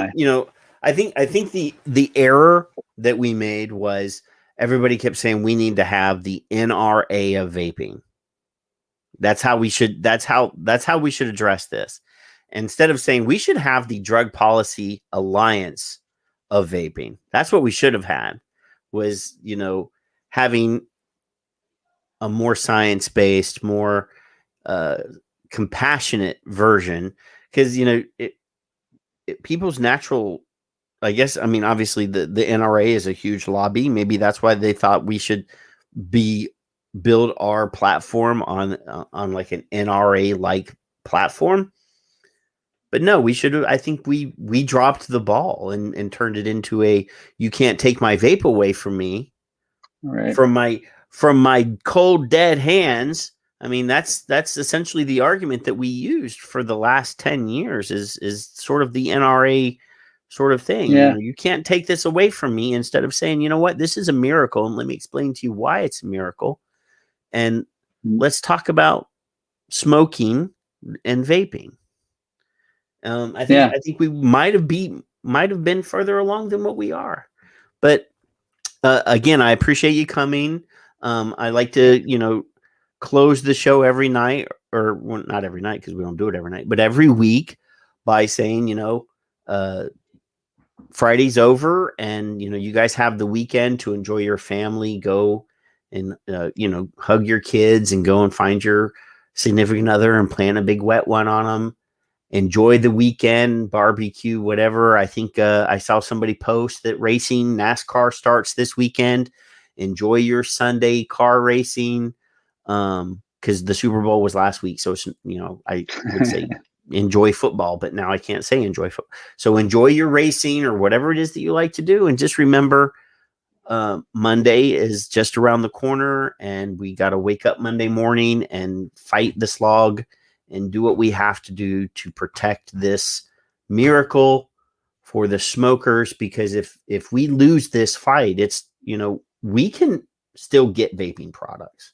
I think the error that we made was everybody kept saying we need to have the NRA of vaping. That's how we should address this. Instead of saying we should have the Drug Policy Alliance of vaping. That's what we should have had, was, having a more science-based, more compassionate version, because, people's natural, I guess, I mean, obviously the NRA is a huge lobby. Maybe that's why they thought we should build our platform on like an NRA like platform. But no, we should have, I think we dropped the ball and turned it into you can't take my vape away from me, right, from my cold dead hands. I mean, that's essentially the argument that we used for the last 10 years is sort of the NRA sort of thing. Yeah. You can't take this away from me, instead of saying, you know what, this is a miracle, and let me explain to you why it's a miracle. And let's talk about smoking and vaping. I think we might have been further along than what we are. But again, I appreciate you coming. I like to, close the show every night, or well, not every night because we don't do it every night, but every week by saying, Friday's over, and you guys have the weekend to enjoy your family. Go and hug your kids, and go and find your significant other and plan a big wet one on them. Enjoy the weekend, barbecue, whatever. I think I saw somebody post that racing, NASCAR starts this weekend. Enjoy your Sunday car racing, because the Super Bowl was last week. So I would say enjoy football, but now I can't say enjoy football. So enjoy your racing or whatever it is that you like to do. And just remember, Monday is just around the corner, and we got to wake up Monday morning and fight the slog and do what we have to do to protect this miracle for the smokers. Because if we lose this fight, it's, we can still get vaping products.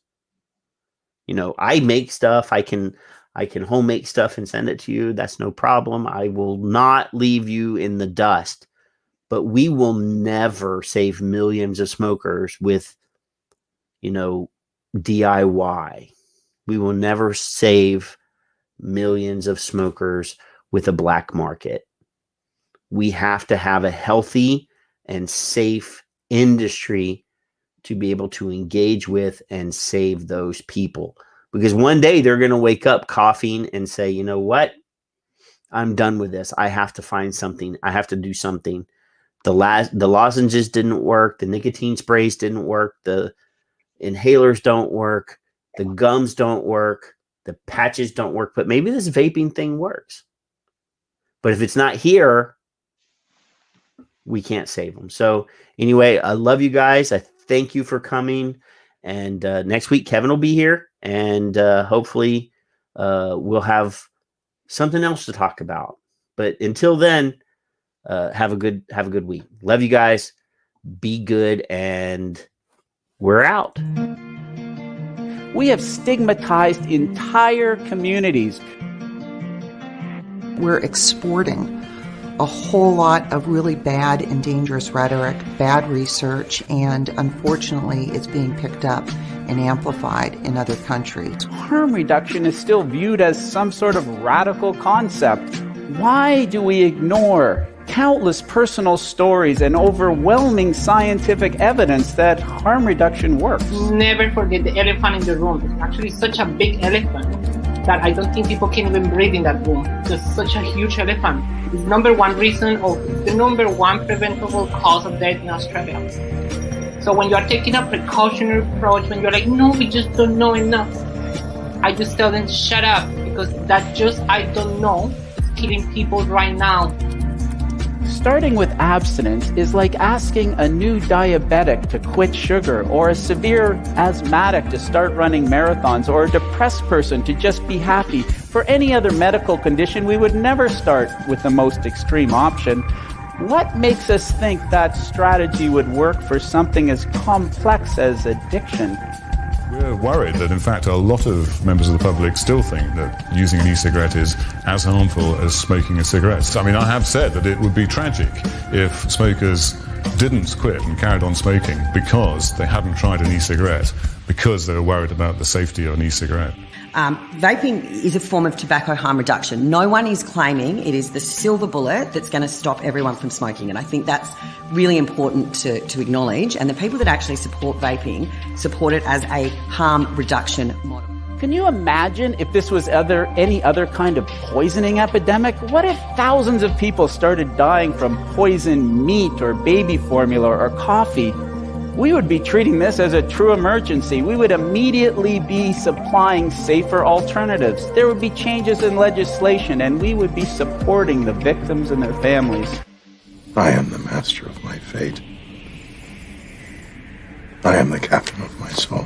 I make stuff. I can home make stuff and send it to you. That's no problem. I will not leave you in the dust, but we will never save millions of smokers with, DIY. We will never save millions of smokers with a black market. We have to have a healthy and safe industry to be able to engage with and save those people. Because one day they're going to wake up coughing and say, you know what? I'm done with this. I have to find something. I have to do something. The lozenges didn't work. The nicotine sprays didn't work. The inhalers don't work. The gums don't work. The patches don't work. But maybe this vaping thing works. But if it's not here, we can't save them. So anyway, I love you guys. I thank you for coming. And next week, Kevin will be here. And hopefully we'll have something else to talk about. But until then, have a good week. Love you guys. Be good. And we're out. We have stigmatized entire communities. We're exporting a whole lot of really bad and dangerous rhetoric, bad research, and unfortunately it's being picked up and amplified in other countries. Harm reduction is still viewed as some sort of radical concept. Why do we ignore countless personal stories and overwhelming scientific evidence that harm reduction works? Never forget the elephant in the room. It's actually such a big elephant that I don't think people can even breathe in that room. It's such a huge elephant. It's the number one preventable cause of death in Australia. So when you are taking a precautionary approach, when you're like, no, we just don't know enough, I just tell them, shut up, because that just, I don't know, is killing people right now. Starting with abstinence is like asking a new diabetic to quit sugar, or a severe asthmatic to start running marathons, or a depressed person to just be happy. For any other medical condition, we would never start with the most extreme option. What makes us think that strategy would work for something as complex as addiction? We're worried that, in fact, a lot of members of the public still think that using an e-cigarette is as harmful as smoking a cigarette. I mean, I have said that it would be tragic if smokers didn't quit and carried on smoking because they hadn't tried an e-cigarette, because they were worried about the safety of an e-cigarette. Vaping is a form of tobacco harm reduction. No one is claiming it is the silver bullet that's going to stop everyone from smoking. And I think that's really important to acknowledge. And the people that actually support vaping support it as a harm reduction model. Can you imagine if this was any other kind of poisoning epidemic? What if thousands of people started dying from poisoned meat or baby formula or coffee? We would be treating this as a true emergency. We would immediately be supplying safer alternatives. There would be changes in legislation, and we would be supporting the victims and their families. I am the master of my fate. I am the captain of my soul.